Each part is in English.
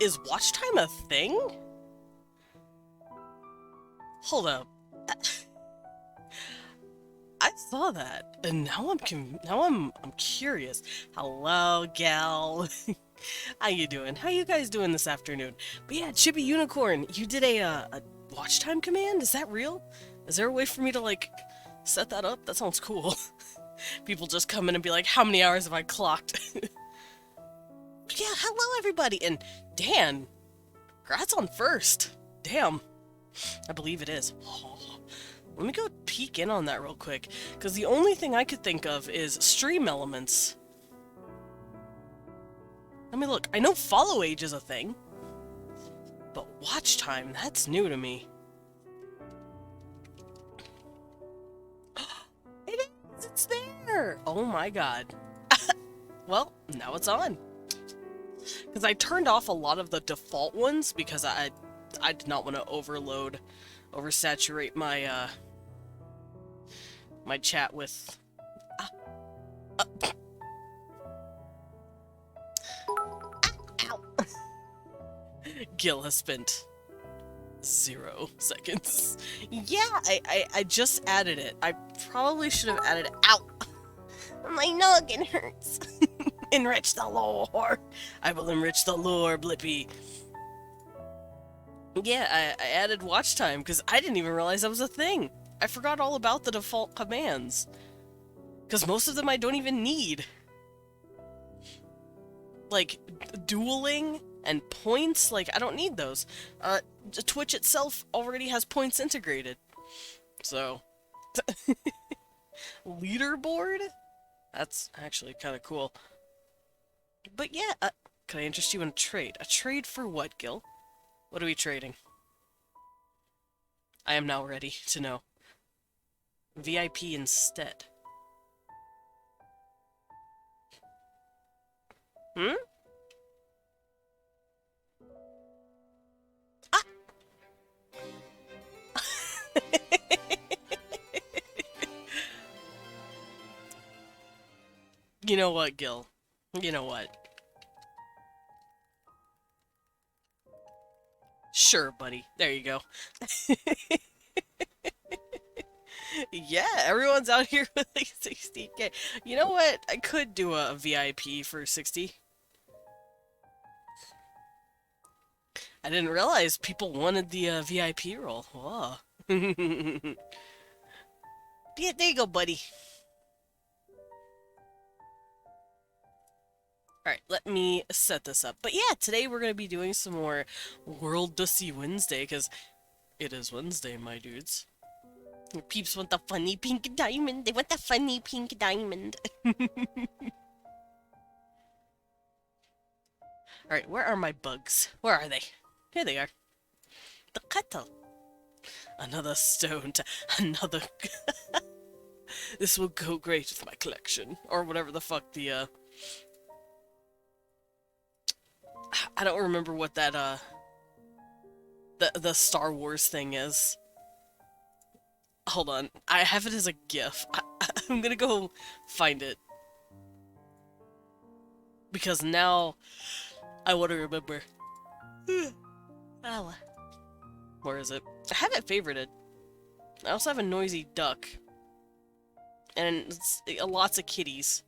Is watch time a thing? Hold up. I saw that, and now I'm curious. Hello, gal. How you doing? How you guys doing this afternoon? But yeah, Chibi Unicorn, you did a watch time command? Is that real? Is there a way for me to like set that up? That sounds cool. People just come in and be like, how many hours have I clocked? Yeah, hello everybody, and Dan, congrats on first. Damn, I believe it is. Oh, let me go peek in on that real quick, because the only thing I could think of is stream elements. Let me look. I know follow age is a thing, but watch time, that's new to me. It is! It's there! Oh my god. Well, now it's on. Because I turned off a lot of the default ones because I did not want to oversaturate my my chat with. Uh, Ow! Gil has spent 0 seconds. Yeah, I just added it. I probably should have added it. Ow! My noggin hurts. Enrich the lore. I will enrich the lore, Blippy. Yeah, I added watch time because I didn't even realize that was a thing. I forgot all about the default commands. Because most of them I don't even need. Like, dueling and points, like, I don't need those. Twitch itself already has points integrated. So. Leaderboard? That's actually kind of cool. But yeah, can I interest you in a trade? A trade for what, Gil? What are we trading? I am now ready to know. VIP instead. Hmm? Ah! You know what, Gil? You know what? Sure, buddy. There you go. Yeah, everyone's out here with like 60k. You know what? I could do a VIP for 60. I didn't realize people wanted the VIP role. Whoa. Yeah, there you go, buddy. Alright, let me set this up. But yeah, today we're going to be doing some more World Dusty Wednesday, because it is Wednesday, my dudes. Your peeps want the funny pink diamond. They want the funny pink diamond. Alright, where are my bugs? Where are they? Here they are. The kettle. Another stone to another. This will go great with my collection. Or whatever the fuck the, I don't remember what that, the Star Wars thing is. Hold on. I have it as a GIF. I'm gonna go find it. Because now I want to remember. Oh. Where is it? I have it favorited. I also have a noisy duck. And lots of kitties.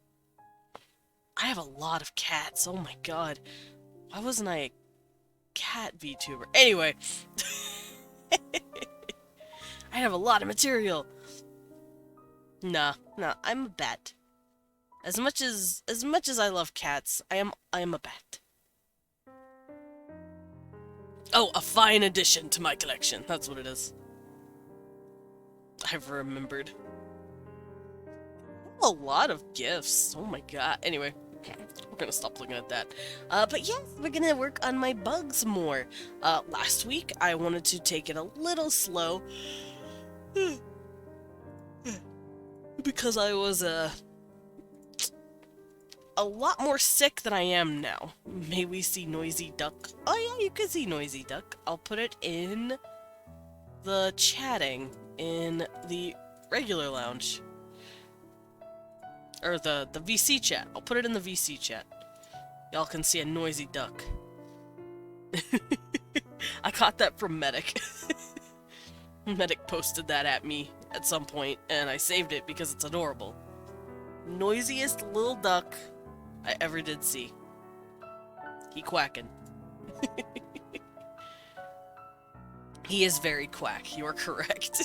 I have a lot of cats. Oh my god. Why wasn't I a cat VTuber? Anyway. I have a lot of material. Nah, I'm a bat. As much as I love cats, I am a bat. Oh, a fine addition to my collection. That's what it is. I've remembered. A lot of gifts. Oh my god. Anyway, we're gonna stop looking at that. But yes, we're gonna work on my bugs more. Last week, I wanted to take it a little slow. Because I was, a lot more sick than I am now. May we see Noisy Duck? Oh yeah, you can see Noisy Duck. I'll put it in the chatting in the regular lounge. Or the VC chat. I'll put it in the VC chat. Y'all can see a Noisy Duck. I got that from Medic. Medic posted that at me at some point, and I saved it because it's adorable. Noisiest little duck I ever did see. He quacking. He is very quack, you are correct.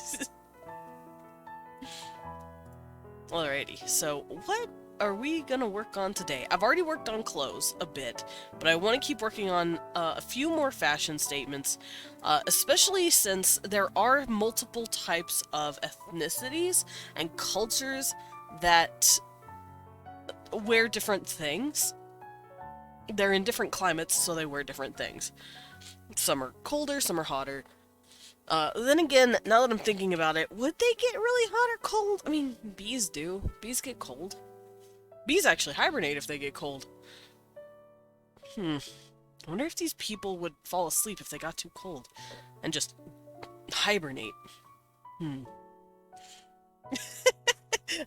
Alrighty, so what are we gonna work on today? I've already worked on clothes a bit, but I want to keep working on a few more fashion statements, especially since there are multiple types of ethnicities and cultures that wear different things. They're in different climates, so they wear different things. Some are colder, some are hotter. Then again, now that I'm thinking about it, would they get really hot or cold? I mean, bees do. Bees get cold. Bees actually hibernate if they get cold. I wonder if these people would fall asleep if they got too cold. And just hibernate.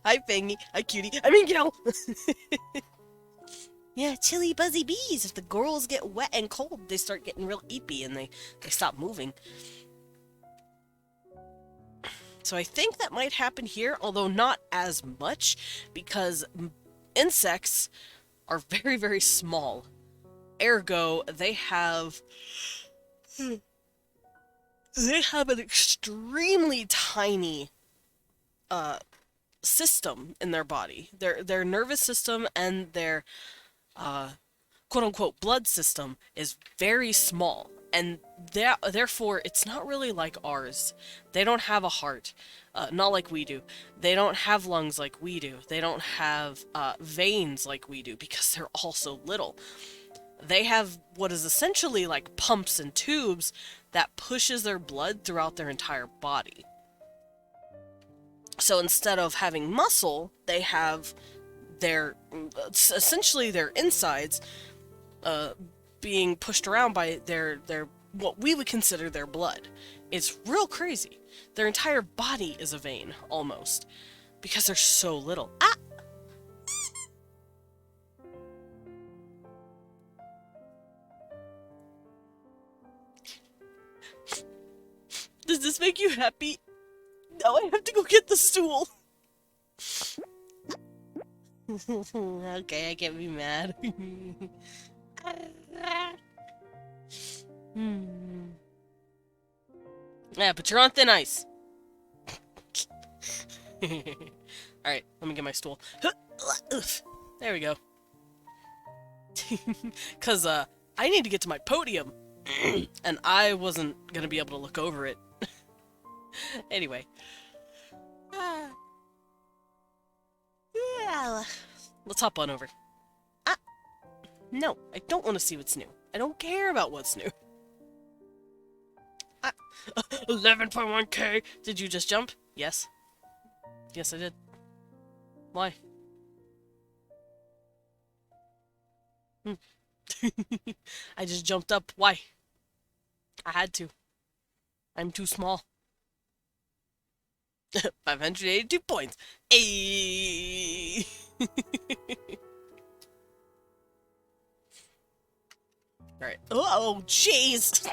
Hi, Fangy. Hi, cutie. I mean, Gil! Yeah, chilly, buzzy bees. If the girls get wet and cold, they start getting real eepy and they stop moving. So I think that might happen here, although not as much, because insects are very, very small. Ergo, they have an extremely tiny system in their body. Their nervous system and their quote-unquote blood system is very small. And therefore, it's not really like ours. They don't have a heart, not like we do. They don't have lungs like we do. They don't have veins like we do because they're all so little. They have what is essentially like pumps and tubes that pushes their blood throughout their entire body. So instead of having muscle, they have essentially their insides being pushed around by their what we would consider their blood. It's real crazy. Their entire body is a vein, almost, because they're so little. Ah! Does this make you happy? Now I have to go get the stool. Okay, I can't be mad. Yeah, but you're on thin ice. Alright, let me get my stool. There we go. Because, I need to get to my podium. And I wasn't gonna be able to look over it. Anyway. Let's hop on over. No, I don't want to see what's new. I don't care about what's new. 11.1k! Did you just jump? Yes. Yes, I did. Why? I just jumped up. Why? I had to. I'm too small. 582 points. Ayy! Alright. Oh, jeez!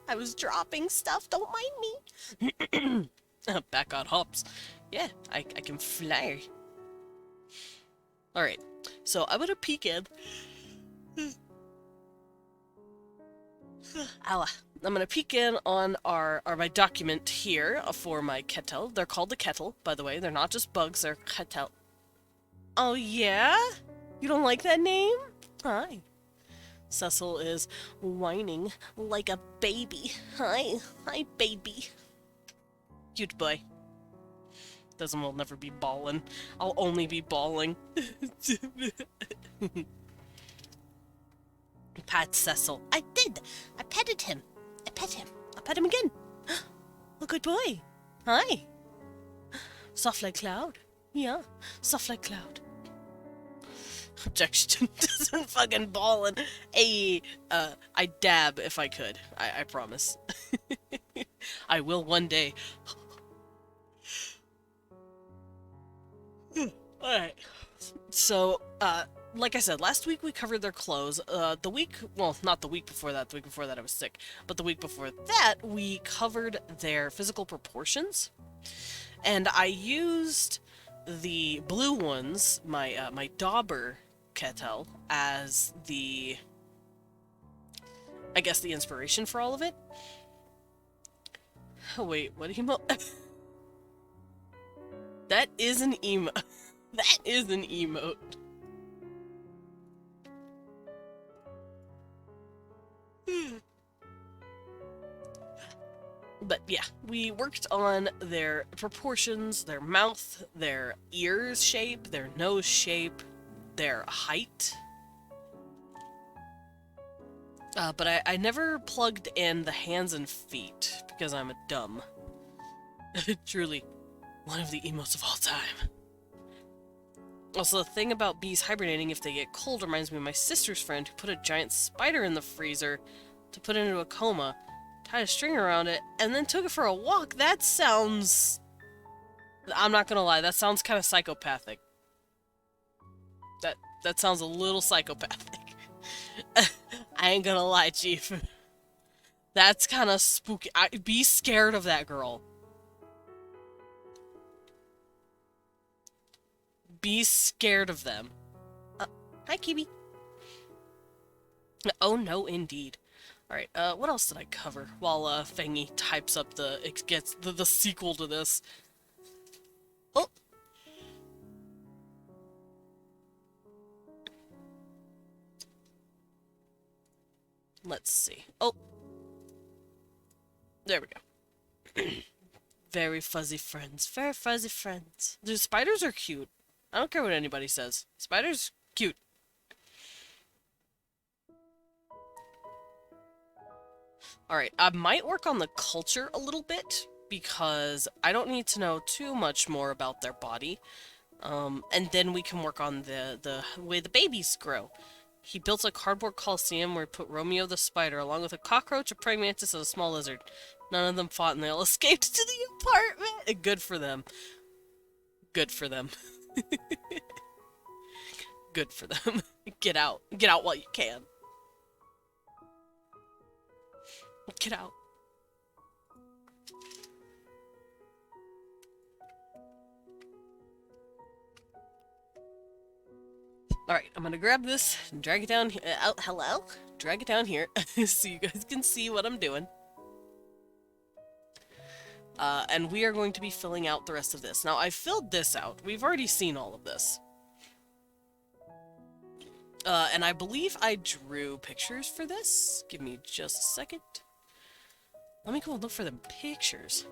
I was dropping stuff, don't mind me! Back on hops. Yeah, I can fly. Alright, so I'm gonna peek in. I'm gonna peek in on my document here for my kettle. They're called the kettle, by the way. They're not just bugs, they're kettle. Oh yeah? You don't like that name? Hi. Cecil is whining like a baby. Hi. Hi, baby. Cute boy. Doesn't will never be bawling. I'll only be bawling. Pat Cecil. I did. I petted him. I pet him. I pet him again. A good boy. Hi. Soft like cloud. Yeah. Soft like cloud. Objection. Doesn't fucking ballin'. I dab if I could. I promise. I will one day. Alright. So, like I said, last week we covered their clothes. The week, well, not the week before that. The week before that I was sick. But the week before that, we covered their physical proportions. And I used the blue ones, my Dauber kettle, as the, I guess, the inspiration for all of it. Oh, wait, what emo? That is an emote. That is an emote. But yeah, we worked on their proportions, their mouth, their ears shape, their nose shape, their height. But I never plugged in the hands and feet because I'm a dumb. Truly, one of the emotes of all time. Also, the thing about bees hibernating if they get cold reminds me of my sister's friend who put a giant spider in the freezer to put it into a coma, tied a string around it, and then took it for a walk. That sounds... I'm not gonna lie, that sounds kind of psychopathic. That sounds a little psychopathic. I ain't gonna lie, Chief. That's kind of spooky. Be scared of that girl. Be scared of them. Hi, Kiwi. Oh, no, indeed. Alright, what else did I cover while, Fengi types up it gets the sequel to this? Oh! Let's see. Oh! There we go. Very fuzzy friends. Very fuzzy friends. The spiders are cute. I don't care what anybody says. Spiders, cute. Alright, I might work on the culture a little bit, because I don't need to know too much more about their body. And then we can work on the way the babies grow. He built a cardboard coliseum where he put Romeo the spider, along with a cockroach, a praying mantis, and a small lizard. None of them fought, and they all escaped to the apartment! Good for them. Good for them. Good for them. Get out. Get out while you can. Get out. Alright, I'm gonna grab this and drag it down here. Hello? Drag it down here so you guys can see what I'm doing. And we are going to be filling out the rest of this. Now, I filled this out. We've already seen all of this. And I believe I drew pictures for this. Give me just a second. Let me go and look for the pictures.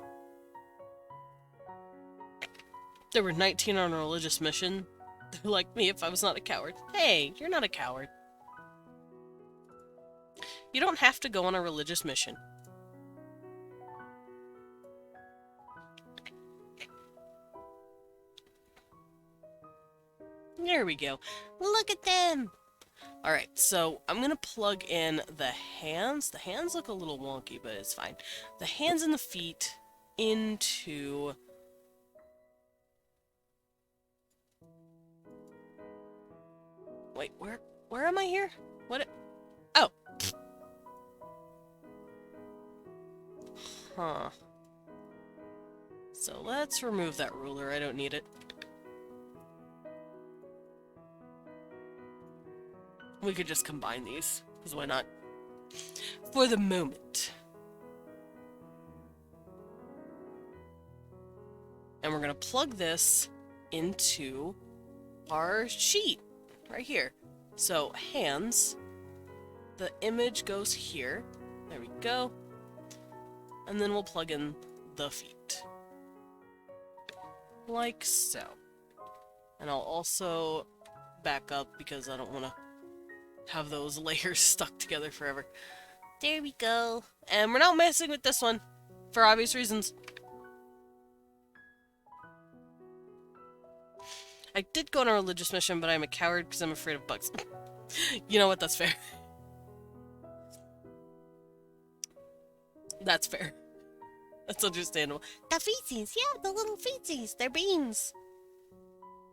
There were 19 on a religious mission. They're like me if I was not a coward. Hey, you're not a coward. You don't have to go on a religious mission. There we go. Look at them! Alright, so I'm gonna plug in the hands. The hands look a little wonky, but it's fine. The hands and the feet into... Wait, where am I here? What? Oh! Huh. So let's remove that ruler. I don't need it. We could just combine these, because why not? For the moment. And we're going to plug this into our sheet, right here. So, hands, the image goes here. There we go. And then we'll plug in the feet. Like so. And I'll also back up, because I don't want to have those layers stuck together forever. There we go. And we're not messing with this one, for obvious reasons. I did go on a religious mission, but I'm a coward because I'm afraid of bugs. You know what? That's fair. That's fair. That's understandable. The feces, yeah, the little feces. They're beans.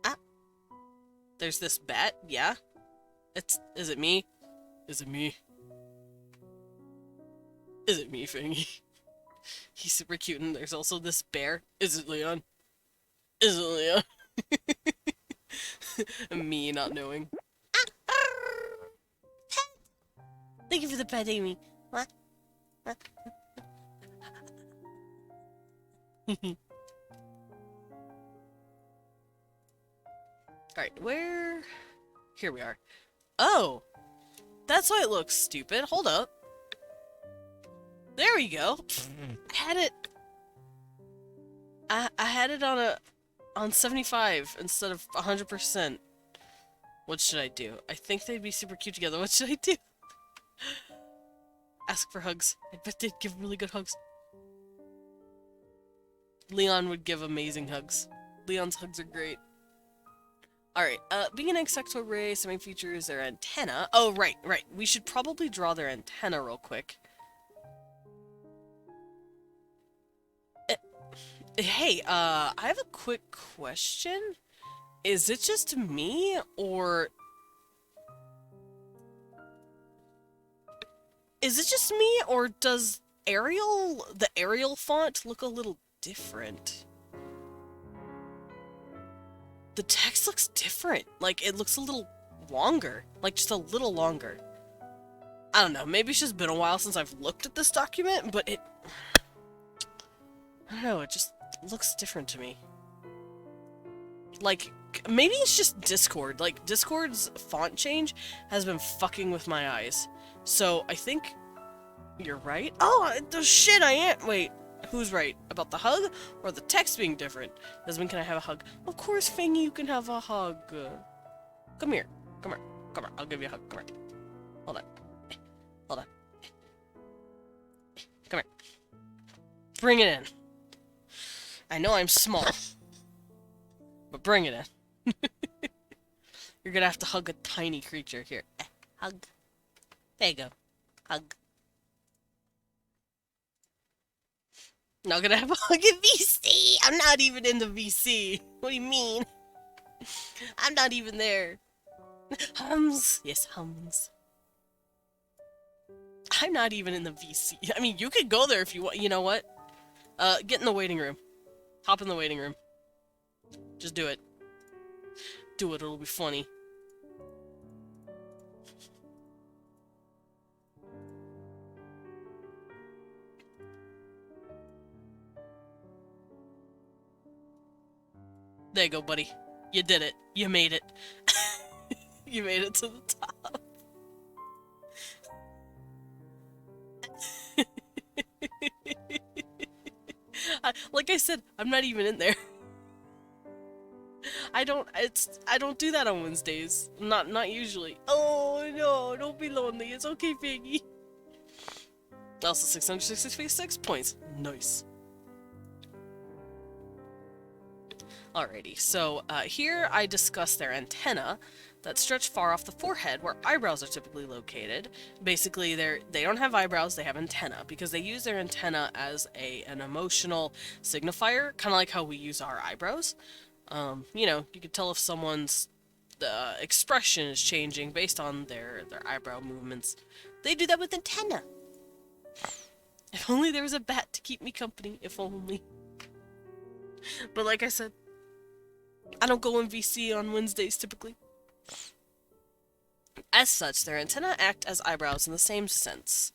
Ah. There's this bat, yeah. Is it me? Is it me? Is it me, Fingy? He's super cute, and there's also this bear. Is it Leon? Is it Leon? Me not knowing. Thank you for the pet, Amy. What? Alright, where... Here we are. Oh! That's why it looks stupid. Hold up. There we go. I had it... I had it on 75 instead of 100%. What should I do? I think they'd be super cute together. What should I do? Ask for hugs. I bet they'd give really good hugs. Leon would give amazing hugs. Leon's hugs are great. Alright, being an insectoid ray, some main features their antenna. Oh, right. We should probably draw their antenna real quick. Hey, I have a quick question. Is it just me, or... Is it just me, or does the Arial font look a little different? The text looks different. Like, it looks a little longer. Like, just a little longer. I don't know, maybe it's just been a while since I've looked at this document, but it... I don't know, it just looks different to me. Like, maybe it's just Discord. Like, Discord's font change has been fucking with my eyes. So, I think you're right. Oh, shit, I am. Wait, who's right? About the hug or the text being different? Desmond, can I have a hug? Of course, Fangy, you can have a hug. Come here. Come here. Come here. I'll give you a hug. Come here. Hold on. Hold on. Come here. Bring it in. I know I'm small, but bring it in. You're gonna have to hug a tiny creature. Here. Hug. There you go. Hug. Not gonna have a hug in VC! I'm not even in the VC! What do you mean? I'm not even there. Hums. Yes, hums. I'm not even in the VC. I mean, you could go there if you want. You know what? Get in the waiting room. Hop in the waiting room. Just do it. Do it, it'll be funny. There you go, buddy. You did it. You made it. You made it to the top. Like I said, I'm not even in there. I don't do that on Wednesdays. Not usually. Oh no, don't be lonely. It's okay, Piggy. Also 666 points. Nice. Alrighty, so here I discuss their antenna that stretch far off the forehead where eyebrows are typically located. Basically, they don't have eyebrows, they have antenna, because they use their antenna as an emotional signifier, kind of like how we use our eyebrows. You know, you can tell if someone's expression is changing based on their eyebrow movements. They do that with antenna. If only there was a bat to keep me company, if only. But like I said, I don't go in VC on Wednesdays typically. As such, their antennae act as eyebrows in the same sense.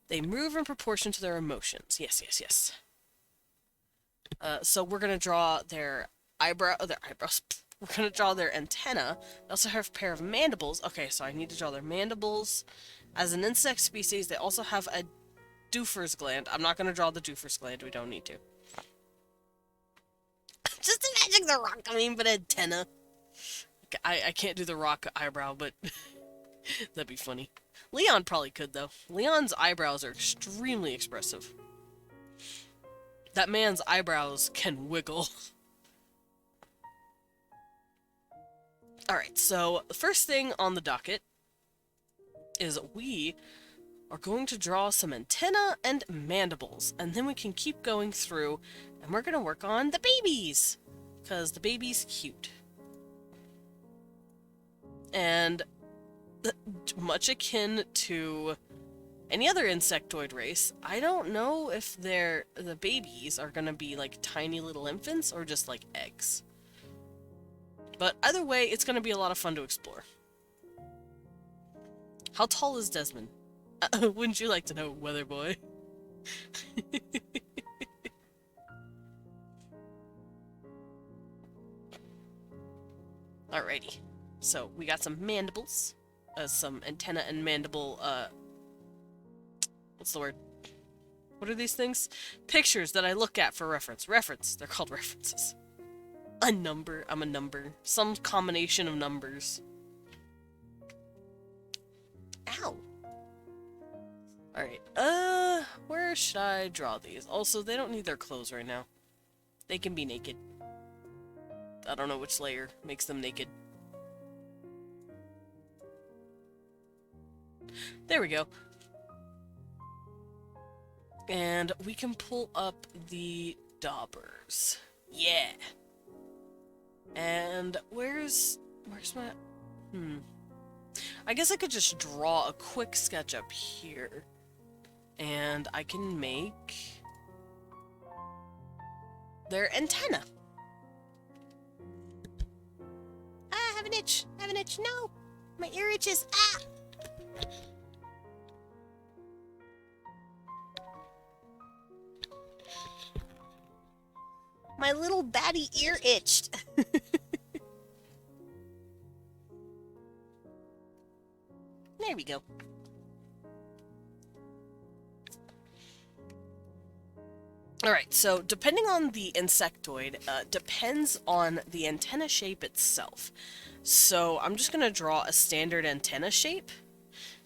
They move in proportion to their emotions. Yes. So we're gonna draw their eyebrows. We're gonna draw their antenna. They also have a pair of mandibles. Okay, so I need to draw their mandibles. As an insect species, they also have a Doofer's gland. I'm not gonna draw the Doofer's gland. We don't need to. Just imagine the rock, but antenna. I can't do the rock eyebrow, but that'd be funny. Leon probably could, though. Leon's eyebrows are extremely expressive. That man's eyebrows can wiggle. Alright, so the first thing on the docket is we are going to draw some antenna and mandibles, and then we can keep going through, and we're going to work on the babies, because the baby's cute. And much akin to any other insectoid race. I don't know if the babies are gonna be like tiny little infants or just like eggs. But either way, it's gonna be a lot of fun to explore. How tall is Desmond? Wouldn't you like to know, Weather Boy? Alrighty. So, we got some mandibles. Some antenna and mandible, what's the word? What are these things? Pictures that I look at for reference. Reference. They're called references. A number. I'm a number. Some combination of numbers. Ow. Alright, where should I draw these? Also, they don't need their clothes right now. They can be naked. I don't know which layer makes them naked. There we go. And we can pull up the daubers. Yeah! And where's my... I guess I could just draw a quick sketch up here. And I can make their antenna. Ah, I have an itch. I have an itch. No! My ear itches. Ah! My little batty ear itched. There we go. Alright, so depending on the insectoid, depends on the antenna shape itself. So I'm just going to draw a standard antenna shape.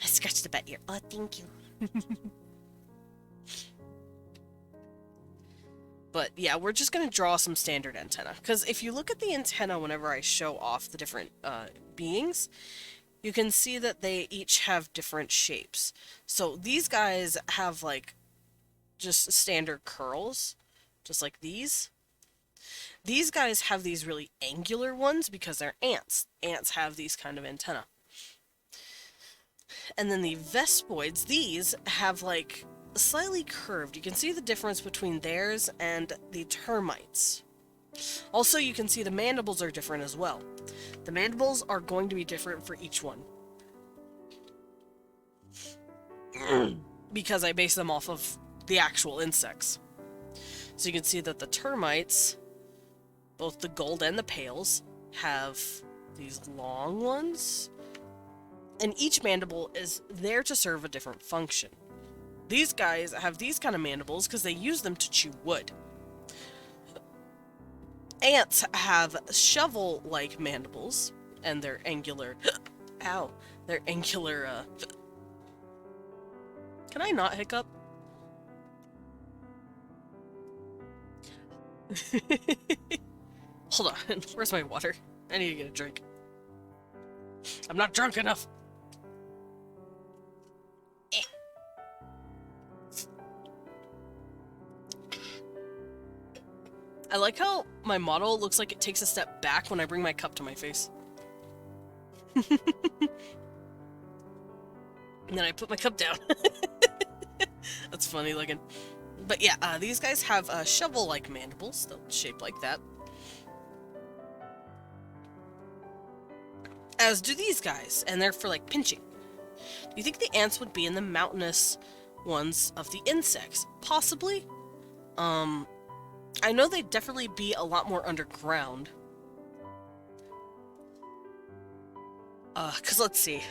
I scratched the bat ear. Oh, thank you. But yeah, we're just going to draw some standard antenna. Because if you look at the antenna whenever I show off the different beings, you can see that they each have different shapes. So these guys have like just standard curls, just like these. These guys have these really angular ones because they're ants. Ants have these kind of antenna. And then the vespoids, these have like slightly curved. You can see the difference between theirs and the termites. Also, you can see the mandibles are different as well. The mandibles are going to be different for each one. Because I base them off of the actual insects. So you can see that the termites, both the gold and the pales, have these long ones. And each mandible is there to serve a different function. These guys have these kind of mandibles because they use them to chew wood. Ants have shovel-like mandibles, and they're angular... Ow. They're angular, Can I not hiccup? Hold on. Where's my water? I need to get a drink. I'm not drunk enough. I like how my model looks like it takes a step back when I bring my cup to my face. And then I put my cup down. That's funny looking. But yeah, these guys have shovel-like mandibles, shaped like that. As do these guys, and they're for like pinching. Do you think the ants would be in the mountainous ones of the insects? Possibly. I know they'd definitely be a lot more underground. 'Cause let's see.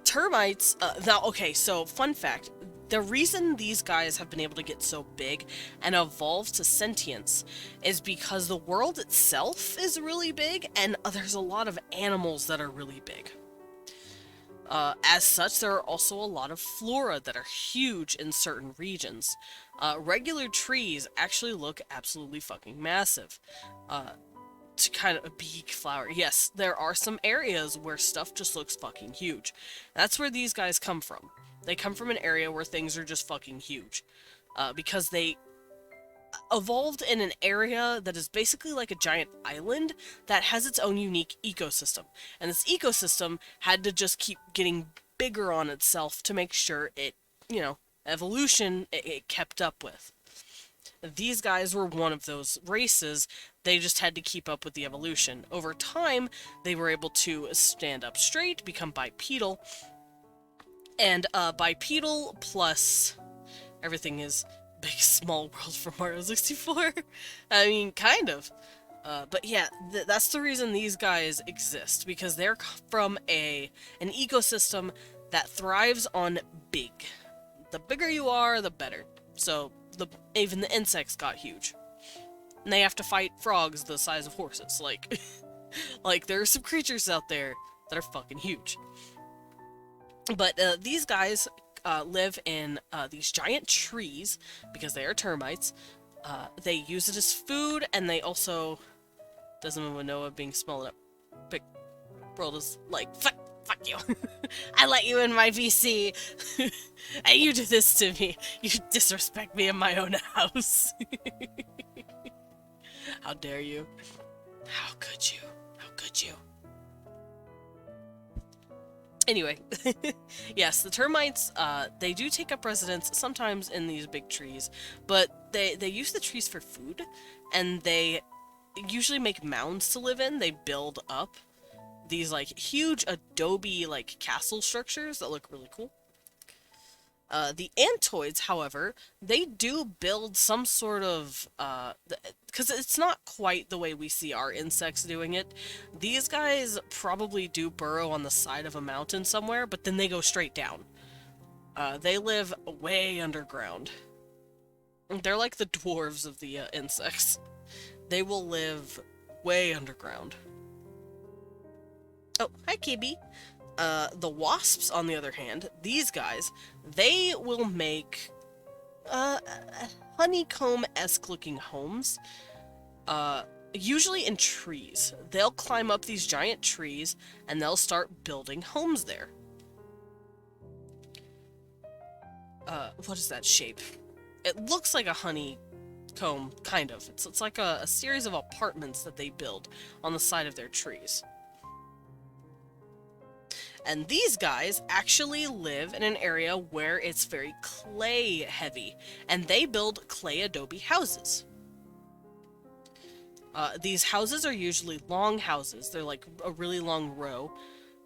Termites, now, okay, so, fun fact. The reason these guys have been able to get so big and evolve to sentience is because the world itself is really big, and there's a lot of animals that are really big. As such, there are also a lot of flora that are huge in certain regions. Regular trees actually look absolutely fucking massive. To kind of a big flower. Yes, there are some areas where stuff just looks fucking huge. That's where these guys come from. They come from an area where things are just fucking huge. Because they... evolved in an area that is basically like a giant island that has its own unique ecosystem. And this ecosystem had to just keep getting bigger on itself to make sure it, you know, evolution it kept up with. These guys were one of those races. They just had to keep up with the evolution. Over time, they were able to stand up straight, become bipedal, and bipedal plus everything is big small world from Mario 64. I mean, kind of. But yeah, that's the reason these guys exist, because they're from an ecosystem that thrives on big. The bigger you are, the better. So even the insects got huge. And they have to fight frogs the size of horses. Like, like there are some creatures out there that are fucking huge. But these guys live in these giant trees because they are termites. They use it as food, and they also... Doesn't even know it being smelled up. Big world is like, fuck you. I let you in my VC, and you do this to me. You disrespect me in my own house. How dare you? How could you? How could you? Anyway, yes, the termites, they do take up residence sometimes in these big trees, but they use the trees for food, and they usually make mounds to live in. They build up these, like, huge adobe, like, castle structures that look really cool. The Antoids, however, they do build some sort of, because it's not quite the way we see our insects doing it. These guys probably do burrow on the side of a mountain somewhere, but then they go straight down. They live way underground. They're like the dwarves of the insects. They will live way underground. Oh, hi, Kibby. The wasps, on the other hand, these guys, they will make honeycomb-esque looking homes, usually in trees. They'll climb up these giant trees, and they'll start building homes there. What is that shape? It looks like a honeycomb, kind of. It's like a series of apartments that they build on the side of their trees. And these guys actually live in an area where it's very clay heavy, and they build clay adobe houses. These houses are usually long houses. They're like a really long row,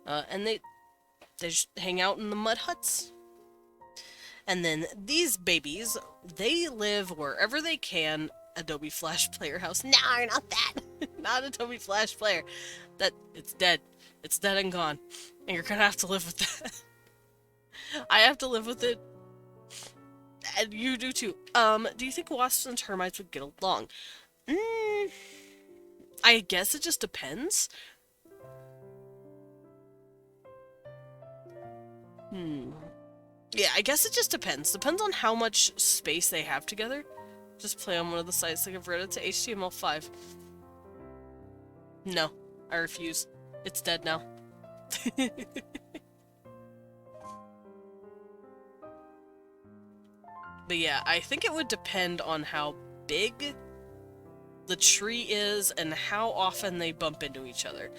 and they just hang out in the mud huts. And then these babies, they live wherever they can. Adobe Flash Player house. No, not that. Not Adobe Flash Player. It's dead. It's dead and gone. And you're gonna have to live with that. I have to live with it. And you do too. Do you think wasps and termites would get along? I guess it just depends. Yeah, I guess it just depends. Depends on how much space they have together. Just play on one of the sites that converted to HTML5. No, I refuse. It's dead now. But yeah, I think it would depend on how big the tree is and how often they bump into each other.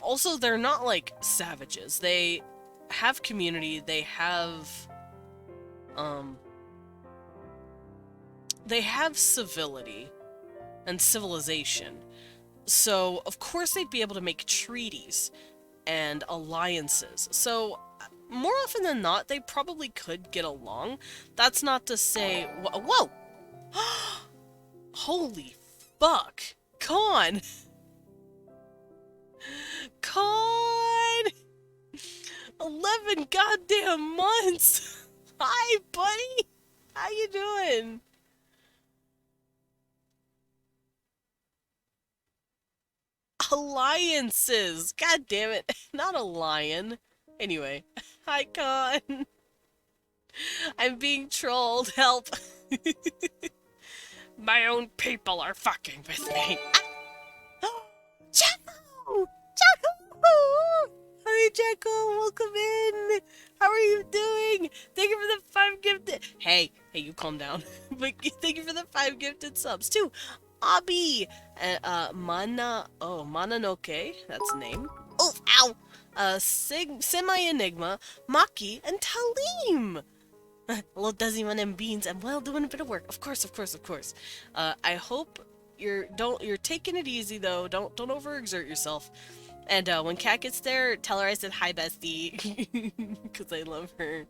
Also, they're not like savages. They have community, they have civility and civilization. So, of course, they'd be able to make treaties and alliances. So, more often than not, they probably could get along. That's not to say... Whoa! Holy fuck! Con! Con! 11 goddamn months! Hi, buddy! How you doing? Alliances! God damn it. Not a lion. Anyway. Hi, Con. I'm being trolled. Help. My own people are fucking with me. Chow! Chow! Hi, Jacko. Welcome in. How are you doing? Thank you for the 5 gifted. Hey, you calm down. But thank you for the 5 gifted subs too. Abi, Mananoke. That's a name. Oh, ow. Semi Enigma, Maki, and Talim. Hello, Desiman and Beans. I'm well doing a bit of work. Of course, of course, of course. I hope you're taking it easy though. Don't overexert yourself. And when Kat gets there, tell her I said hi, bestie, because I love her.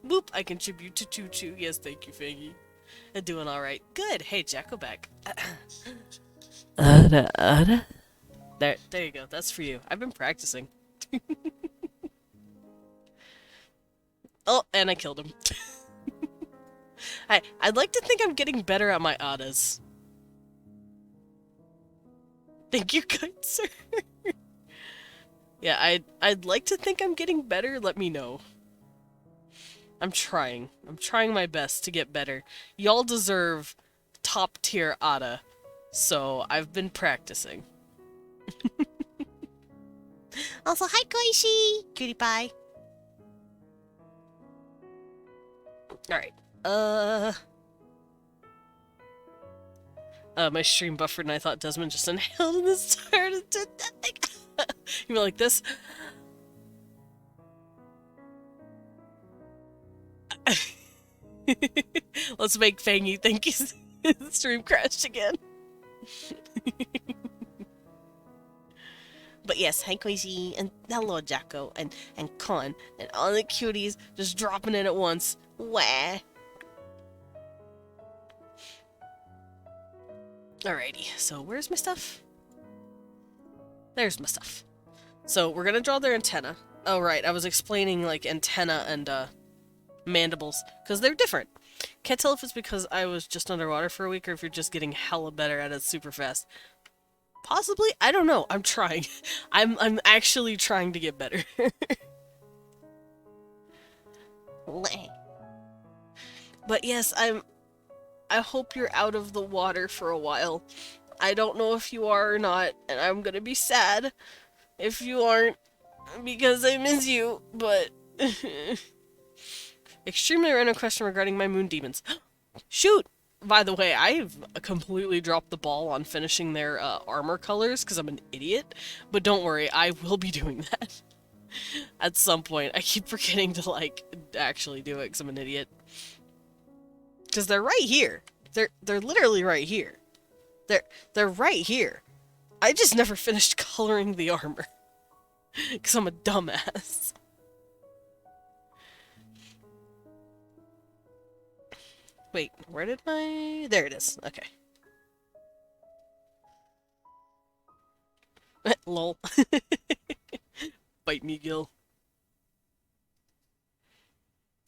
Boop! I contribute to Choo Choo. Yes, thank you, Faggy. Doing all right. Good. Hey, Jack, go back. There you go. That's for you. I've been practicing. Oh, and I killed him. I'd like to think I'm getting better at my Adas. Thank you, kind sir. Yeah, I'd like to think I'm getting better. Let me know. I'm trying. I'm trying my best to get better. Y'all deserve top tier Ada, so I've been practicing. Also, hi Koishi! Cutie pie. Alright. My stream buffered and I thought Desmond just inhaled and this started to you know, like this. Let's make Fangy think his stream crashed again. But yes, hi Koishi, and hello Jacko, and Con, and all the cuties just dropping in at once. Wah. Alrighty, so where's my stuff? There's my stuff. So we're gonna draw their antenna. Oh right, I was explaining like antenna and mandibles, because they're different. Can't tell if it's because I was just underwater for a week or if you're just getting hella better at it super fast. Possibly? I don't know. I'm trying. I'm actually trying to get better. But yes, I hope you're out of the water for a while. I don't know if you are or not, and I'm gonna be sad if you aren't, because I miss you, but... Extremely random question regarding my moon demons. Shoot! By the way, I've completely dropped the ball on finishing their armor colors because I'm an idiot, but don't worry, I will be doing that at some point. I keep forgetting to, like, actually do it because I'm an idiot. Because they're right here. They're literally right here. They're right here. I just never finished coloring the armor because I'm a dumbass. Wait, where did my... There it is. Okay. Lol. Bite me, Gil.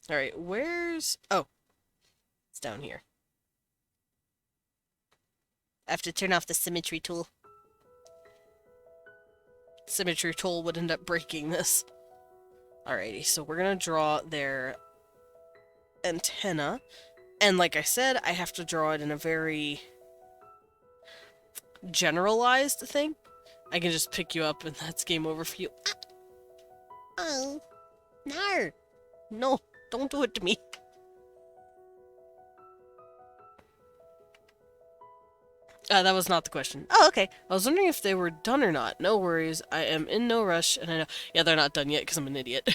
Alright, where's... Oh. It's down here. I have to turn off the symmetry tool. Symmetry tool would end up breaking this. Alrighty, so we're gonna draw their antenna. And like I said, I have to draw it in a very generalized thing. I can just pick you up and that's game over for you. Oh. No. No, don't do it to me. That was not the question. Oh, okay. I was wondering if they were done or not. No worries. I am in no rush, and I know... Yeah, they're not done yet, because I'm an idiot.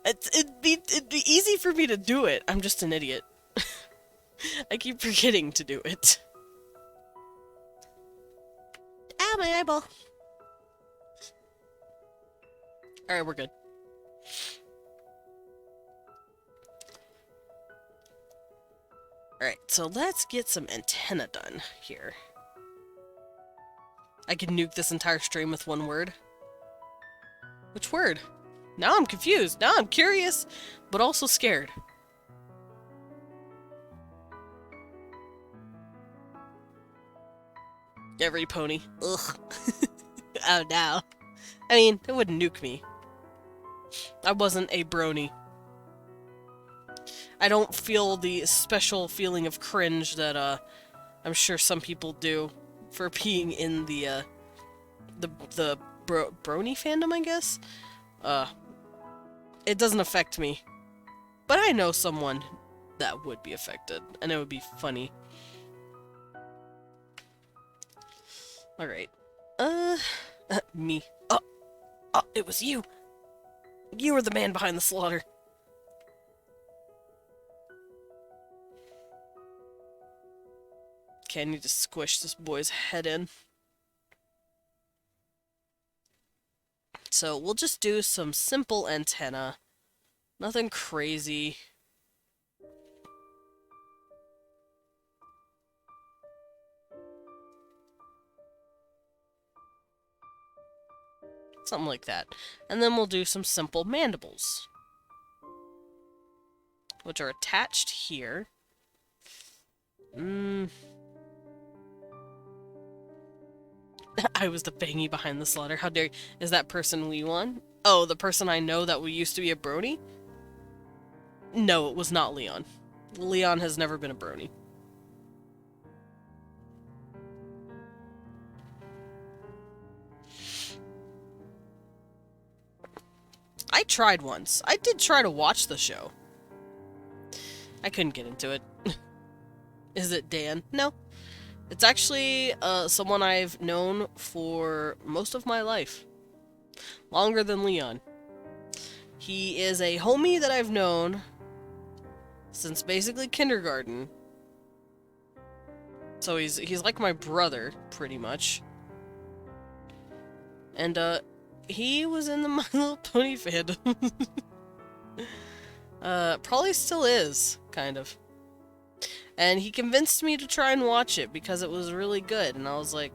It'd be easy for me to do it. I'm just an idiot. I keep forgetting to do it. Ah, my eyeball. Alright, we're good. Alright, so let's get some antenna done here. I can nuke this entire stream with one word. Which word? Now I'm confused. Now I'm curious, but also scared. Every pony. Ugh. Oh no. I mean, it wouldn't nuke me. I wasn't a brony. I don't feel the special feeling of cringe that I'm sure some people do for being in the brony fandom, I guess. it doesn't affect me. But I know someone that would be affected, and it would be funny. Alright. Me. Oh, it was you! You were the man behind the slaughter. Okay, I need to squish this boy's head in. So we'll just do some simple antenna. Nothing crazy. Something like that. And then we'll do some simple mandibles, which are attached here. I was the bangy behind the slaughter. How dare you? Is that person Leon? Oh, the person I know that we used to be a brony? No, it was not Leon. Leon has never been a brony. I tried once. I did try to watch the show. I couldn't get into it. Is it Dan? No. It's actually someone I've known for most of my life. Longer than Leon. He is a homie that I've known since basically kindergarten. So he's like my brother, pretty much. And he was in the My Little Pony fandom. Probably still is, kind of. And he convinced me to try and watch it because it was really good. And I was like,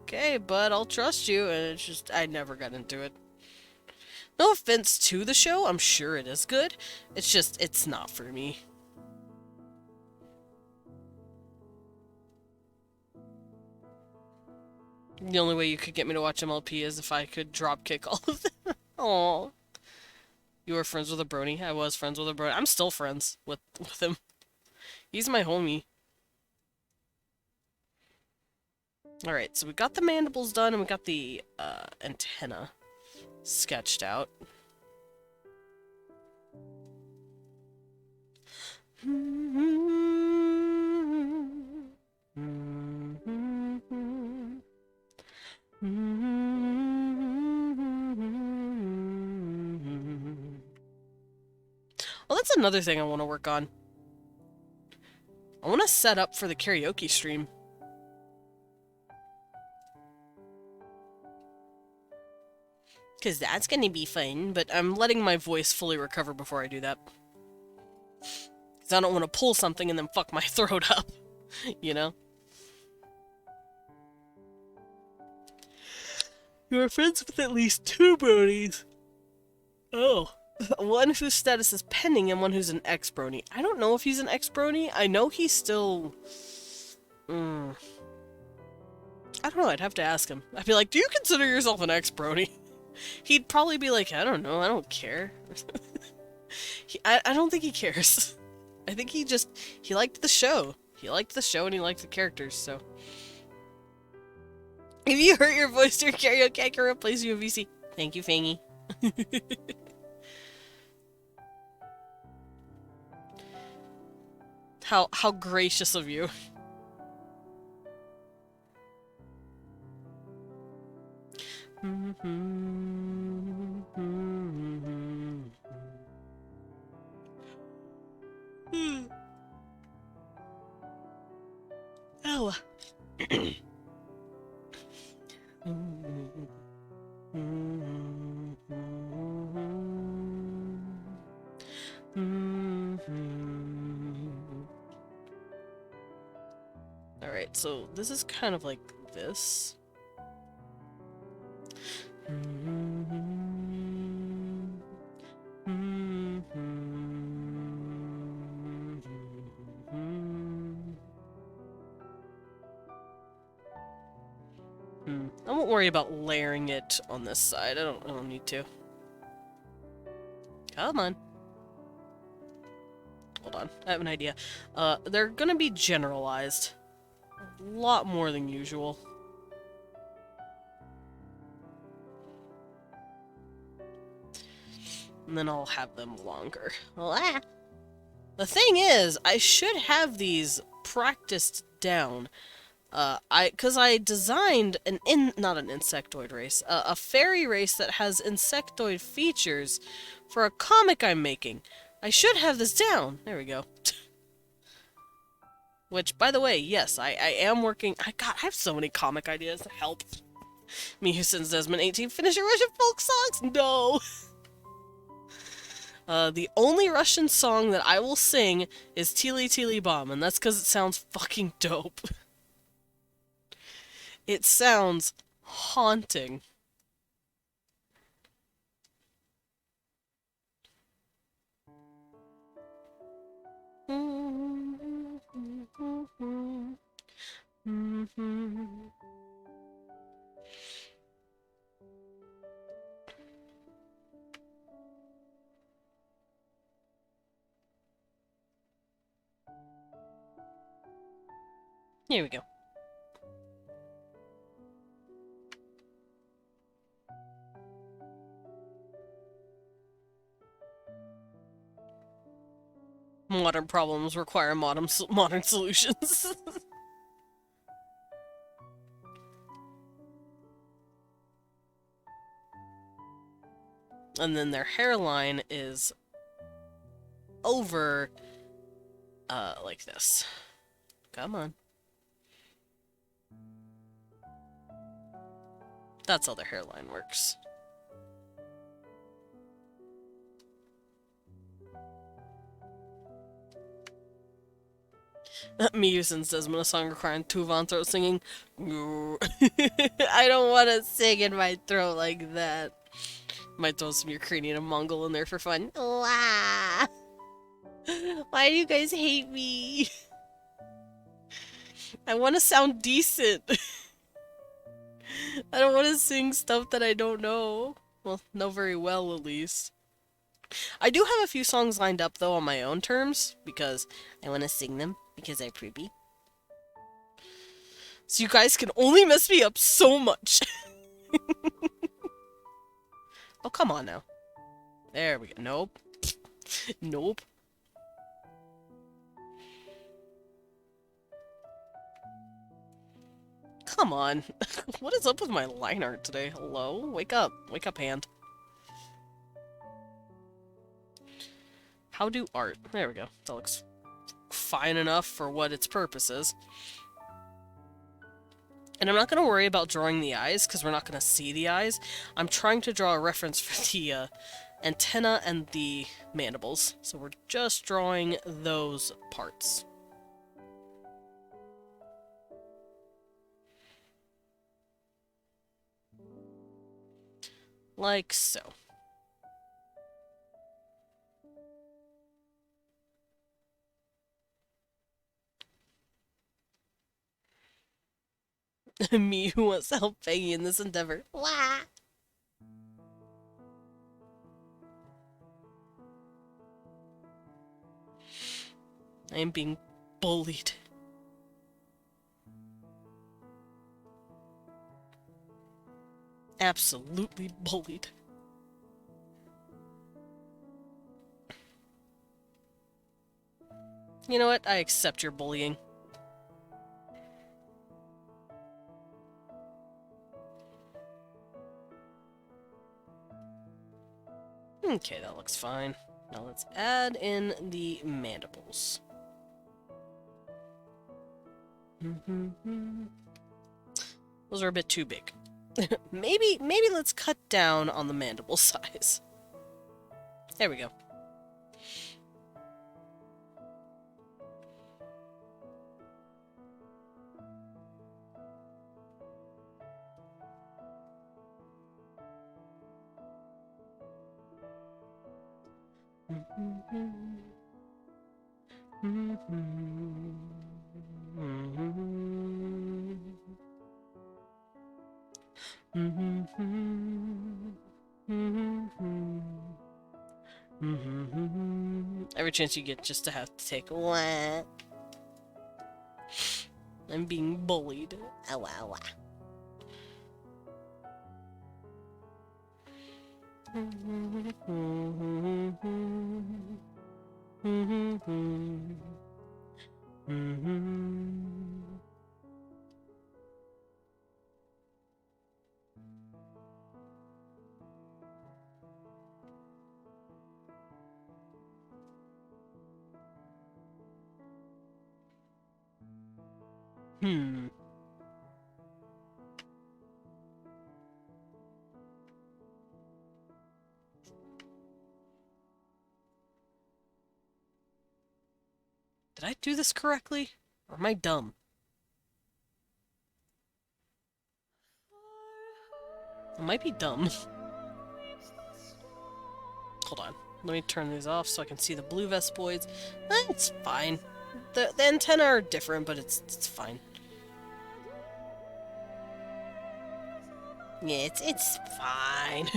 okay, bud, I'll trust you. And it's just, I never got into it. No offense to the show, I'm sure it is good. It's just, it's not for me. The only way you could get me to watch MLP is if I could dropkick all of them. Aww. You were friends with a brony? I was friends with a brony. I'm still friends with him. He's my homie. Alright, so we got the mandibles done, and we got the antenna sketched out. Well, that's another thing I want to work on. I want to set up for the karaoke stream. Because that's going to be fun, but I'm letting my voice fully recover before I do that. Because I don't want to pull something and then fuck my throat up, you know? You are friends with at least 2 bronies. Oh. One whose status is pending and one who's an ex-brony. I don't know if he's an ex-brony. I know he's still... I don't know, I'd have to ask him. I'd be like, do you consider yourself an ex-brony? He'd probably be like, I don't know, I don't care. I don't think he cares. I think he liked the show. He liked the show and he liked the characters, so... If you hurt your voice during karaoke, I can replace you with VC. Thank you, Fangy. How gracious of you. Oh. Alright, so this is kind of like this. I won't worry about layering it on this side. I don't need to. Come on. Hold on. I have an idea. They're gonna be generalized. A lot more than usual. And then I'll have them longer. Well, the thing is, I should have these practiced down. Cause I designed not an insectoid race, a fairy race that has insectoid features for a comic I'm making. I should have this down. There we go. Which, by the way, yes, I am working. God, I have so many comic ideas. Help. Me who sends Desmond 18 finish a Russian folk songs? No. The only Russian song that I will sing is Tili Tili Bomb, and that's because it sounds fucking dope. It sounds haunting. Here we go. Modern problems require modern solutions. And then their hairline is over, like this. Come on. That's how their hairline works. Miyu sends Desmond a song requiring Tuvan throat singing. I don't want to sing in my throat like that. Might throw some Ukrainian and Mongol in there for fun. Why do you guys hate me? I want to sound decent. I don't want to sing stuff that I don't know. Well, know very well, at least. I do have a few songs lined up, though, on my own terms, because I want to sing them, because they're pretty. So you guys can only mess me up so much. Oh, come on now. There we go. Nope. Nope. Come on. What is up with my line art today? Hello? Wake up. Wake up, hand. How do art? There we go. That looks fine enough for what its purpose is. And I'm not going to worry about drawing the eyes, because we're not going to see the eyes. I'm trying to draw a reference for the antenna and the mandibles. So we're just drawing those parts. Like so. Me who wants to help Peggy in this endeavor. Wah! I am being bullied. Absolutely bullied. You know what? I accept your bullying. Okay, that looks fine. Now let's add in the mandibles. Those are a bit too big. maybe let's cut down on the mandible size. There we go. Every chance you get just to have to take what? I'm being bullied. Ow, ow, ow. Hmm. Did I do this correctly? Or am I dumb? I might be dumb. Hold on. Let me turn these off so I can see the blue Vespoids. It's fine. The antennae are different, but it's fine. Yeah, it's fine.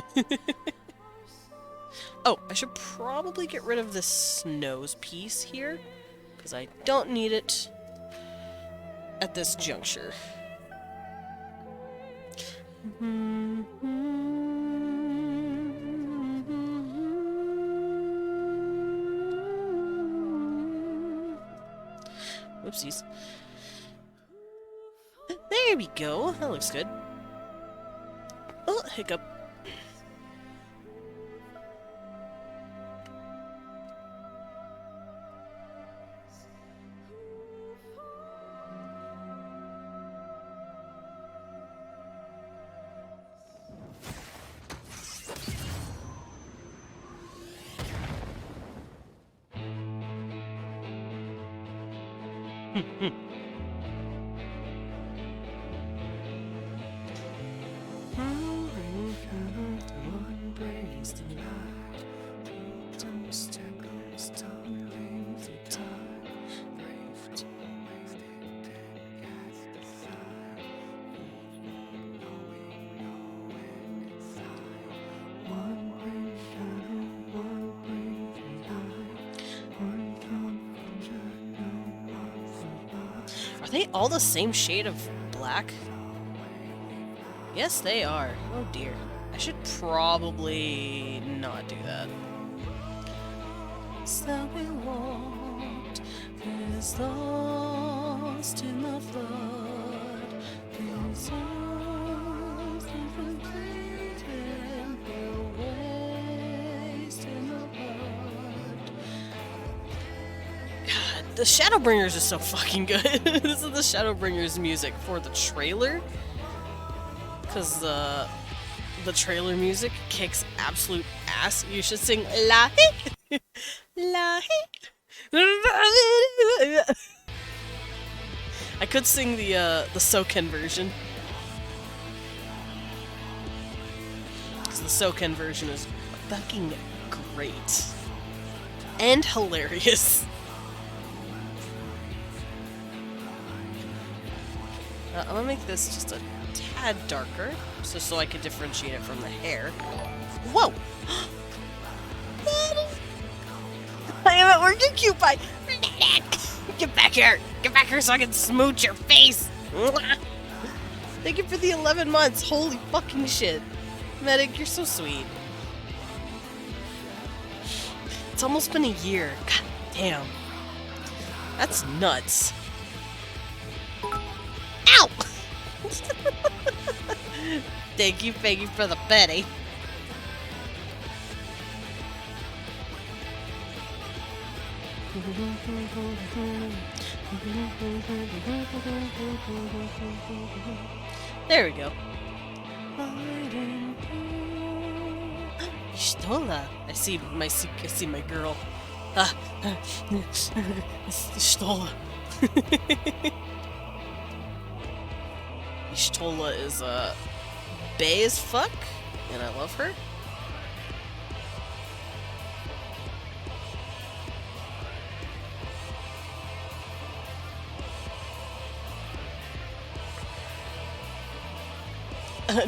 Oh, I should probably get rid of this nose piece here, because I don't need it at this juncture. Whoopsies. There we go. That looks good. Oh, hiccup. Are they all the same shade of black? Yes, they are. Oh dear. I should probably not do that. So we walked, is lost in the flood. These arms completed, we're wasting the blood. God, the Shadowbringers is so fucking good. This is the Shadowbringers music for the trailer. Because the trailer music kicks absolute ass. You should sing La Hee! La Hee! I could sing the Soken version. Because the Soken version is fucking great. And hilarious. I'm gonna make this just a tad darker, so I can differentiate it from the hair. Whoa! I am at work, you cute pie! Get back here! Get back here so I can smooch your face! Thank you for the 11 months, holy fucking shit. Medic, you're so sweet. It's almost been a year. God damn. That's nuts. Ow! Thank you for the Betty. There we go. Stola. I see my girl. Stola. Ishtola is bae as fuck, and I love her.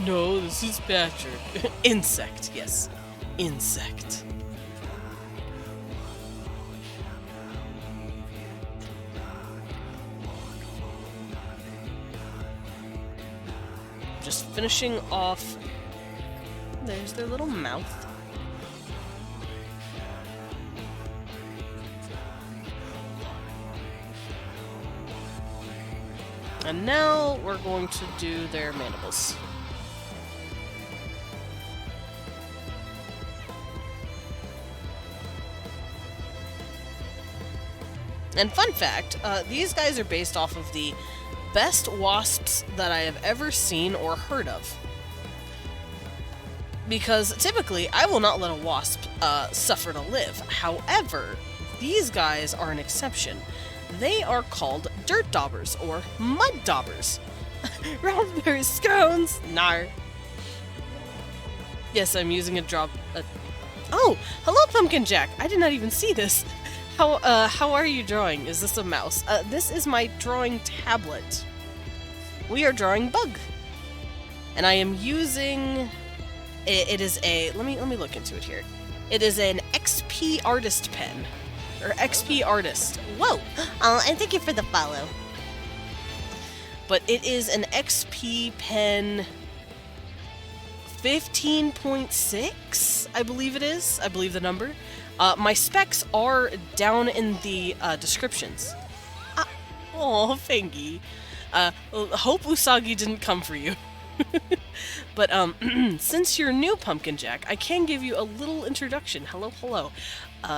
No, this is Patrick. Insect, yes. Insect. Just finishing off. There's their little mouth. And now we're going to do their mandibles. And fun fact, these guys are based off of the best wasps that I have ever seen or heard of. Because typically, I will not let a wasp suffer to live. However, these guys are an exception. They are called dirt daubers, or mud daubers. Raspberry scones! Nar. Yes, I'm using a drop... Oh! Hello, Pumpkin Jack! I did not even see this! How are you drawing? Is this a mouse? This is my drawing tablet. We are drawing Bug. And I am using... It is a... Let me look into it here. It is an XP Artist pen. Or XP Artist. Whoa! And thank you for the follow. But it is an XP pen 15.6, I believe it is. I believe the number. My specs are down in the descriptions. Oh, Fangy. Hope Usagi didn't come for you. But, since you're new, Pumpkin Jack, I can give you a little introduction. Hello, hello.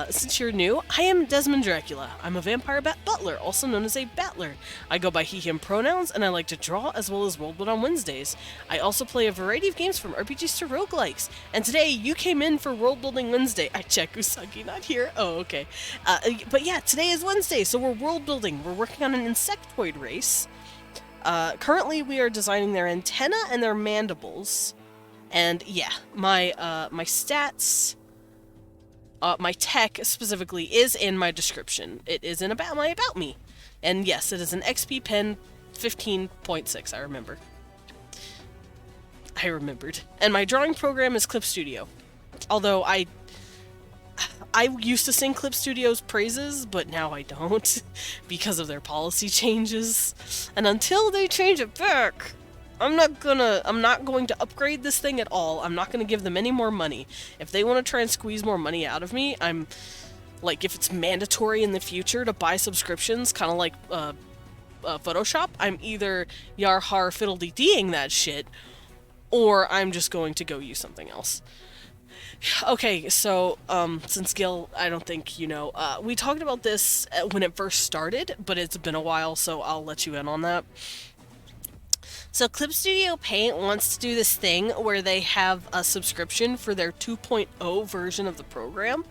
Since you're new, I am Desmond Dracula. I'm a vampire bat butler, also known as a battler. I go by he, him pronouns, and I like to draw as well as Worldbuild on Wednesdays. I also play a variety of games from RPGs to roguelikes. And today, you came in for World Building Wednesday. I check Usagi, not here. Oh, okay. But yeah, today is Wednesday, so we're world building. We're working on an insectoid race. Currently, we are designing their antenna and their mandibles. And yeah, my stats... my tech, specifically, is in my description. It is in my About Me. And yes, it is an XP Pen 15.6, I remember. I remembered. And my drawing program is Clip Studio. Although I used to sing Clip Studio's praises, but now I don't, because of their policy changes. And until they change it back... I'm not going to upgrade this thing at all. I'm not going to give them any more money. If they want to try and squeeze more money out of me, I'm, like, if it's mandatory in the future to buy subscriptions, kind of like, Photoshop, I'm either yar-har fiddle-dee-deeing that shit, or I'm just going to go use something else. Okay, so, since Gil, I don't think you know, we talked about this when it first started, but it's been a while, so I'll let you in on that. So Clip Studio Paint wants to do this thing where they have a subscription for their 2.0 version of the program,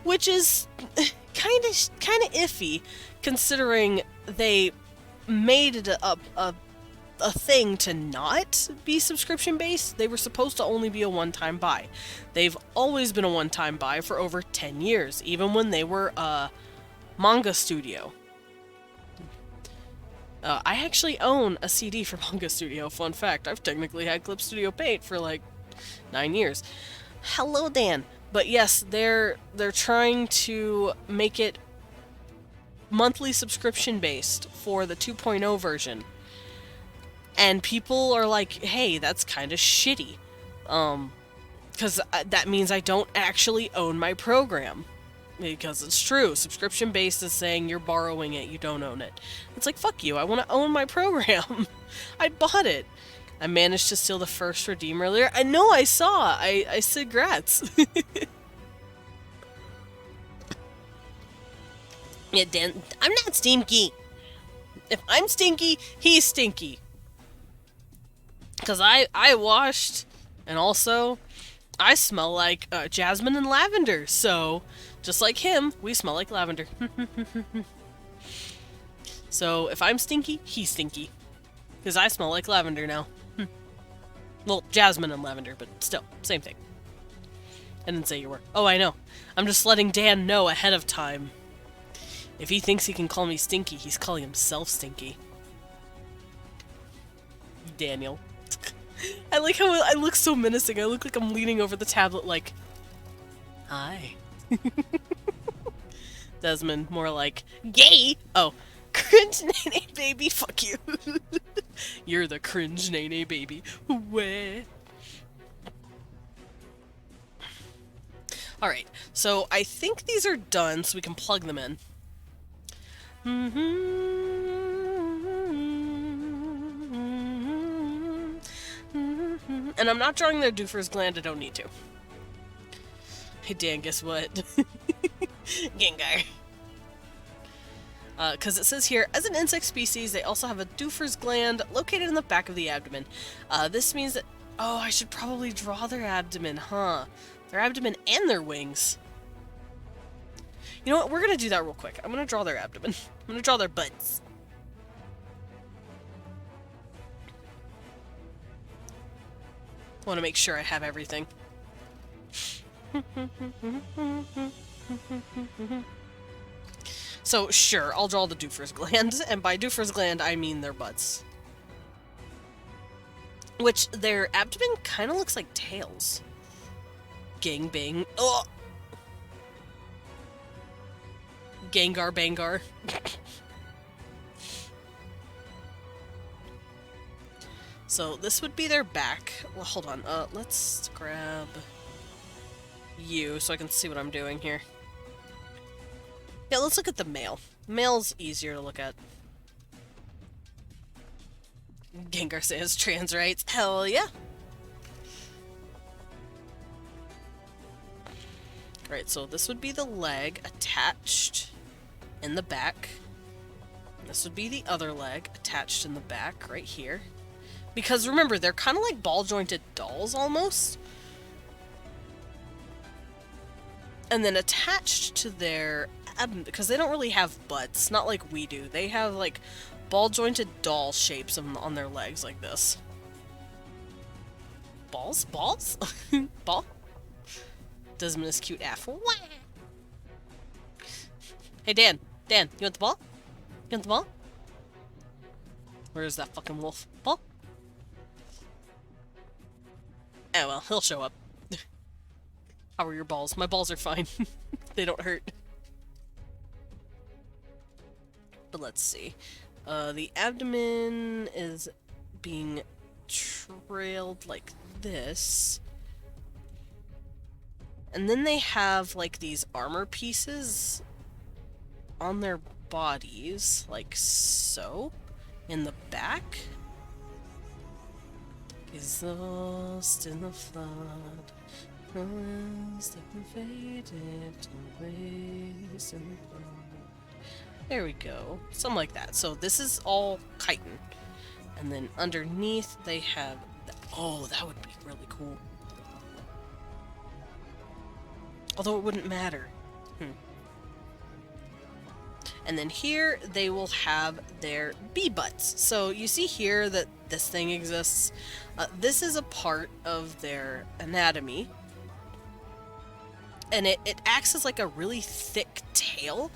which is kind of iffy, considering they made it a thing to not be subscription based. They were supposed to only be a one-time buy. They've always been a one-time buy for over 10 years, even when they were a manga studio. I actually own a CD for Manga Studio. Fun fact, I've technically had Clip Studio Paint for like 9 years. Hello, Dan. But yes, they're trying to make it monthly subscription based for the 2.0 version. And people are like, hey, that's kind of shitty. Because that means I don't actually own my program. Because it's true, subscription-based is saying you're borrowing it, you don't own it. It's like, fuck you, I want to own my program. I bought it. I managed to steal the first redeem earlier. I know, I saw. I said grats. Yeah, Dan, I'm not stinky. If I'm stinky, he's stinky. Because I washed, and also, I smell like jasmine and lavender, so... Just like him, we smell like lavender. So, if I'm stinky, he's stinky. Because I smell like lavender now. Well, jasmine and lavender, but still, same thing. I didn't say you were. Oh, I know. I'm just letting Dan know ahead of time. If he thinks he can call me stinky, he's calling himself stinky. Daniel. I like how I look so menacing. I look like I'm leaning over the tablet like... Hi. Desmond, more like, gay! Oh, cringe nene baby, fuck you. You're the cringe nene baby. Wah. Alright, so I think these are done, so we can plug them in. And I'm not drawing their Doofer's gland, I don't need to. Hey Dan, guess what? Gengar. Because it says here, as an insect species, they also have a Doofer's gland located in the back of the abdomen. This means that... Oh, I should probably draw their abdomen, huh? Their abdomen and their wings. You know what? We're going to do that real quick. I'm going to draw their abdomen. I'm going to draw their butts. I want to make sure I have everything. So, sure, I'll draw the Doofer's gland, and by Doofer's gland, I mean their butts. Which, their abdomen kind of looks like tails. Gang bang. Oh! Gengar Bangar. So, this would be their back. Well, hold on. Let's grab you so I can see what I'm doing here. Yeah, let's look at the male. Male's easier to look at. Gengar says trans rights. Hell yeah! Right, so this would be the leg attached in the back. This would be the other leg attached in the back, right here. Because remember, they're kind of like ball-jointed dolls, almost. And then attached to their abdomen, because they don't really have butts, not like we do. They have, like, ball-jointed doll shapes on their legs, like this. Balls? Balls? Ball? Desmond is cute AF. Hey, Dan. Dan, you want the ball? You want the ball? Where's that fucking wolf? Ball? Oh, well, he'll show up. How are your balls? My balls are fine. They don't hurt. But let's see. The abdomen is being trailed like this. And then they have, like, these armor pieces on their bodies, like so, in the back. Is lost in the flood. There we go. Something like that. So this is all chitin. And then underneath they have... Oh, that would be really cool. Although it wouldn't matter. And then here they will have their bee butts. So you see here that this thing exists. This is a part of their anatomy. And it acts as like a really thick tail,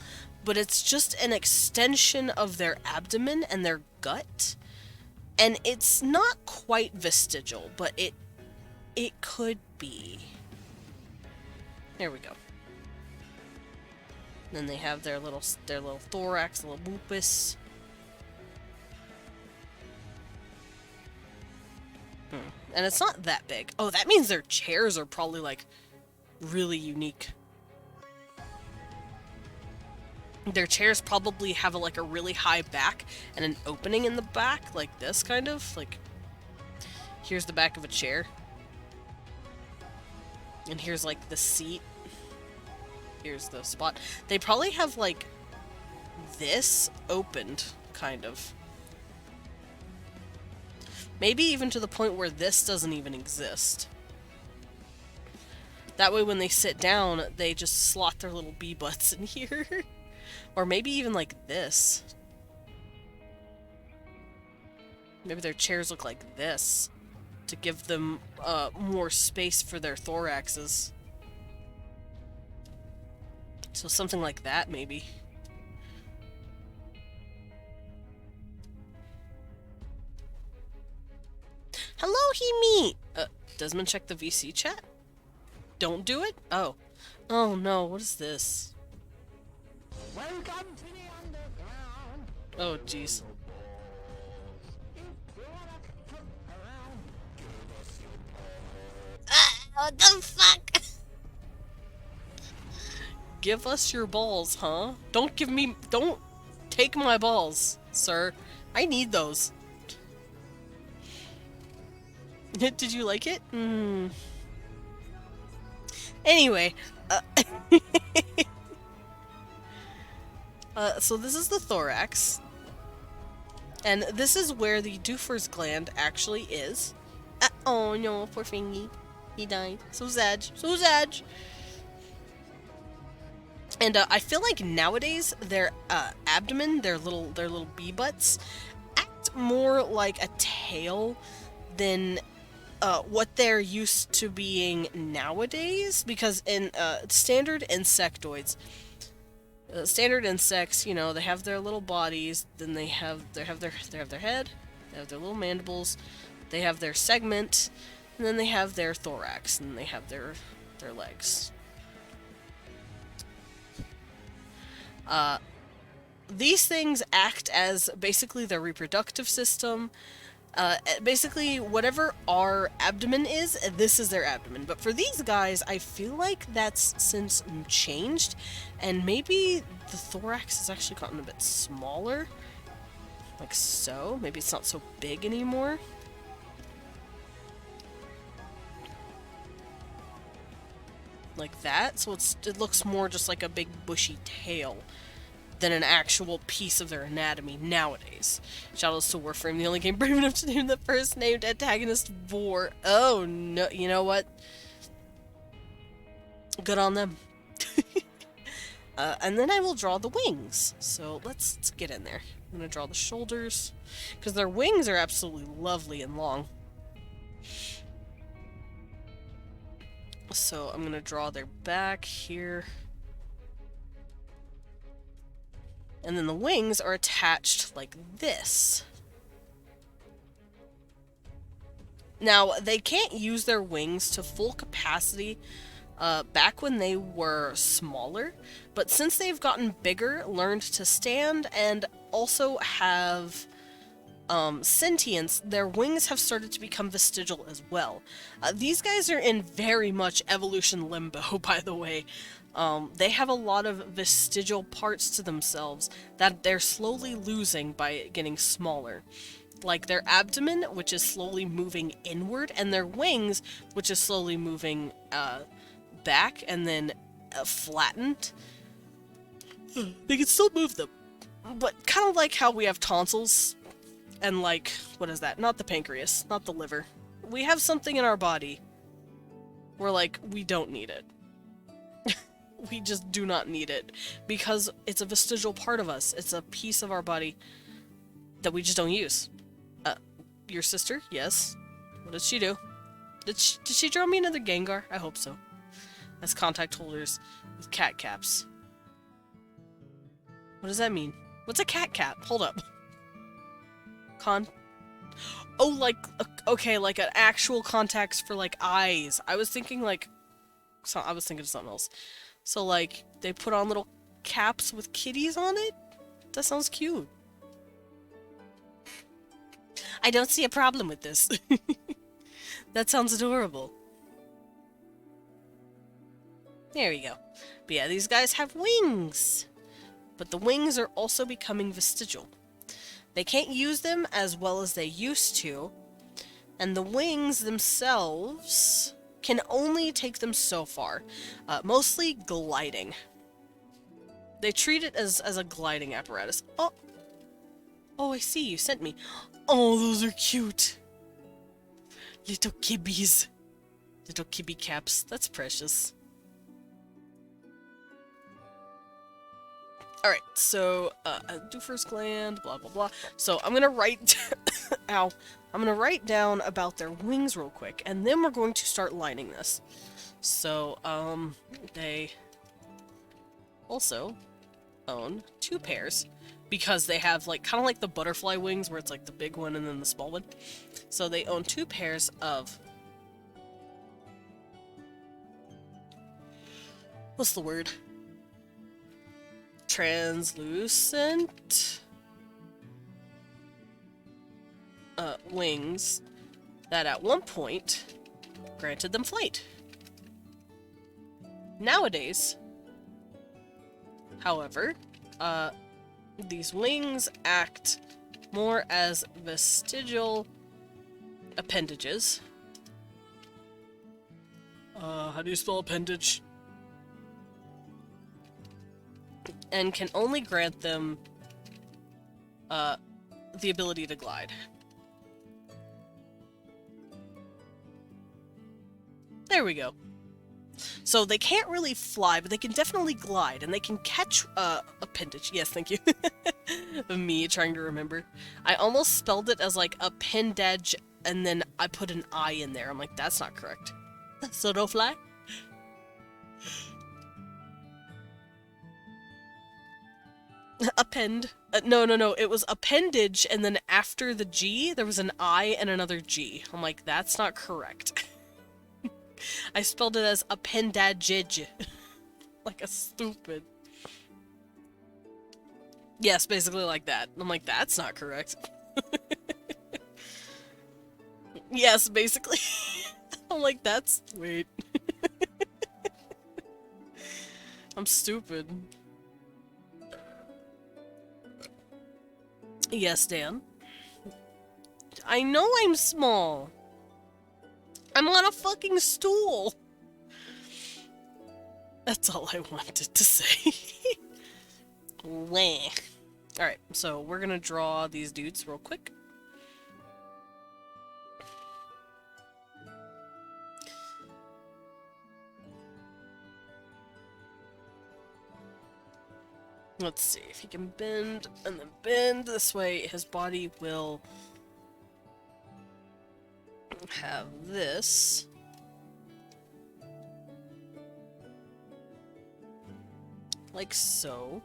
but it's just an extension of their abdomen and their gut. And it's not quite vestigial, but it could be. There we go. Then they have their little thorax, little lupus. And it's not that big. Oh, that means their chairs are probably like really unique. Their chairs probably have like a really high back and an opening in the back, like this kind of. Like, here's the back of a chair. And here's like the seat. Here's the spot. They probably have like this opened, kind of. Maybe even to the point where this doesn't even exist. That way when they sit down, they just slot their little bee butts in here. Or maybe even like this. Maybe their chairs look like this to give them more space for their thoraxes. So something like that, maybe. Hello, Himi! Desmond, check the VC chat? Don't do it? Oh. Oh no, what is this? Welcome to the underground. Oh, jeez. What the fuck? Give us your balls, huh? Don't take my balls, sir. I need those. Did you like it? Anyway, uh, so this is the thorax, and this is where the Doofer's gland actually is. Oh no, poor thingy. He died. So sad. So sad. And I feel like nowadays their abdomen, their little bee butts, act more like a tail than what they're used to being nowadays. Because in standard insectoids, standard insects, you know, they have their little bodies, then they have their head, they have their little mandibles, they have their segment, and then they have their thorax, and they have their legs. These things act as basically their reproductive system. Basically, whatever our abdomen is, this is their abdomen. But for these guys, I feel like that's since changed, and maybe the thorax has actually gotten a bit smaller. Like so. Maybe it's not so big anymore. Like that. So it looks more just like a big bushy tail than an actual piece of their anatomy nowadays. Shoutouts to Warframe, the only game brave enough to name the first named antagonist Vor. Oh no, you know what? Good on them. And then I will draw the wings. So let's get in there. I'm gonna draw the shoulders, because their wings are absolutely lovely and long. So I'm gonna draw their back here. And then the wings are attached like this. Now, they can't use their wings to full capacity back when they were smaller, but since they've gotten bigger, learned to stand, and also have sentience, their wings have started to become vestigial as well. These guys are in very much evolution limbo, by the way. They have a lot of vestigial parts to themselves that they're slowly losing by getting smaller. Like their abdomen, which is slowly moving inward, and their wings, which is slowly moving back and then flattened. They can still move them, but kind of like how we have tonsils and like, what is that? Not the pancreas, not the liver. We have something in our body where like, we don't need it. We just do not need it because it's a vestigial part of us. It's a piece of our body that we just don't use. Your sister? Yes. What did she do? Did she draw me another Gengar? I hope so. As contact holders with cat caps. What does that mean? What's a cat cap? Hold up. Oh, like, okay, like an actual contacts for like eyes. I was thinking like, I was thinking of something else. So, like, they put on little caps with kitties on it? That sounds cute. I don't see a problem with this. That sounds adorable. There we go. But yeah, these guys have wings. But the wings are also becoming vestigial. They can't use them as well as they used to. And the wings themselves can only take them so far, mostly gliding. They treat it as a gliding apparatus. Oh, I see, you sent me. Oh, those are cute. Little kibbies. Little kibby caps. That's precious. Alright, so, Doofer's gland, blah blah blah. So, I'm gonna write... Ow. I'm gonna write down about their wings real quick, and then we're going to start lining this. So, they also own 2 pairs, because they have, like, kind of like the butterfly wings, where it's, like, the big one and then the small one. So they own 2 pairs of... What's the word? Translucent... wings that at one point granted them flight. Nowadays, however, these wings act more as vestigial appendages How do you spell appendage? And can only grant them, the ability to glide. There we go. So they can't really fly, but they can definitely glide, and they can catch, appendage. Yes, thank you. Me trying to remember. I almost spelled it as, like, appendage, and then I put an I in there. I'm like, that's not correct. So don't fly? Append. No, it was appendage, and then after the G, there was an I and another G. I'm like, that's not correct. I spelled it as appendage. Like a stupid. Yes, basically like that. I'm like, that's not correct. Yes, basically. I'm like, that's... Wait. I'm stupid. Yes, Dan. I know I'm small. I'm on a fucking stool. That's all I wanted to say. Wah. Alright, so we're gonna draw these dudes real quick. Let's see if he can bend and then bend this way. His body will have this. Like so.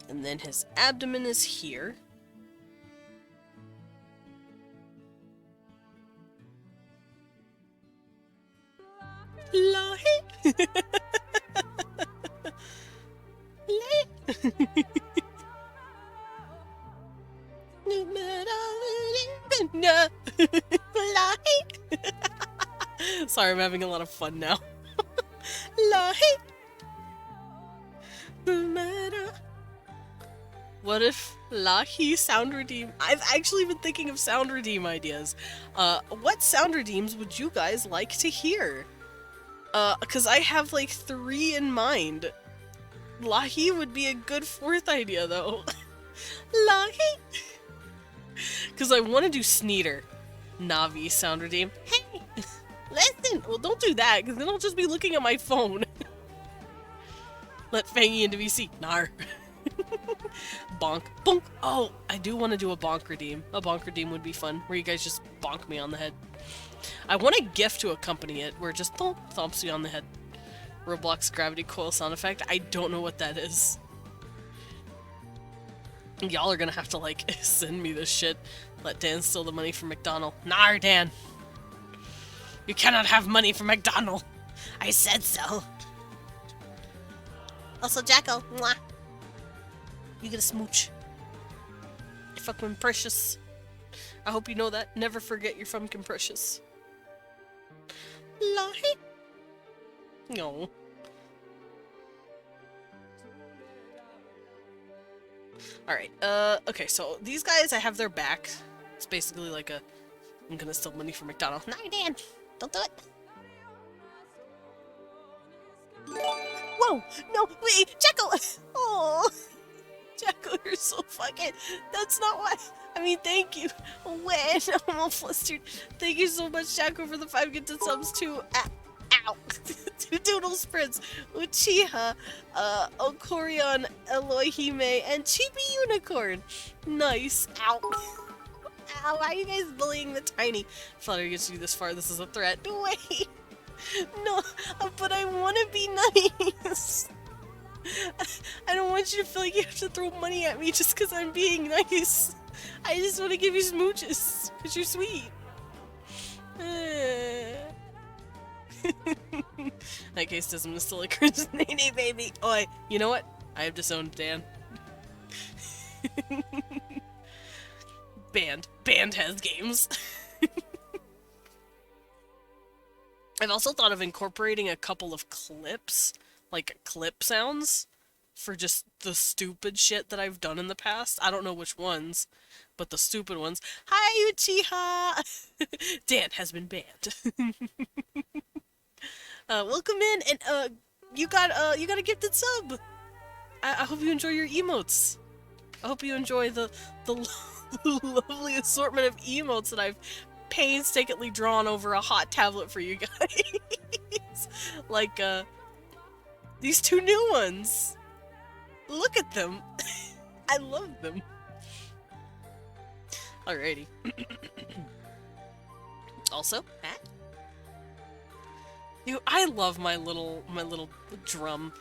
And then his abdomen is here. Sorry, I'm having a lot of fun now. What if Lahi sound redeem? I've actually been thinking of sound redeem ideas. What sound redeems would you guys like to hear? Cause I have like 3 in mind. Lahi would be a good 4th idea though. Lahi! Cause I want to do Sneeder. Navi sound redeem. Hey! Listen! Well, don't do that, because then I'll just be looking at my phone. Let Fangy into VC. Nar. Bonk. Bonk! Oh, I do want to do a bonk redeem. A bonk redeem would be fun, where you guys just bonk me on the head. I want a GIF to accompany it, where it just thumps you on the head. Roblox gravity coil sound effect. I don't know what that is. Y'all are gonna have to, like, send me this shit. Let Dan steal the money from McDonald. Nar, Dan! You cannot have money from McDonald! I said so! Also, Jacko, mwah! You get a smooch. You're fucking precious. I hope you know that. Never forget you're fucking precious. Lie? No. Alright, okay, so these guys, I have their back. It's basically like a, I'm gonna steal money from McDonald's. No, Dan! Don't do it! Whoa! No, wait! Jacko! Oh, Jacko, you're so fucking... That's not why... I mean, thank you. When? I'm all flustered. Thank you so much, Jacko, for the 5 gifted subs too. Ow! 2 doodle sprints. Uchiha, Okorion, Elohime, and Chibi Unicorn. Nice. Ow. Ow, why are you guys bullying the tiny? Flutter gets you this far. This is a threat. Wait. No, but I want to be nice. I don't want you to feel like you have to throw money at me just because I'm being nice. I just want to give you smooches because you're sweet. That case doesn't still a cringe. Nay, baby. Oh, you know what? I have disowned Dan. Band has games. I've also thought of incorporating a couple of clips, like clip sounds, for just the stupid shit that I've done in the past. I don't know which ones, but the stupid ones. Hi, Uchiha! Dan has been banned. Welcome in, and you got a gifted sub. I hope you enjoy your emotes. I hope you enjoy the the lovely assortment of emotes that I've painstakingly drawn over a hot tablet for you guys. Like these two new ones. Look at them. I love them. Alrighty. Also, hat. Dude, I love my little drum,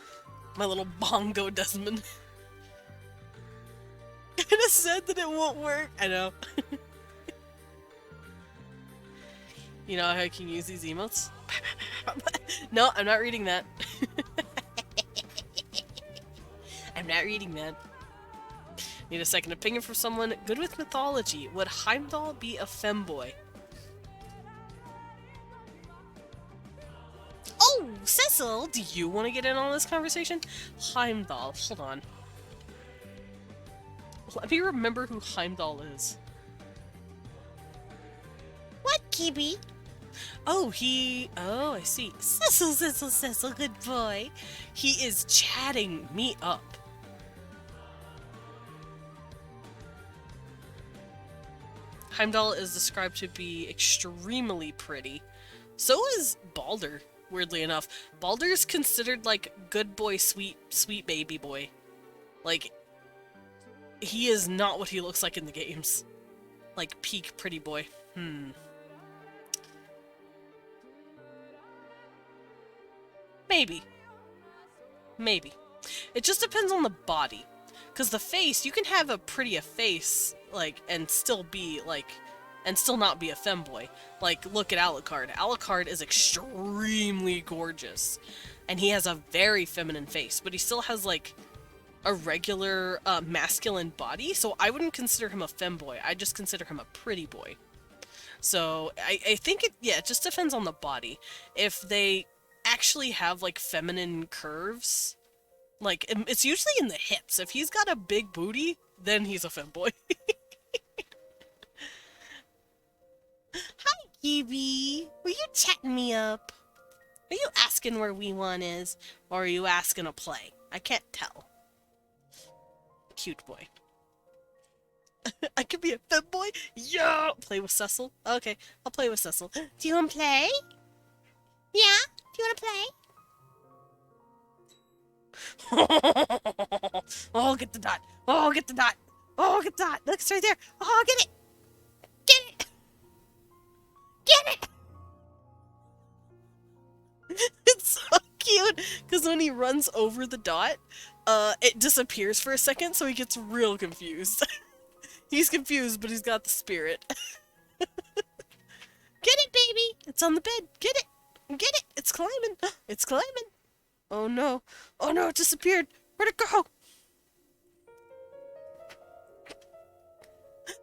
my little bongo Desmond. Kinda said that it won't work. I know. You know how I can use these emotes? No, I'm not reading that. I'm not reading that. Need a second opinion from someone good with mythology. Would Heimdall be a femboy? Oh, Cecil, do you want to get in on this conversation? Heimdall, hold on. Let me remember who Heimdall is. What, Kibi? Oh, oh, I see. Cecil, Cecil, Cecil, good boy. He is chatting me up. Heimdall is described to be extremely pretty. So is Balder, weirdly enough. Balder's considered, like, good boy, sweet baby boy. Like, he is not what he looks like in the games. Like, peak pretty boy. Maybe. Maybe. It just depends on the body. Because the face, you can have a pretty face, like, and still be, like, and still not be a femboy. Like, look at Alucard. Alucard is extremely gorgeous. And he has a very feminine face, but he still has, like, a regular, masculine body, so I wouldn't consider him a femboy. I just consider him a pretty boy. So, I think it just depends on the body. If they actually have, like, feminine curves, like, it's usually in the hips. If he's got a big booty, then he's a femboy. Hi, Kiwi. Were you chatting me up? Are you asking where weAK is? Or are you asking to play? I can't tell. Cute boy. I could be a femboy? Yeah! Play with Cecil? Okay, I'll play with Cecil. Do you want to play? Yeah? Do you want to play? Oh, get the dot. Oh, get the dot. Oh, get the dot. Look, it's right there. Oh, get it. Get it! Get it! It's so cute. Because when he runs over the dot, it disappears for a second, so he gets real confused. He's confused, but he's got the spirit. Get it, baby. It's on the bed. Get it. Get it. It's climbing. It's climbing. Oh, no. Oh, no, it disappeared. Where'd it go?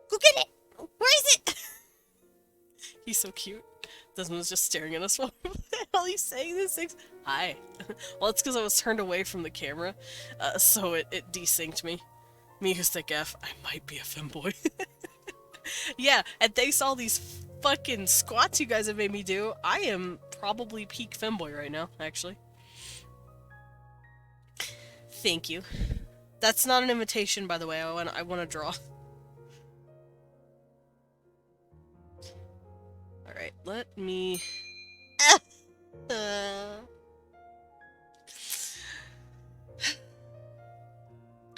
Go get it! Where is it? He's so cute. Desmond was just staring at us while he's saying these things. Hi. Well, it's because I was turned away from the camera, so it desynced me. Me who's thick F, I might be a femboy. Yeah, and thanks to all these fucking squats you guys have made me do, I am probably peak femboy right now, actually. Thank you. That's not an invitation, by the way. I want to draw. Alright, let me...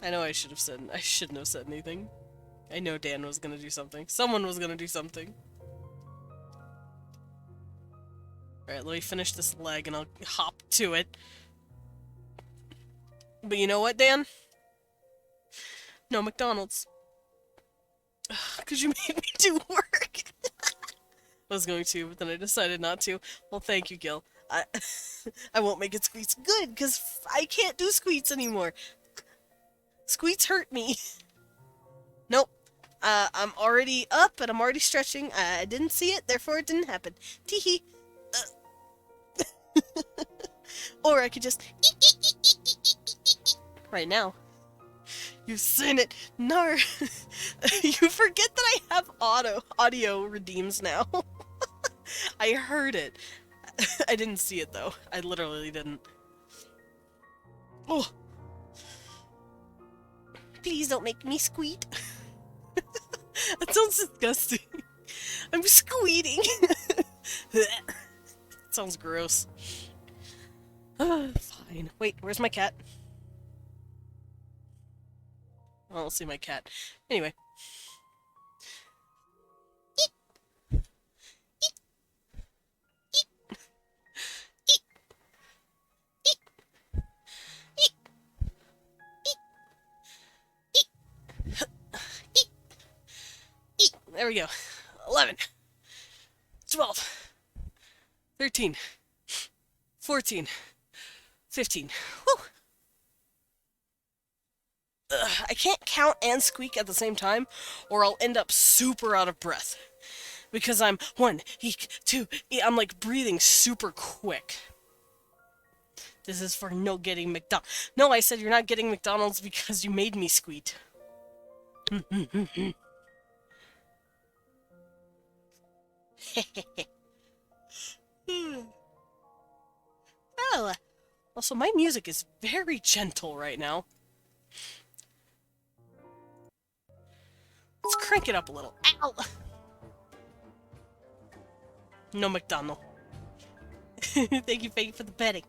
I know I shouldn't have said anything. I know Dan was gonna do something. Someone was gonna do something. Alright, let me finish this leg and I'll hop to it. But you know what, Dan? No McDonald's. Because you made me do work. I was going to, but then I decided not to. Well, thank you, Gil. I won't make it squeaks good, because I can't do squeaks anymore. Squeaks hurt me. Nope. I'm already up, and I'm already stretching. I didn't see it, therefore it didn't happen. Teehee. Or I could just... right now. You've seen it. No. You forget that I have audio redeems now. I heard it. I didn't see it though. I literally didn't. Oh. Please don't make me squeak. That sounds disgusting. I'm squeating. Sounds gross. Fine. Wait, where's my cat? I don't see my cat. Anyway. There we go. 11, 12, 13, 14, 15. Whew. I can't count and squeak at the same time, or I'll end up super out of breath. Because I'm 1, eek, 2, eek. I'm like breathing super quick. This is for no getting McDonald's. No, I said you're not getting McDonald's because you made me squeak. Oh. Also, my music is very gentle right now. Let's crank it up a little. Ow! No McDonald. Thank you, Faye, for the betting.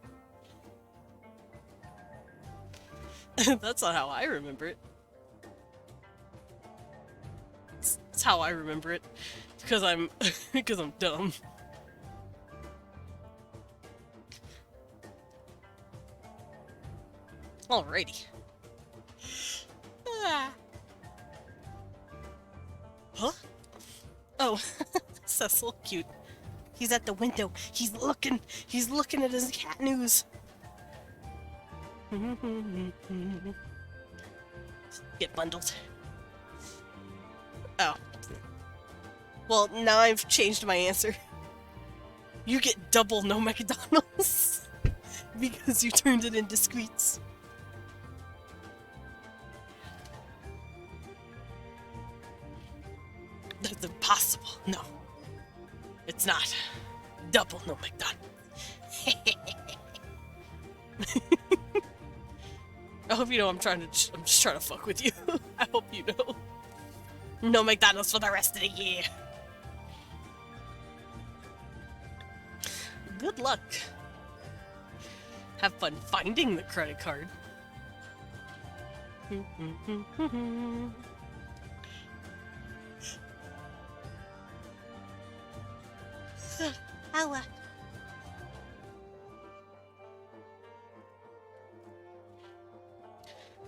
That's not how I remember it. That's how I remember it. Because I'm because I'm dumb. Alrighty. Ah. Huh? Oh, that's so cute. He's at the window. He's looking at his cat news. Get bundled. Oh. Well, now I've changed my answer. You get double no McDonald's. Because you turned it into squeaks. That's impossible. No. It's not. Double no McDonald's. I hope you know I'm just trying to fuck with you. I hope you know. No McDonald's for the rest of the year. Good luck. Have fun finding the credit card. Ow.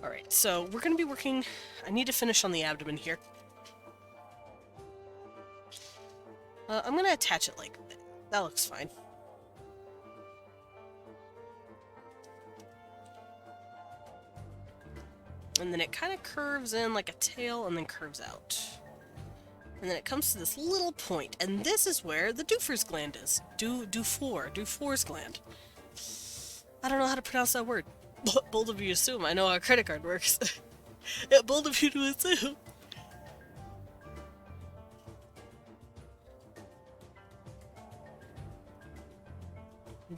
Alright, so we're gonna be working... I need to finish on the abdomen here. I'm gonna attach it like that. That looks fine. And then it kind of curves in like a tail and then curves out. And then it comes to this little point, and this is where the Duffer's gland is. Dufour's gland. I don't know how to pronounce that word. Bold of you to assume I know how a credit card works. Yeah, bold of you to assume.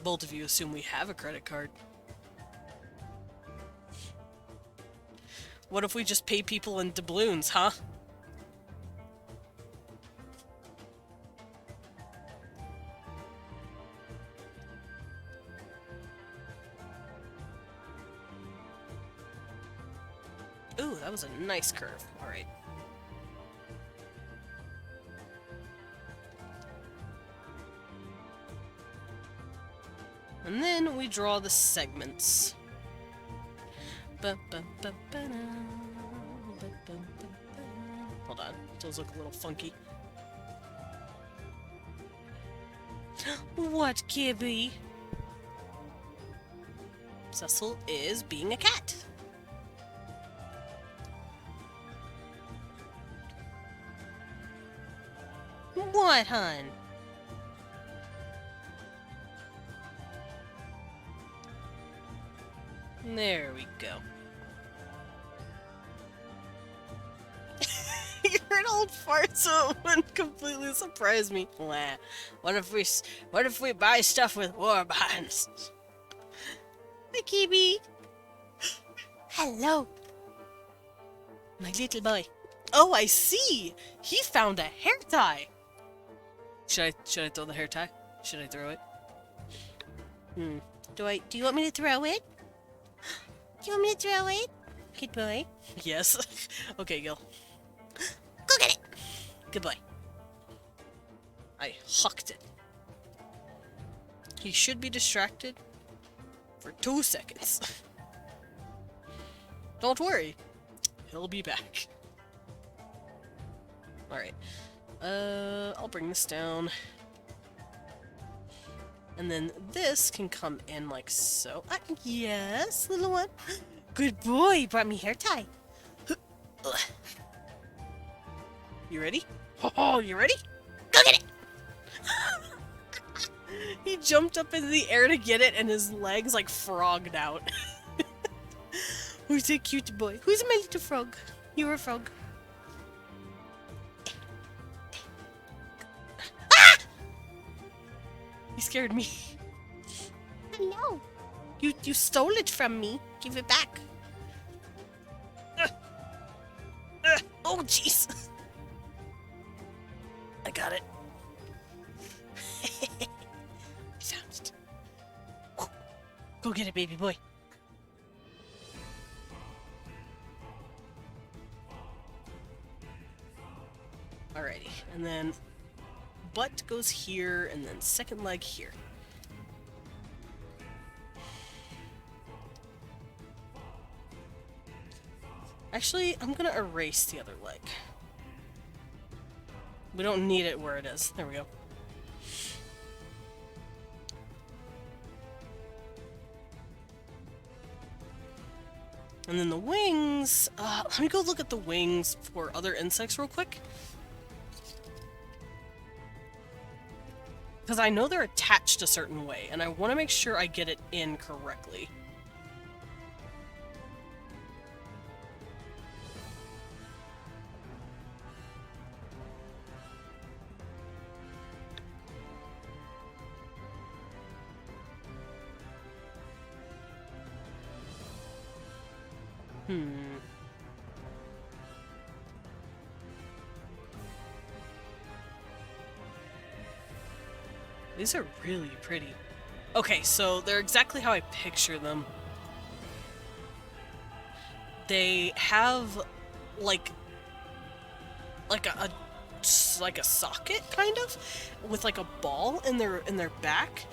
Bold of you assume we have a credit card. What if we just pay people in doubloons, huh? Ooh, that was a nice curve. Alright. And then we draw the segments. Hold on, those look a little funky. What, Gibby? Cecil is being a cat. What, hun? There we go. cold fart, so it wouldn't completely surprise me. Wah. What if we buy stuff with war bonds? Hi, Kibi. Hello. My little boy. Oh, I see. He found a hair tie. Should I throw the hair tie? Should I throw it? Do you want me to throw it? Do you want me to throw it? Good boy. Yes. Okay, Gil. Go get it. Good boy. I hucked it. He should be distracted for 2 seconds. Don't worry. He'll be back. Alright. I'll bring this down. And then this can come in like so. Yes, little one. Good boy. You brought me hair tie. You ready? Oh, you ready? Go get it. He jumped up into the air to get it, and his legs like frogged out. Who's a cute boy? Who's my little frog? You're a frog. He scared me. No. You stole it from me. Give it back. Oh, jeez. I got it. Found it. Go get it, baby boy. Alrighty, and then butt goes here, and then second leg here. Actually, I'm gonna erase the other leg. We don't need it where it is. There we go. And then the wings, let me go look at the wings for other insects real quick. Because I know they're attached a certain way, and I want to make sure I get it in correctly. These are really pretty. Okay, so they're exactly how I picture them. They have like a socket kind of with like a ball in their back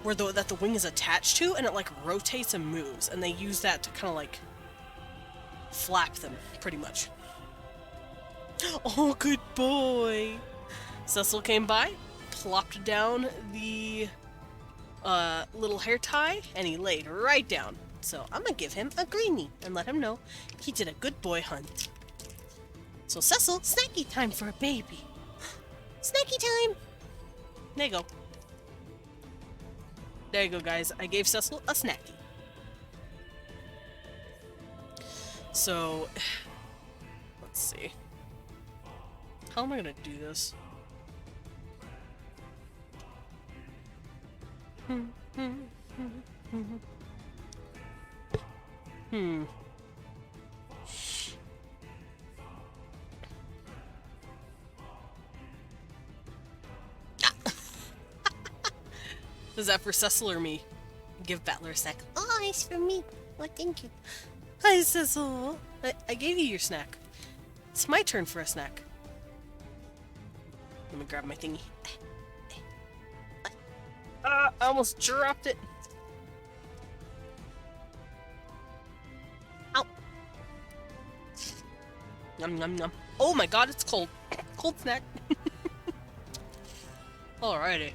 where the wing is attached to, and it like rotates and moves, and they use that to kind of like flap them pretty much. Oh, good boy. Cecil came by, plopped down the little hair tie, and he laid right down. So I'm gonna give him a greenie and let him know he did a good boy hunt. So Cecil, snacky time for a baby. Snacky time. There you go. There you go, guys. I gave Cecil a snacky. So, let's see. How am I gonna do this? Is that for Cecil or me? Give Battler a snack. Oh, it's for me. Oh, thank you. Hi, Cecil. I gave you your snack. It's my turn for a snack. Let me grab my thingy. I almost dropped it. Ow. Yum, yum, yum. Oh my god, it's cold. Cold snack. Alrighty.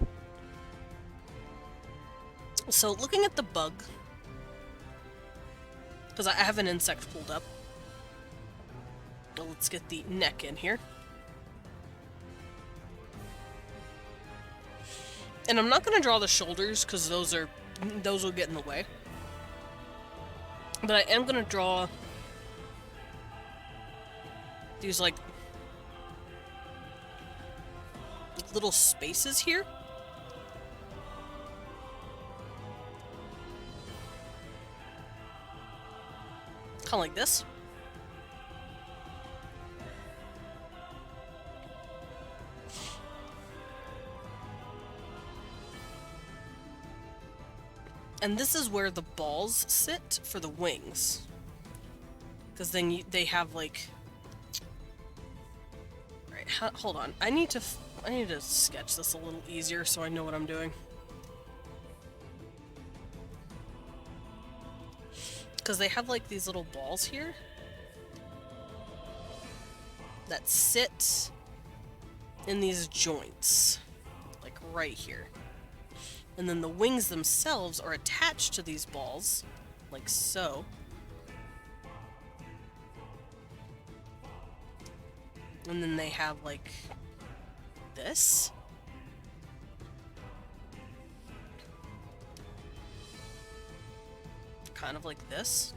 So, looking at the bug, because I have an insect pulled up. Well, let's get the neck in here. And I'm not going to draw the shoulders, because those will get in the way. But I am going to draw these, like, little spaces here. Kind of like this. And this is where the balls sit for the wings. Because then they have like... Right, hold on. I need to sketch this a little easier so I know what I'm doing. Because they have like these little balls here that sit in these joints, like right here. And then the wings themselves are attached to these balls, like so. And then they have like this. Kind of like this.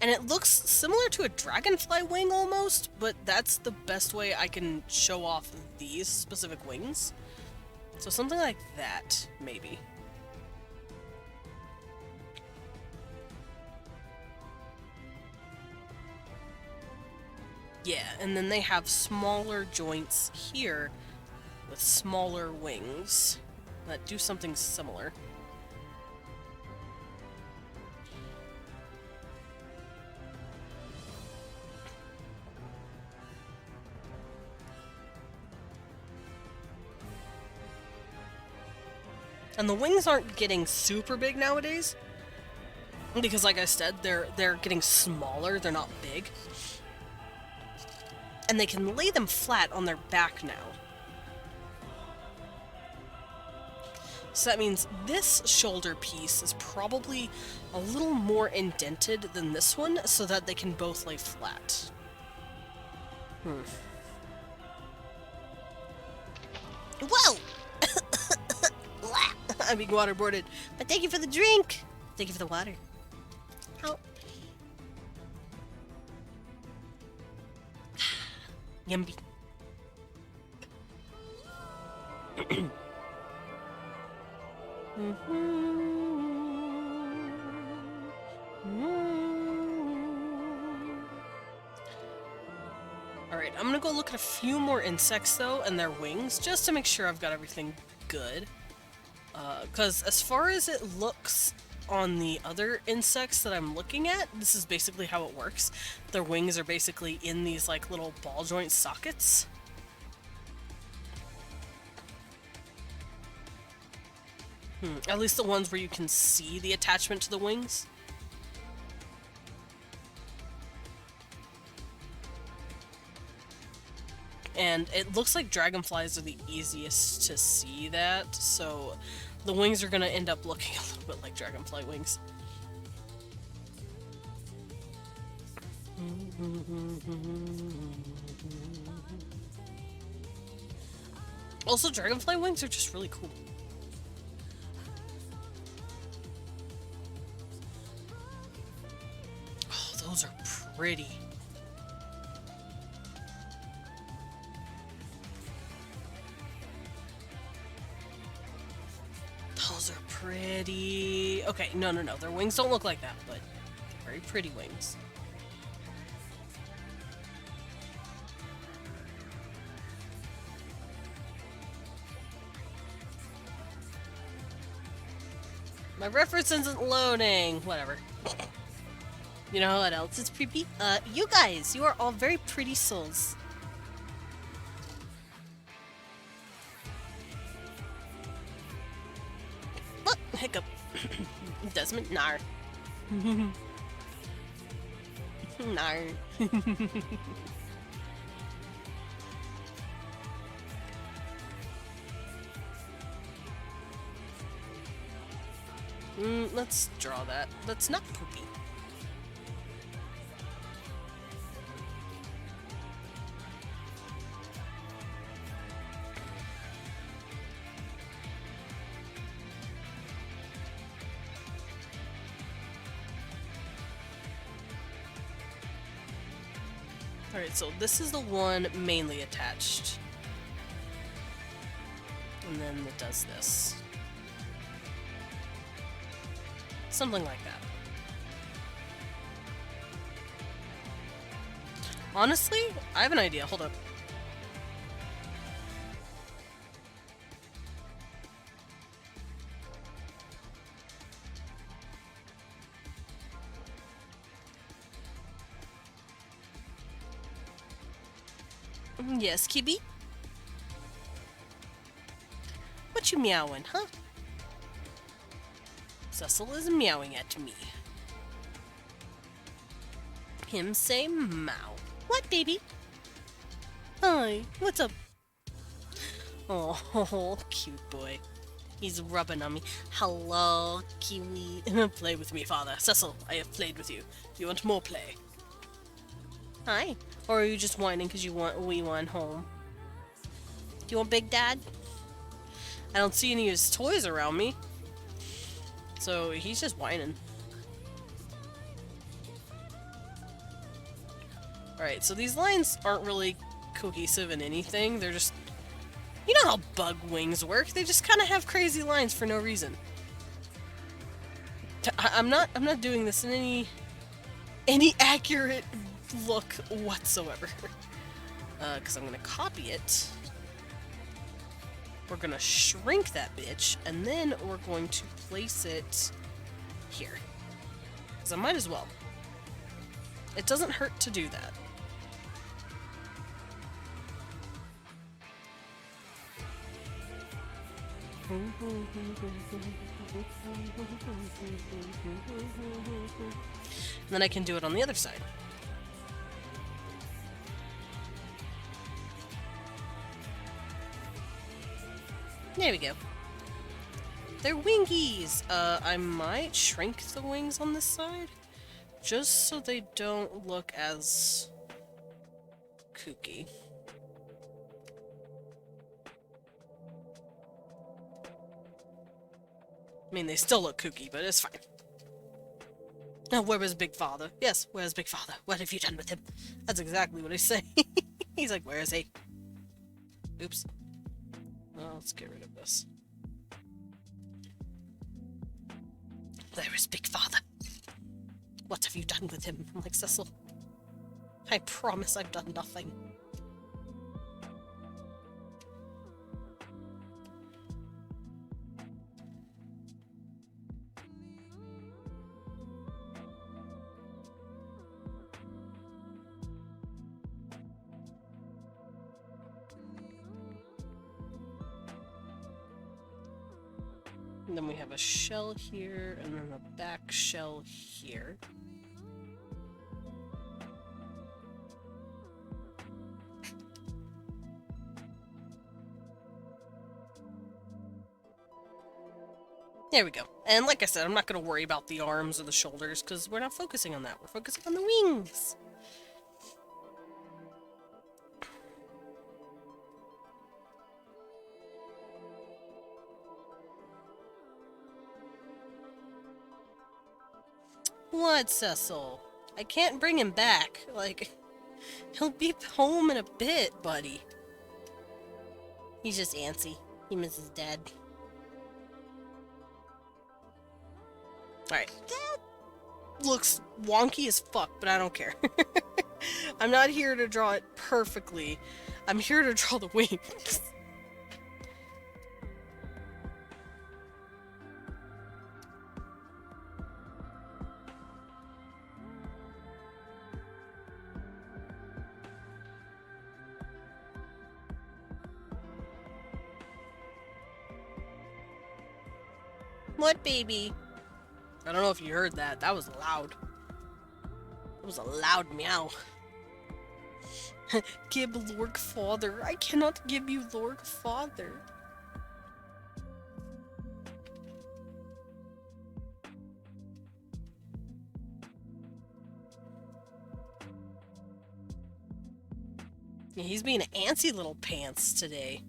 And it looks similar to a dragonfly wing almost, but that's the best way I can show off these specific wings. So something like that, maybe. Yeah, and then they have smaller joints here with smaller wings that do something similar. And the wings aren't getting super big nowadays. Because like I said, they're getting smaller, they're not big. And they can lay them flat on their back now. So that means this shoulder piece is probably a little more indented than this one, so that they can both lay flat. Whoa! I'm being waterboarded. But thank you for the drink. Thank you for the water. Oh. Yummy. Alright, I'm gonna go look at a few more insects though, and their wings, just to make sure I've got everything good. Because as far as it looks on the other insects that I'm looking at, this is basically how it works. Their wings are basically in these like little ball joint sockets. At least the ones where you can see the attachment to the wings. And it looks like dragonflies are the easiest to see that, so the wings are gonna end up looking a little bit like dragonfly wings. Also, dragonfly wings are just really cool. Oh, those are pretty. Those are pretty. Okay, no, their wings don't look like that, but they're very pretty wings. My reference isn't loading. Whatever. You know what else is creepy? You guys, you are all very pretty souls. Look, hiccup. Desmond, nar. Nar. Let's draw that. That's not poopy. Alright, so this is the one mainly attached. And then it does this. Something like that. Honestly, I have an idea. Hold up. Yes, Kibby? What you meowing, huh? Cecil is meowing at me. Him say meow. What, baby? Hi, what's up? Oh, cute boy. He's rubbing on me. Hello, Kiwi. Play with me, father. Cecil, I have played with you. Do you want more play? Hi. Or are you just whining because you want we want home? Do you want Big Dad? I don't see any of his toys around me. So he's just whining. Alright, so these lines aren't really cohesive in anything. They're just... You know how bug wings work. They just kind of have crazy lines for no reason. I'm not doing this in any accurate look whatsoever. Because I'm gonna copy it. We're gonna shrink that bitch, and then we're going to place it here. Because I might as well. It doesn't hurt to do that. And then I can do it on the other side. There we go. They're wingies! I might shrink the wings on this side, just so they don't look as kooky. I mean, they still look kooky, but it's fine. Now, where was Big Father? Yes, where's Big Father? What have you done with him? That's exactly what he's saying. He's like, where is he? Oops. Well, let's get rid of this. Where is Big Father? What have you done with him? I'm like, Cecil, I promise I've done nothing. And then we have a shell here, and then a back shell here. There we go. And like I said, I'm not going to worry about the arms or the shoulders, because we're not focusing on that. We're focusing on the wings. What, Cecil? I can't bring him back. Like, he'll be home in a bit, buddy. He's just antsy. He misses Dad. Alright. That looks wonky as fuck, but I don't care. I'm not here to draw it perfectly. I'm here to draw the wings. What, baby? I don't know if you heard that. That was loud. It was a loud meow. Give Lord Father. I cannot give you Lord Father. Yeah, he's being antsy little pants today.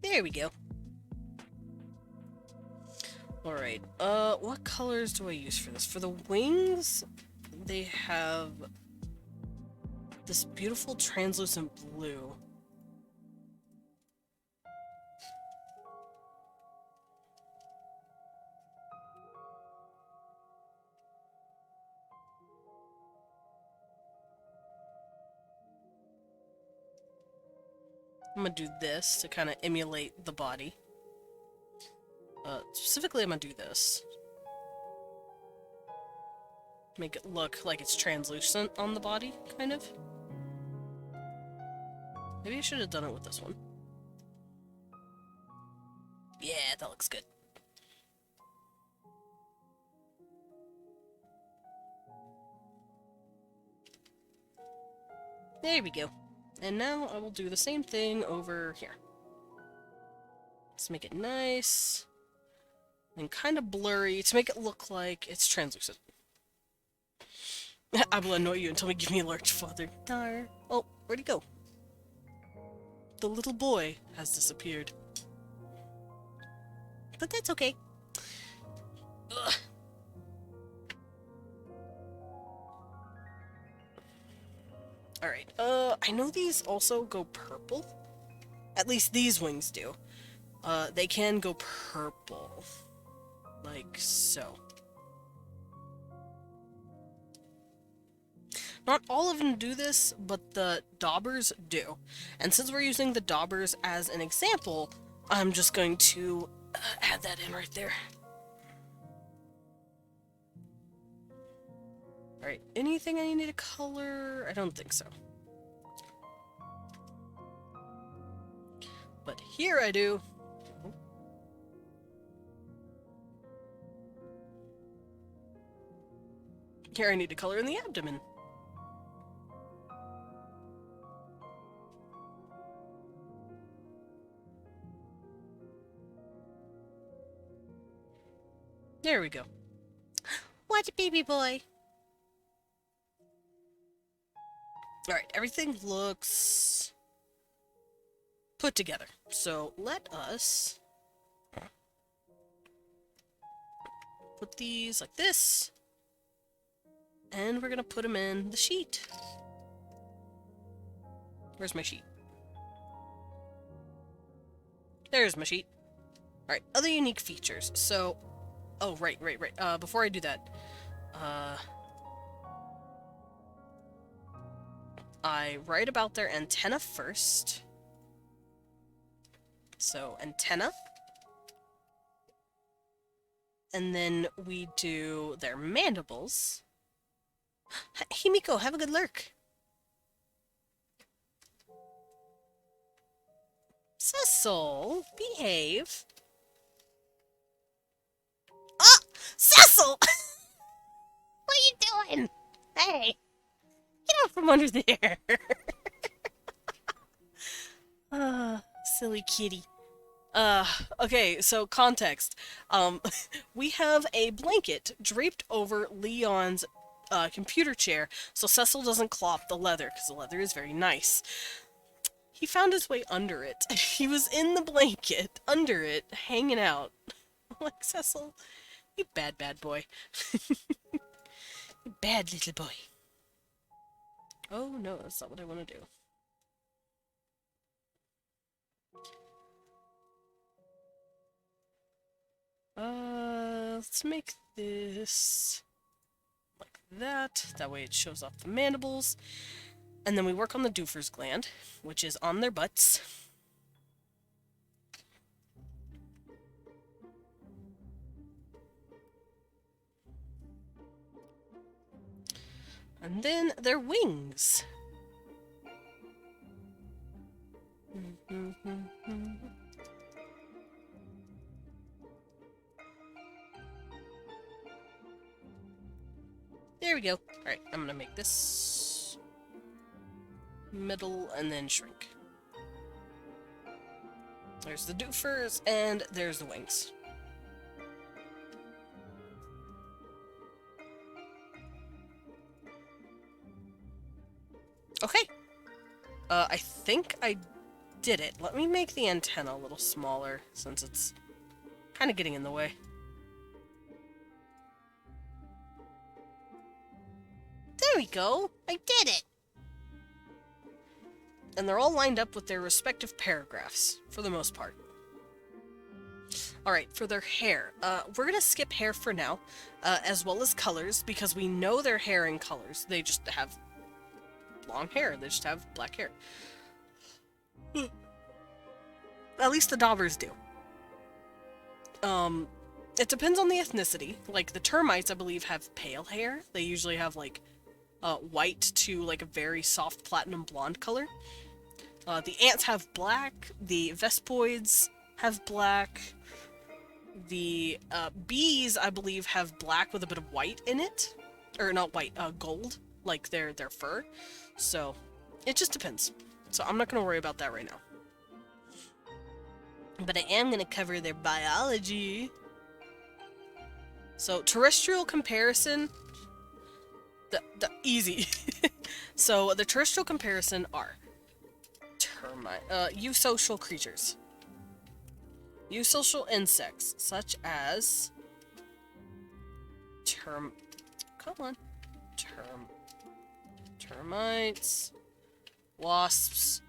There we go. Alright, what colors do I use for this? For the wings, they have this beautiful translucent blue. I'm gonna do this to kind of emulate the body. Specifically, I'm gonna do this. Make it look like it's translucent on the body, kind of. Maybe I should have done it with this one. Yeah, that looks good. There we go. And now I will do the same thing over here. Let's make it nice and kind of blurry to make it look like it's translucent. I will annoy you until we give me a large father. Dar. Oh, where'd he go? The little boy has disappeared. But that's okay. Ugh. Alright, I know these also go purple. At least these wings do. They can go purple. Like so. Not all of them do this, but the daubers do. And since we're using the daubers as an example, I'm just going to add that in right there. Alright, anything I need to color? I don't think so. But here I do. Here I need to color in the abdomen. There we go. What a baby boy. Alright, everything looks put together. So let us put these like this. And we're gonna put them in the sheet. Where's my sheet? There's my sheet. Alright, other unique features. So, oh, right. Before I do that, I write about their antenna first. So, antenna. And then we do their mandibles. Himiko, have a good lurk. Cecil, behave. Ah! Cecil! What are you doing? Hey. Get out from under there. Silly kitty. Okay, so context. We have a blanket draped over Leon's computer chair so Cecil doesn't clop the leather, because the leather is very nice. He found his way under it. He was in the blanket, under it, hanging out. I'm like, Cecil, you bad boy. You bad little boy. Oh no, that's not what I want to do. Let's make this like that. That way it shows off the mandibles. And then we work on the Doofer's gland, which is on their butts. And then their wings. There we go. Alright, I'm gonna make this middle and then shrink. There's the doofers and there's the wings. Okay. I think I did it. Let me make the antenna a little smaller since it's kind of getting in the way. we go. I did it. And they're all lined up with their respective paragraphs, for the most part. Alright, for their hair. We're gonna skip hair for now, as well as colors, because we know their hair in colors. They just have long hair. They just have black hair. At least the daubers do. It depends on the ethnicity. Like, the termites, I believe, have pale hair. They usually have, like, white to, like, a very soft platinum blonde color. The ants have black. The vespoids have black. The bees, I believe, have black with a bit of white in it. Or not white, gold. Like their fur. So, it just depends. So I'm not going to worry about that right now. But I am going to cover their biology. So, terrestrial comparison. The easy. So, the terrestrial comparison are termite, eusocial creatures. Eusocial insects, such as termites, wasps,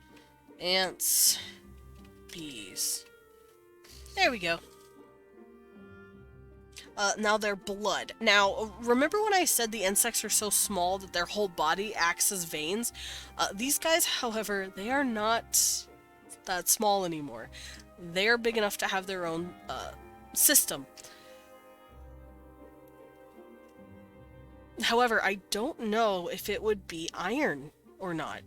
ants, bees. There we go. Now their blood. Now, remember when I said the insects are so small that their whole body acts as veins? These guys, however, they are not that small anymore. They're big enough to have their own system. However, I don't know if it would be iron or not.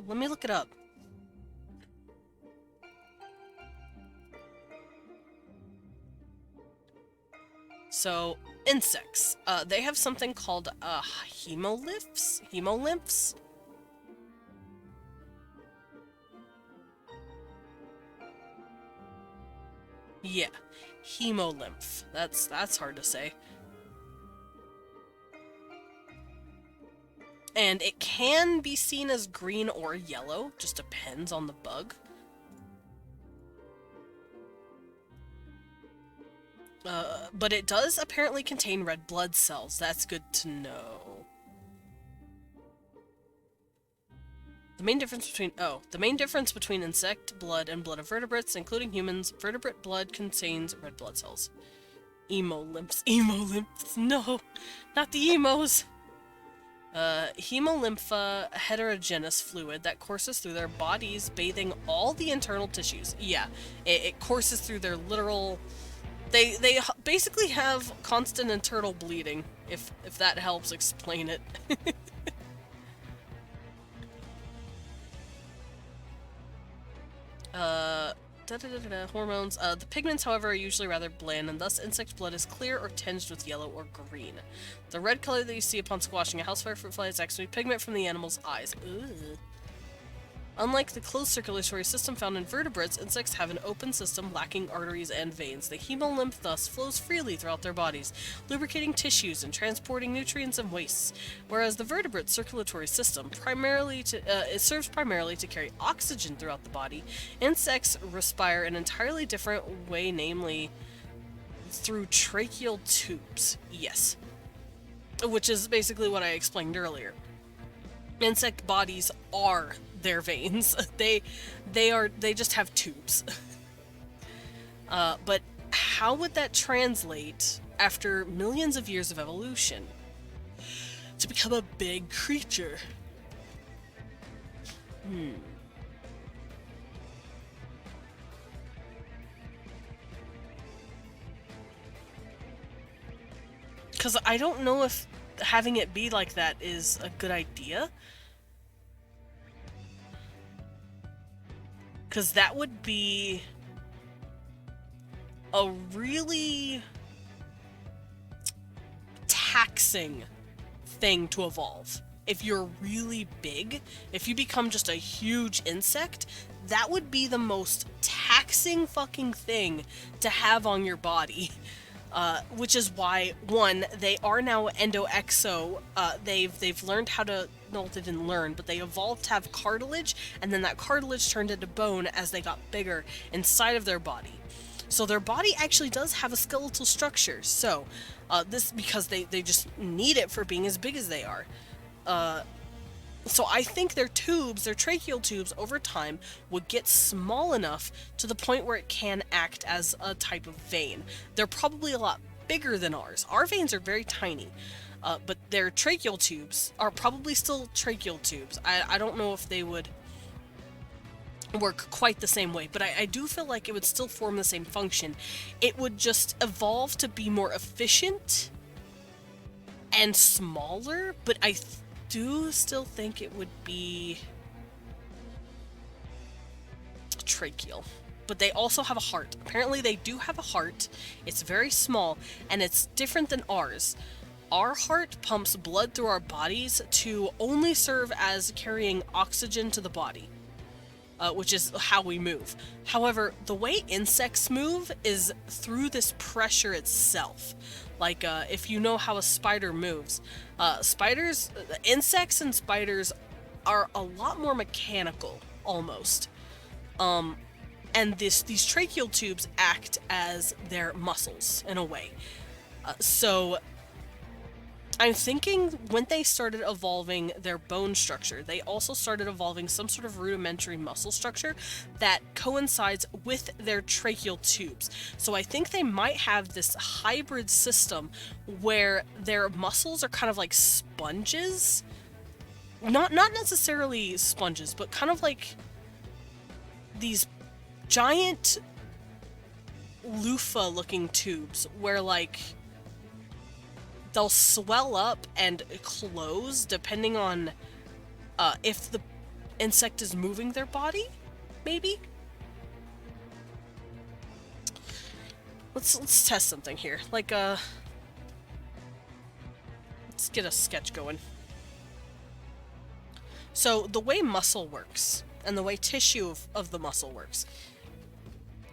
Let me look it up. So, insects. They have something called hemolymphs? Hemolymphs? Yeah, hemolymph. That's hard to say. And it can be seen as green or yellow, just depends on the bug. But it does apparently contain red blood cells. That's good to know. The main difference between insect blood and blood of vertebrates, including humans, vertebrate blood contains red blood cells. Emolymphs. Emolymphs. No, not the emos. Hemolympha, a heterogeneous fluid that courses through their bodies, bathing all the internal tissues. Yeah, it courses through their literal... They basically have constant internal bleeding, if that helps explain it. Hormones. The pigments, however, are usually rather bland, and thus insect blood is clear or tinged with yellow or green. The red color that you see upon squashing a housefire fruit fly is actually pigment from the animal's eyes. Ugh. Unlike the closed circulatory system found in vertebrates, insects have an open system lacking arteries and veins. The hemolymph thus flows freely throughout their bodies, lubricating tissues and transporting nutrients and wastes, whereas the vertebrate circulatory system it serves primarily to carry oxygen throughout the body. Insects respire an entirely different way, namely through tracheal tubes. Yes. Which is basically what I explained earlier. Insect bodies are their veins. They just have tubes. But how would that translate after millions of years of evolution to become a big creature? Because I don't know if having it be like that is a good idea. Because that would be a really taxing thing to evolve. If you're really big, if you become just a huge insect, that would be the most taxing fucking thing to have on your body. Which is why, one, they are now endo-exo. They've learned how to... No, they didn't learn, but they evolved to have cartilage, and then that cartilage turned into bone as they got bigger inside of their body. So their body actually does have a skeletal structure. So this because they just need it for being as big as they are. So I think their tubes, their tracheal tubes, over time would get small enough to the point where it can act as a type of vein. They're probably a lot bigger than ours. Our veins are very tiny, but their tracheal tubes are probably still tracheal tubes. I don't know if they would work quite the same way, but I do feel like it would still form the same function. It would just evolve to be more efficient and smaller, but I do still think it would be tracheal. But they also have a heart. Apparently they do have a heart. It's very small, and it's different than ours. Our heart pumps blood through our bodies to only serve as carrying oxygen to the body, which is how we move. However, the way insects move is through this pressure itself. Like, if you know how a spider moves, insects and spiders are a lot more mechanical, almost. And these tracheal tubes act as their muscles, in a way. So I'm thinking when they started evolving their bone structure, they also started evolving some sort of rudimentary muscle structure that coincides with their tracheal tubes. So I think they might have this hybrid system where their muscles are kind of like sponges. Not necessarily sponges, but kind of like these giant loofah-looking tubes where, like, they'll swell up and close depending on if the insect is moving their body, maybe? Let's test something here. Like, let's get a sketch going. So, the way muscle works, and the way tissue of the muscle works,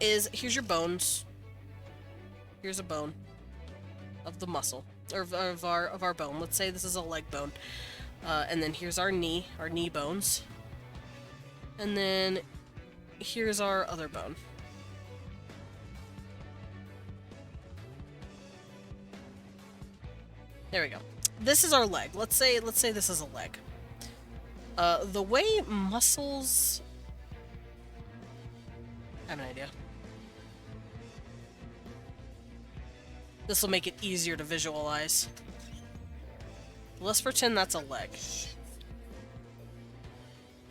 is here's your bones. Here's a bone of the muscle. Or of our bone. Let's say this is a leg bone. And then here's our knee bones. And then here's our other bone. There we go. This is our leg. Let's say this is a leg. The way muscles... I have an idea. This will make it easier to visualize. Let's pretend that's a leg.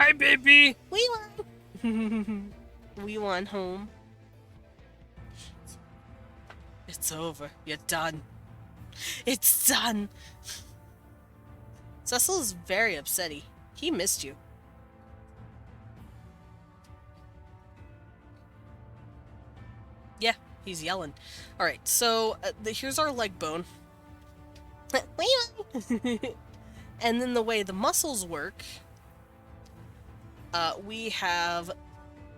Hi, baby! We won! We won home. It's over. You're done. It's done! Cecil's very upsetty. He missed you. Yeah. He's yelling. Alright, so here's our leg bone. And then the way the muscles work, we have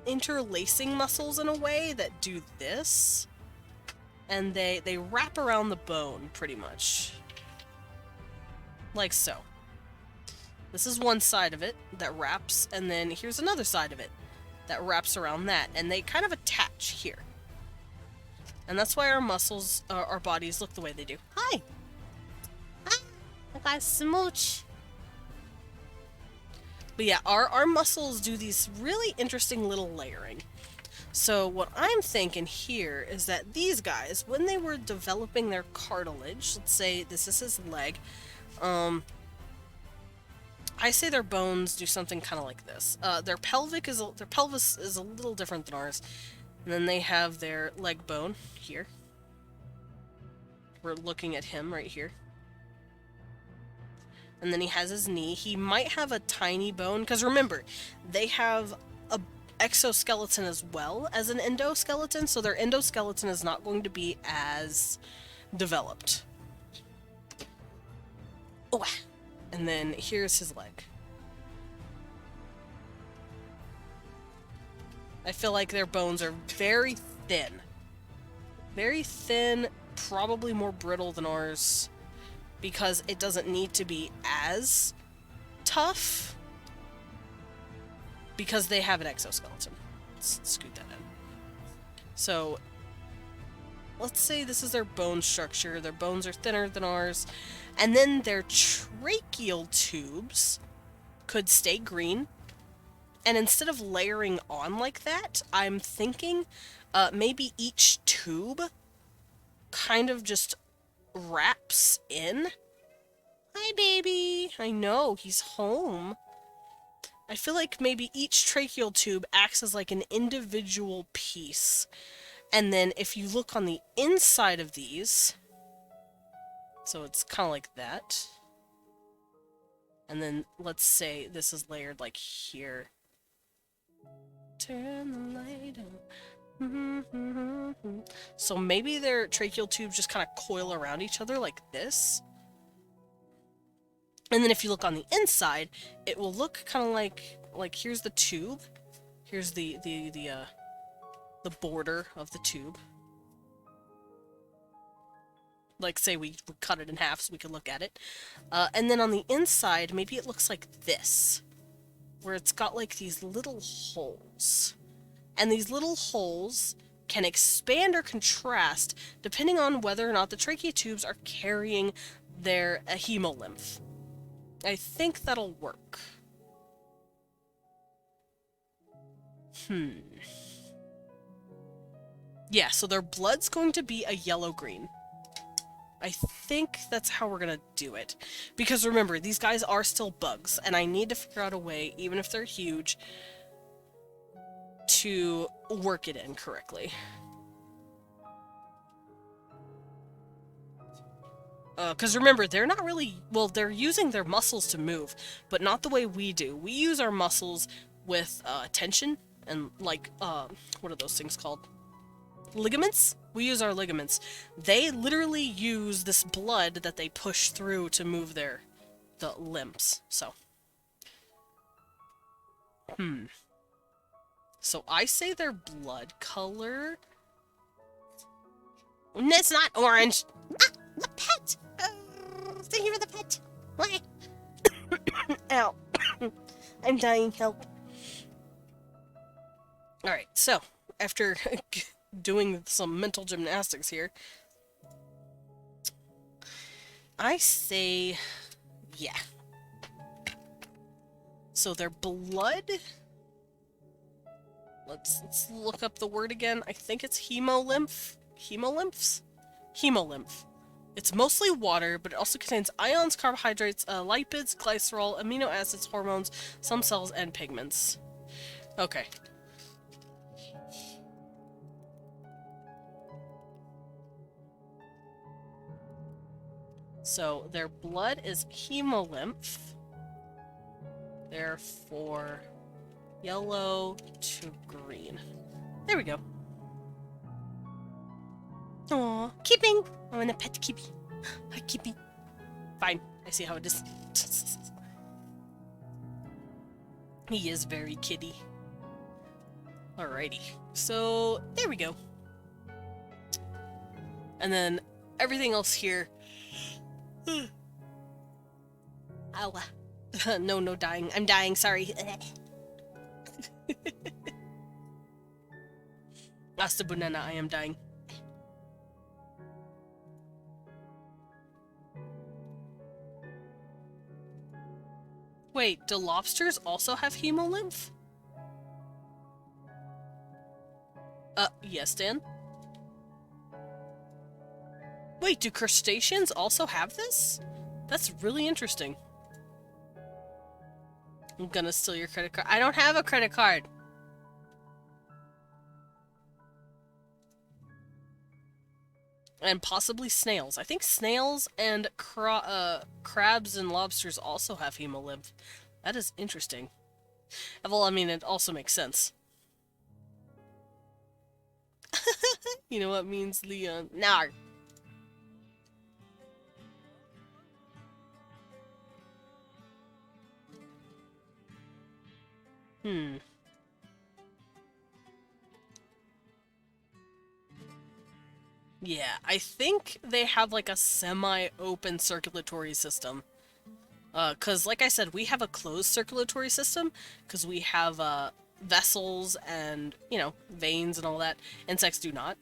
interlacing muscles in a way that do this. And they wrap around the bone, pretty much. Like so. This is one side of it that wraps, and then here's another side of it that wraps around that. And they kind of attach here. And that's why our muscles, our bodies look the way they do. Hi! Hi! I got a smooch. But yeah, our muscles do these really interesting little layering. So what I'm thinking here is that these guys, when they were developing their cartilage, let's say this is his leg, I say their bones do something kind of like this. Their pelvis is a little different than ours. And then they have their leg bone here. We're looking at him right here. And then he has his knee. He might have a tiny bone, because remember, they have a exoskeleton as well as an endoskeleton, so their endoskeleton is not going to be as developed. Oh, and then here's his leg. I feel like their bones are very thin. Very thin, probably more brittle than ours, because it doesn't need to be as tough, because they have an exoskeleton. Let's scoot that in. So, let's say this is their bone structure. Their bones are thinner than ours. And then their tracheal tubes could stay green. And instead of layering on like that, I'm thinking maybe each tube kind of just wraps in. Hi, baby. I know, he's home. I feel like maybe each tracheal tube acts as like an individual piece. And then if you look on the inside of these, so it's kind of like that. And then let's say this is layered like here. Turn the light on. So maybe their tracheal tubes just kind of coil around each other like this. And then if you look on the inside, it will look kind of like here's the tube. Here's the border of the tube. Like, say we cut it in half so we can look at it. And then on the inside, maybe it looks like this, where it's got like these little holes. And these little holes can expand or contrast depending on whether or not the trachea tubes are carrying their hemolymph. I think that'll work. Yeah, so their blood's going to be a yellow-green. I think that's how we're gonna do it. Because remember, these guys are still bugs, and I need to figure out a way, even if they're huge, to work it in correctly. Because remember, they're not really... Well, they're using their muscles to move, but not the way we do. We use our muscles with tension and, like, what are those things called? Ligaments? We use our ligaments. They literally use this blood that they push through to move the limbs. So. So I say their blood color... It's not orange! Ah, the pet! Thank you for the pet. Why? Ow. I'm dying, help. Alright, so, after doing some mental gymnastics here, I say, yeah. So their blood, let's look up the word again. I think it's hemolymph. Hemolymphs? Hemolymph. It's mostly water, but it also contains ions, carbohydrates, lipids, glycerol, amino acids, hormones, some cells, and pigments. Okay. So their blood is hemolymph. Therefore, yellow to green. There we go. Aw, keeping. I want a pet Kippy. Hi, Kippy. Fine. I see how it is. He is very kitty. Alrighty. So, there we go. And then, everything else here... Ow. No dying. I'm dying, sorry. Hasta banana, I am dying. Wait, do lobsters also have hemolymph? Yes, Dan? Wait, do crustaceans also have this? That's really interesting. I'm gonna steal your credit card. I don't have a credit card! And possibly snails. I think snails and crabs and lobsters also have hemolymph. That is interesting. Well, I mean, it also makes sense. You know what means Leon? No. Yeah, I think they have like a semi-open circulatory system. Cause like I said, we have a closed circulatory system, cause we have, vessels and, you know, veins and all that. Insects do not.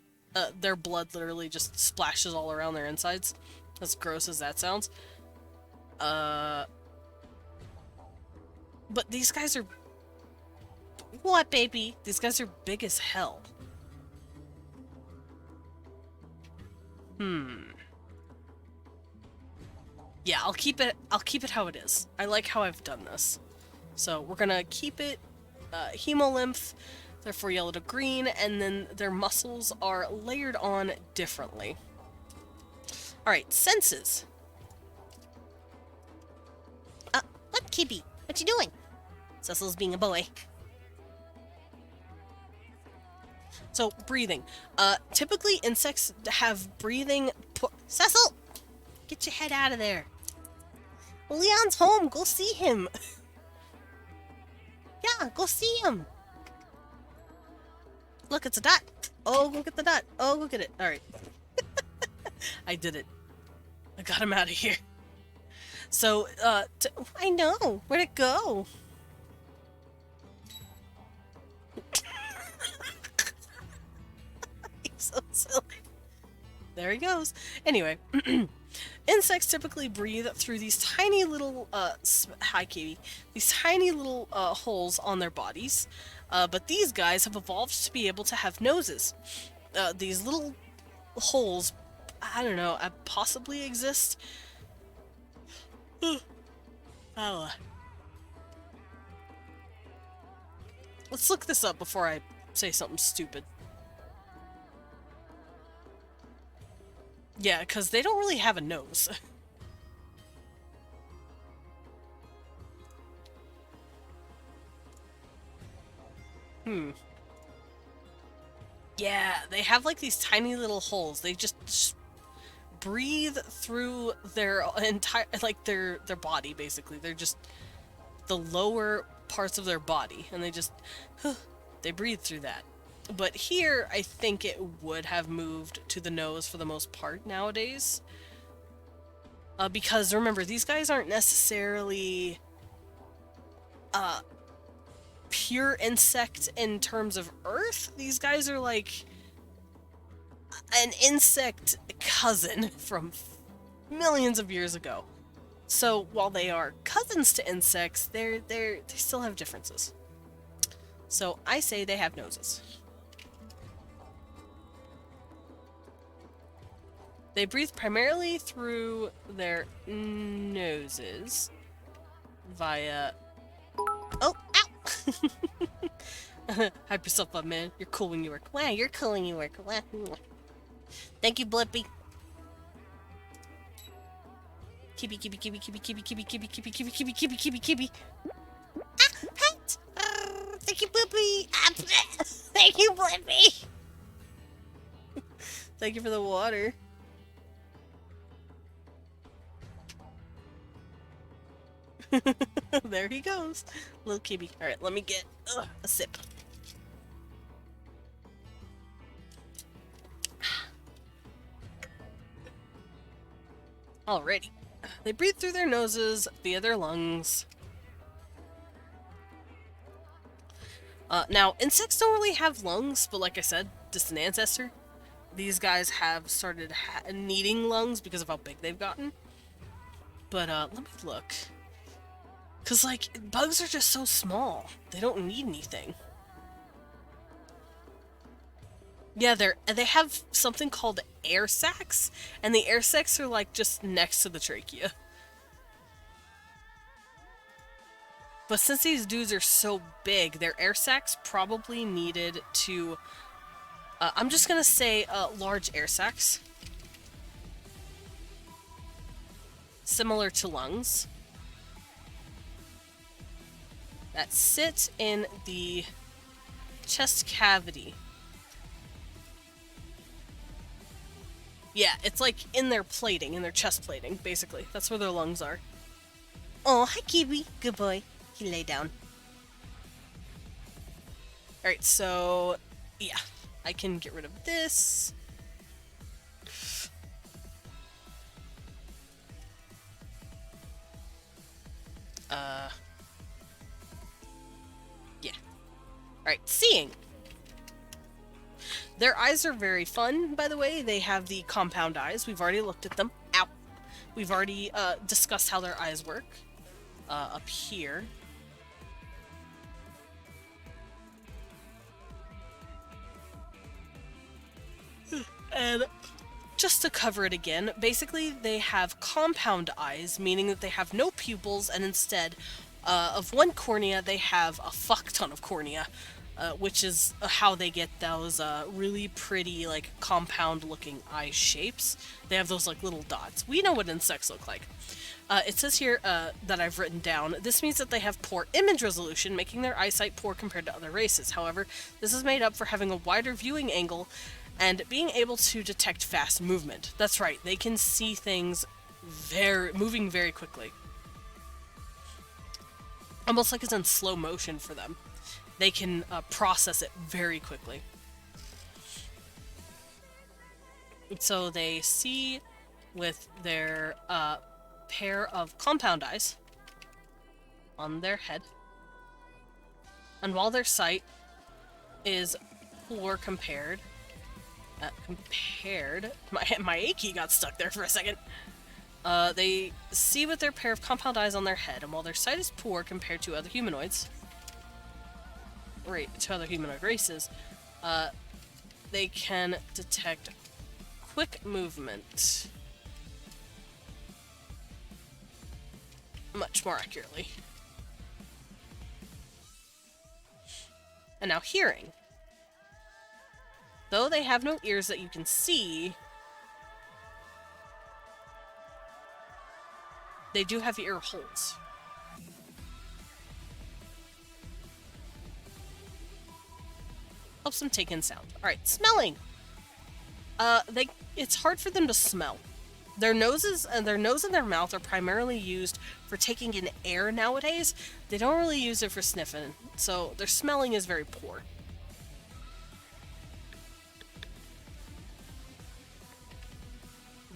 their blood literally just splashes all around their insides. As gross as that sounds. But these guys are... What, baby? These guys are big as hell. Yeah, I'll keep it how it is. I like how I've done this. So we're gonna keep it hemolymph, therefore yellow to green, and then their muscles are layered on differently. Alright, senses. What, Kibby? What you doing? Cecil's being a boy. So, breathing. Typically insects have breathing... Cecil! Get your head out of there. Leon's home. Go see him. Yeah, go see him. Look, it's a dot. Oh, look at the dot. Oh, look at it. Alright. I did it. I got him out of here. So, I know. Where'd it go? He's so silly. There he goes. Anyway, insects typically breathe through these tiny little, hi Katie, these tiny little, holes on their bodies. But these guys have evolved to be able to have noses. These little holes, I don't know, possibly exist. Oh. Let's look this up before I say something stupid. Yeah, because they don't really have a nose. Yeah, they have like these tiny little holes. They just breathe through their entire, like their body, basically. They're just the lower parts of their body, and they breathe through that. But here, I think it would have moved to the nose for the most part nowadays. Because remember, these guys aren't necessarily pure insect in terms of Earth. These guys are like an insect cousin from millions of years ago. So while they are cousins to insects, they still have differences. So I say they have noses. They breathe primarily through their noses via... Oh, ow! Hype yourself up, man. You're cool when you work. Wow, you're cool when you work. Wow. Thank you, Blippy. Kibby, kibby, kibby, kibby, kibby, kibby, kibby, kibby, kibby, kibby, kibby, kibby, kibby. Ah, pet! Thank you, Blippy. Thank you, Blippy. Thank you for the water. There he goes. Little Kibby. Alright, let me get a sip. Alrighty. They breathe through their noses via their lungs. Now, insects don't really have lungs, but like I said, distant ancestor. These guys have started needing lungs because of how big they've gotten. But, let me look. Because, like, bugs are just so small. They don't need anything. Yeah, they have something called air sacs, and the air sacs are, like, just next to the trachea. But since these dudes are so big, their air sacs probably needed to... I'm just gonna say, large air sacs. Similar to lungs. That sit in the chest cavity. Yeah, it's like in their plating, in their chest plating, basically. That's where their lungs are. Oh, hi, Kiwi. Good boy. He lay down. Alright, so... yeah. I can get rid of this. Yeah. Alright, seeing. Their eyes are very fun, by the way. They have the compound eyes. We've already looked at them. Ow! We've already discussed how their eyes work. Up here. And just to cover it again, basically they have compound eyes, meaning that they have no pupils, and instead of one cornea, they have a fuck ton of cornea, which is how they get those really pretty, like, compound-looking eye shapes. They have those, like, little dots. We know what insects look like. It says here that I've written down, this means that they have poor image resolution, making their eyesight poor compared to other races. However, this is made up for having a wider viewing angle and being able to detect fast movement. That's right, they can see things moving very quickly. Almost like it's in slow motion for them. They can process it very quickly. So they see with their pair of compound eyes on their head. And while their sight is poor compared, my weAK got stuck there for a second. They see with their pair of compound eyes on their head, and while their sight is poor compared to other humanoids, to other humanoid races, they can detect quick movement much more accurately. And now hearing. Though they have no ears that you can see, they do have ear holes. Helps them take in sound. Alright, smelling! It's hard for them to smell. Their nose and their mouth are primarily used for taking in air nowadays. They don't really use it for sniffing, so their smelling is very poor.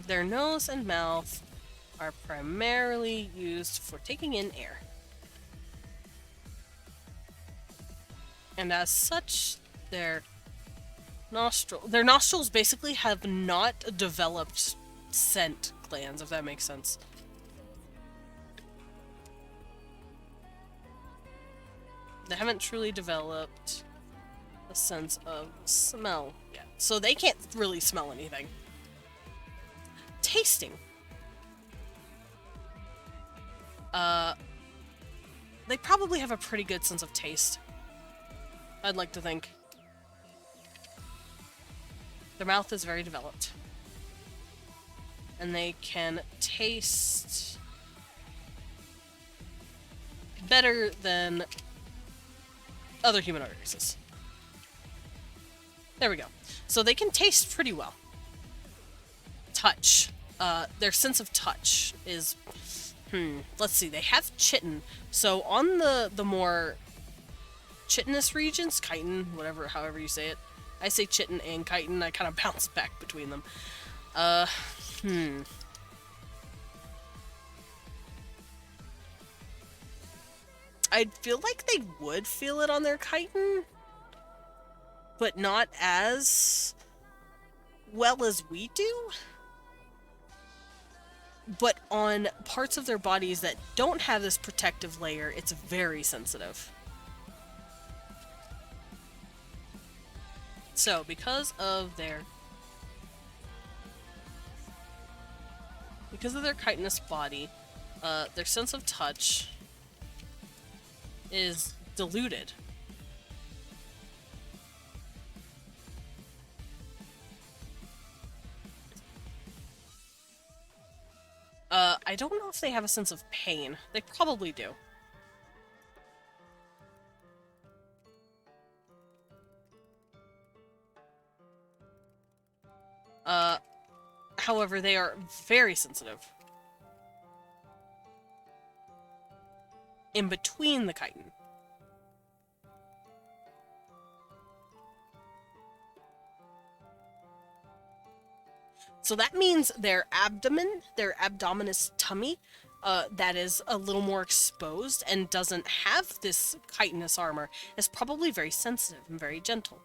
Their nose and mouth are primarily used for taking in air. And as such, their nostrils basically have not developed scent glands, if that makes sense. They haven't truly developed a sense of smell yet. So they can't really smell anything. Tasting. They probably have a pretty good sense of taste, I'd like to think. Their mouth is very developed. And they can taste better than other humanoid races. There we go. So they can taste pretty well. Touch. Their sense of touch is... let's see. They have chitin. So on the more chitinous regions, chitin, however you say it. I say chitin and chitin. I kind of bounce back between them. I feel like they would feel it on their chitin, but not as well as we do. But on parts of their bodies that don't have this protective layer, it's very sensitive. So, because of their chitinous body, their sense of touch is diluted. I don't know if they have a sense of pain. They probably do. However, they are very sensitive. In between the chitin. So that means their abdomen, their abdominis tummy, that is a little more exposed and doesn't have this chitinous armor, is probably very sensitive and very gentle.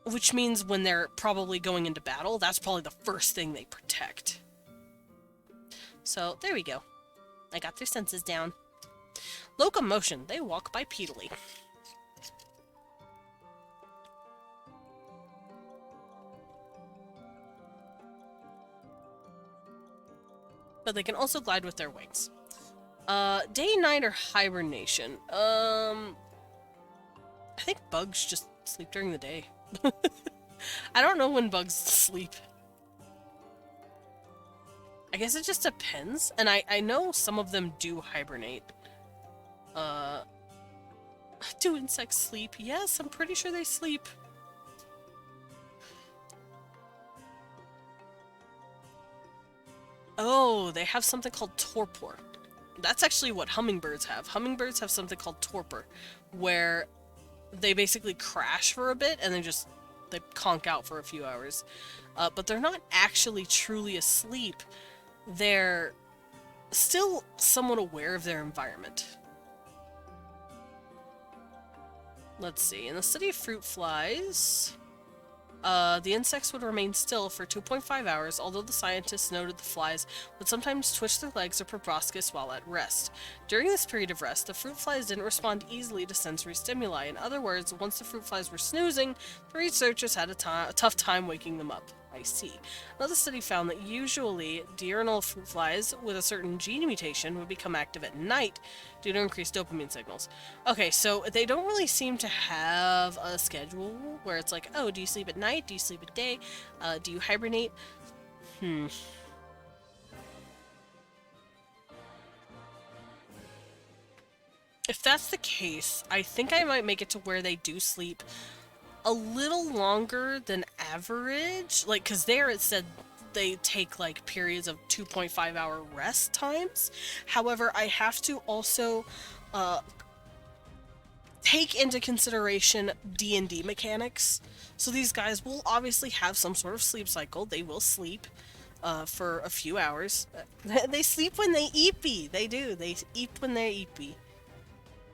Which means when they're probably going into battle, that's probably the first thing they protect. So, there we go. I got their senses down. Locomotion. They walk bipedally. But they can also glide with their wings. Day, night, or hibernation. I think bugs just sleep during the day. I don't know when bugs sleep. I guess it just depends. And I know some of them do hibernate. Do insects sleep? Yes, I'm pretty sure they sleep. Oh, they have something called torpor. That's actually what hummingbirds have. Hummingbirds have something called torpor, where they basically crash for a bit and they conk out for a few hours. But they're not actually truly asleep. They're still somewhat aware of their environment. Let's see. In the study of fruit flies, the insects would remain still for 2.5 hours, although the scientists noted the flies would sometimes twitch their legs or proboscis while at rest. During this period of rest, the fruit flies didn't respond easily to sensory stimuli. In other words, once the fruit flies were snoozing, the researchers had a tough time waking them up. I see. Another study found that usually diurnal fruit flies with a certain gene mutation would become active at night due to increased dopamine signals. Okay, so they don't really seem to have a schedule where it's like, oh, do you sleep at night? Do you sleep at day? Do you hibernate? If that's the case, I think I might make it to where they do sleep a little longer than average. Like, because there it said they take, like, periods of 2.5 hour rest times. However, I have to also take into consideration D&D mechanics. So these guys will obviously have some sort of sleep cycle. They will sleep for a few hours. They sleep when they eepy. They do. They eat when they're eepy.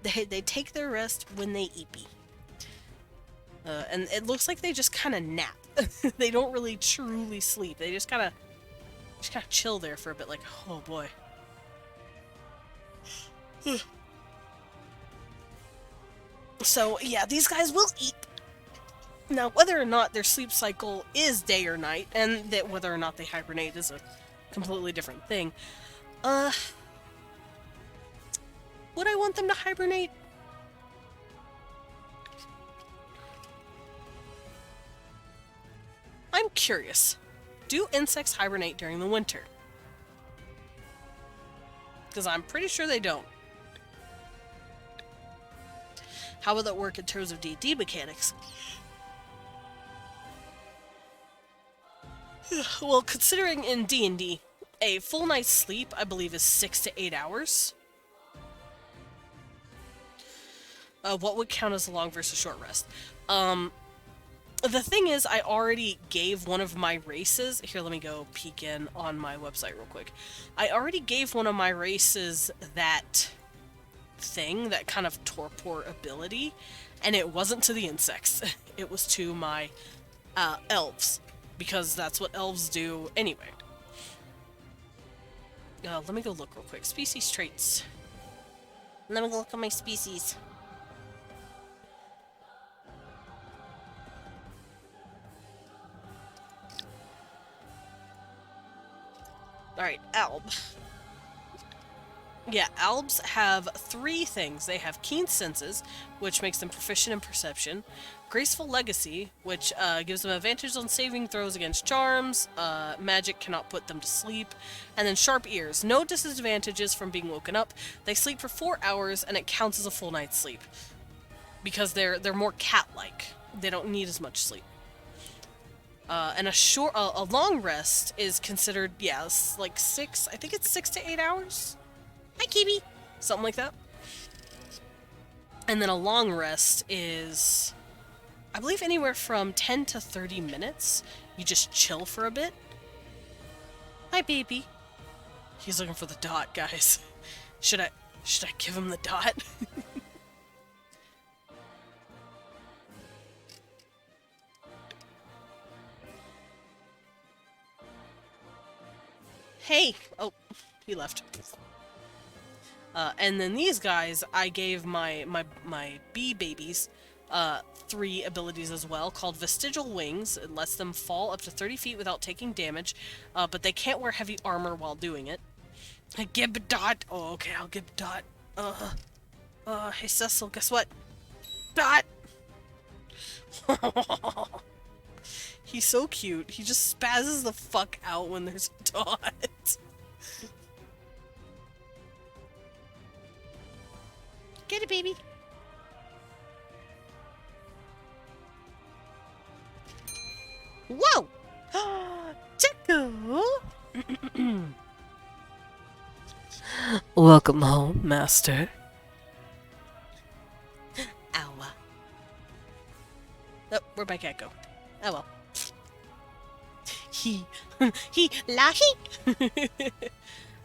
They take their rest when they eepy. And it looks like they just kind of nap. They don't really truly sleep. They just kind of chill there for a bit, like, oh boy. So, yeah, these guys will eat. Now, whether or not their sleep cycle is day or night, and that whether or not they hibernate is a completely different thing. Would I want them to hibernate? I'm curious. Do insects hibernate during the winter? Because I'm pretty sure they don't. How will that work in terms of D&D mechanics? Well, considering in D&D, a full night's sleep, I believe, is 6 to 8 hours. What would count as a long versus short rest? The thing is, I already gave one of my races... Here, let me go peek in on my website real quick. I already gave one of my races that thing, that kind of torpor ability, and it wasn't to the insects. It was to my elves, because that's what elves do anyway. Let me go look real quick. Species traits. Let me go look at my species. Alright, Alb. Yeah, Albs have 3 things. They have keen senses, which makes them proficient in perception, graceful legacy, which gives them advantage on saving throws against charms, magic cannot put them to sleep, and then sharp ears. No disadvantages from being woken up. They sleep for 4 hours, and it counts as a full night's sleep. Because they're more cat-like. They don't need as much sleep. And a long rest is considered, yes, like 6, I think it's 6 to 8 hours? Hi, Kibi! Something like that. And then a long rest is, I believe, anywhere from 10 to 30 minutes. You just chill for a bit. Hi, baby. He's looking for the dot, guys. Should I give him the dot? Hey! Oh, he left. And then these guys, I gave my bee babies 3 abilities as well, called Vestigial Wings. It lets them fall up to 30 feet without taking damage, but they can't wear heavy armor while doing it. Gib Dot! Oh, okay, I'll give Dot. Hey Cecil, guess what? Dot! He's so cute. He just spazzes the fuck out when there's a Dot. Get it, baby. Whoa! Tickle! Welcome home, Master. Ow. Oh, where'd my cat go? Oh well. He lahi.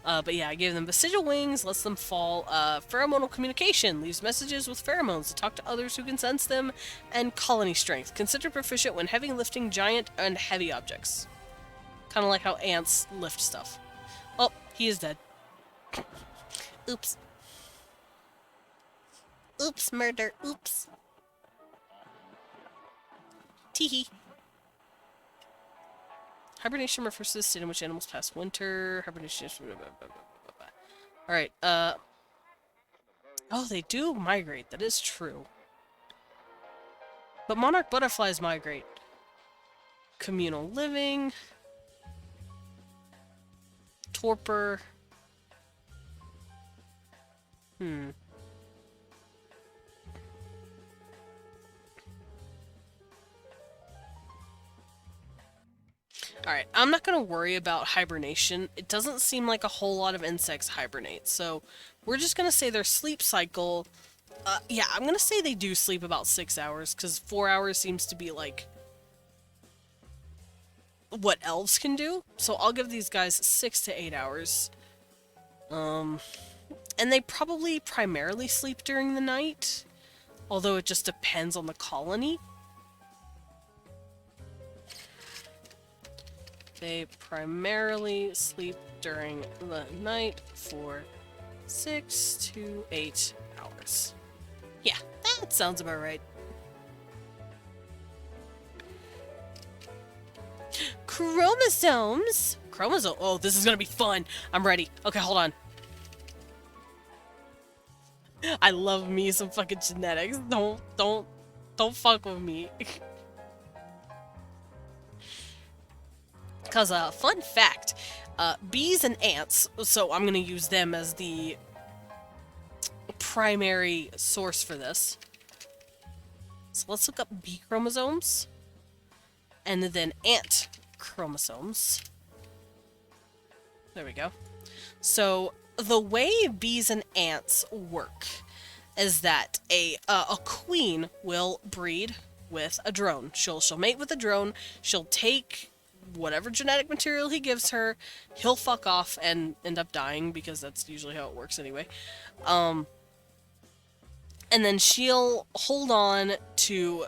But yeah, I gave them vestigial wings, lets them fall. Pheromonal communication, leaves messages with pheromones to talk to others who can sense them, and colony strength, considered proficient when heavy lifting giant and heavy objects. Kind of like how ants lift stuff. Oh, he is dead. Oops. Oops, murder. Oops. Teehee. Hibernation refers to the state in which animals pass winter. Hibernation is... Alright, oh, they do migrate. That is true. But monarch butterflies migrate. Communal living. Torpor. Alright, I'm not going to worry about hibernation. It doesn't seem like a whole lot of insects hibernate, so we're just going to say their sleep cycle... yeah, I'm going to say they do sleep about 6 hours, because 4 hours seems to be, like, what elves can do. So I'll give these guys 6 to 8 hours. And they probably primarily sleep during the night, although it just depends on the colony. They primarily sleep during the night for 6 to 8 hours. Yeah, that sounds about right. Chromosomes. Oh, this is gonna be fun. I'm ready. Okay, hold on. I love me some fucking genetics. Don't fuck with me. Because, fun fact, bees and ants, so I'm going to use them as the primary source for this. So let's look up bee chromosomes, and then ant chromosomes. There we go. So, the way bees and ants work is that a queen will breed with a drone. She'll mate with a drone, she'll take whatever genetic material he gives her, he'll fuck off and end up dying, because that's usually how it works anyway. And then she'll hold on to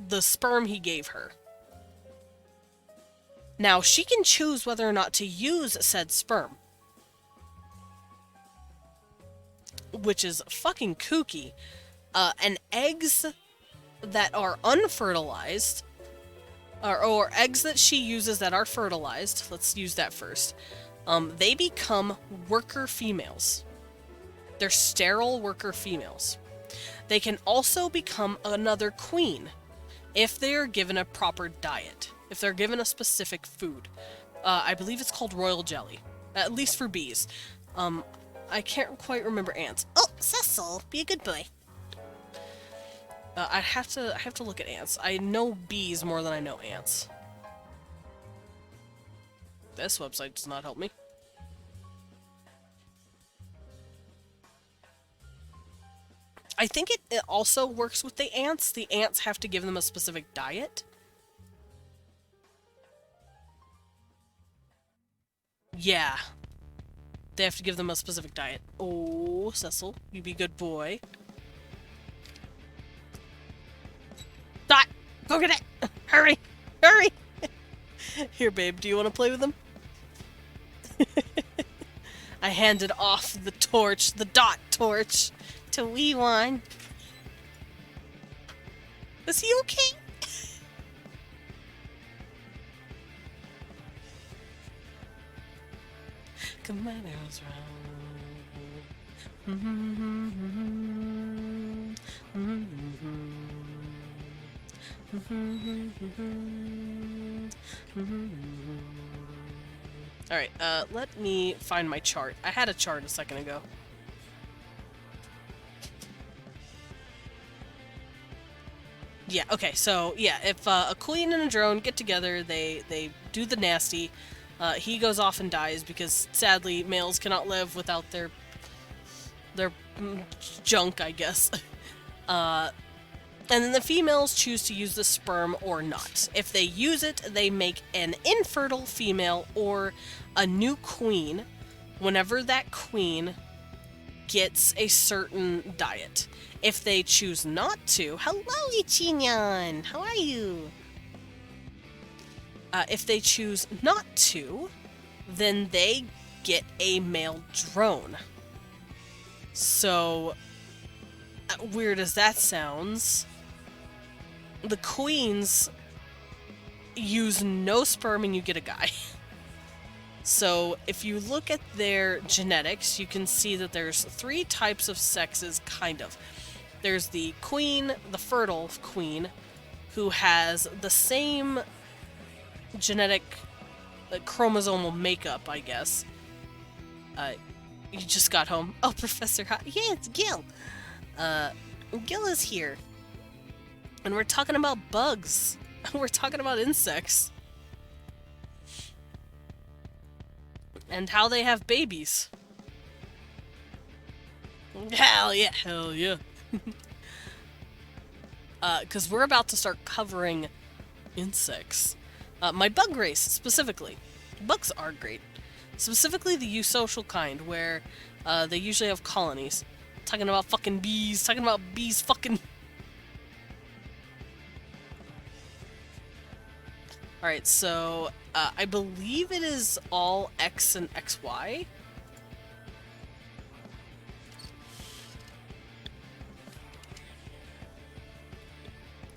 the sperm he gave her. Now, she can choose whether or not to use said sperm, which is fucking kooky. And eggs that are unfertilized, or eggs that she uses that are fertilized, let's use that first, they become worker females. They're sterile worker females. They can also become another queen if they are given a proper diet, if they're given a specific food. I believe it's called royal jelly, at least for bees. I can't quite remember ants. Oh, Cecil, be a good boy. I have to look at ants. I know bees more than I know ants. This website does not help me. I think it also works with the ants. The ants have to give them a specific diet. Yeah. They have to give them a specific diet. Oh, Cecil, you be good boy. Dot! Go get it! Hurry! Hurry! Here, babe, do you want to play with them? I handed off the torch, the dot torch, to weAK. Is he okay? Come on, arrows Alright, let me find my chart. I had a chart a second ago. Yeah, okay, so, yeah, if a queen and a drone get together, they do the nasty, he goes off and dies because, sadly, males cannot live without their junk, I guess. And then the females choose to use the sperm or not. If they use it, they make an infertile female or a new queen whenever that queen gets a certain diet. If they choose not to, hello Ichinyan, how are you? If they choose not to, then they get a male drone. So, weird as that sounds, the queens use no sperm and you get a guy. So if you look at their genetics, you can see that there's 3 types of sexes, kind of. There's the queen, the fertile queen, who has the same genetic chromosomal makeup, I guess. You just got home. Oh, Professor Hot. Yeah, it's Gil. Gil is here. And we're talking about bugs. We're talking about insects. And how they have babies. Hell yeah. Hell yeah. Because we're about to start covering insects. My bug race, specifically. Bugs are great. Specifically the eusocial kind, where they usually have colonies. Talking about fucking bees. Talking about bees fucking... Alright, so I believe it is all X and XY.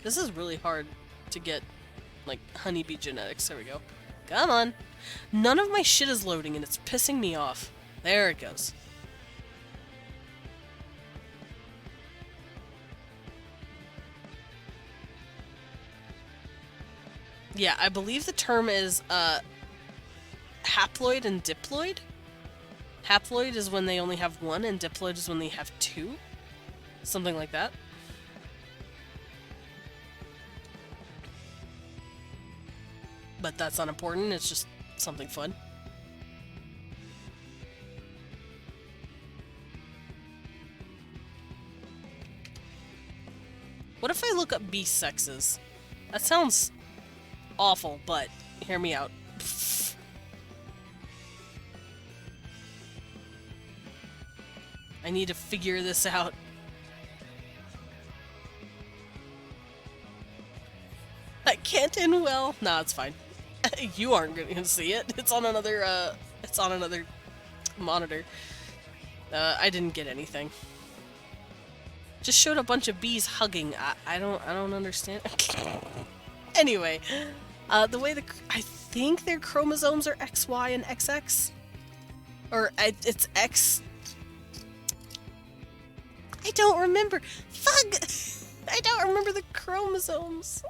This is really hard to get, like, honeybee genetics. There we go. Come on. None of my shit is loading and it's pissing me off. There it goes. Yeah, I believe the term is, haploid and diploid. Haploid is when they only have 1, and diploid is when they have 2. Something like that. But that's not important, it's just something fun. What if I look up bee sexes? That sounds awful, but hear me out. I need to figure this out. I can't end well. Nah, it's fine. You aren't gonna see it. It's on another monitor. I didn't get anything. Just showed a bunch of bees hugging. I don't understand. Anyway, the way I think their chromosomes are XY and XX, or it's X. I don't remember. Fuck! I don't remember the chromosomes.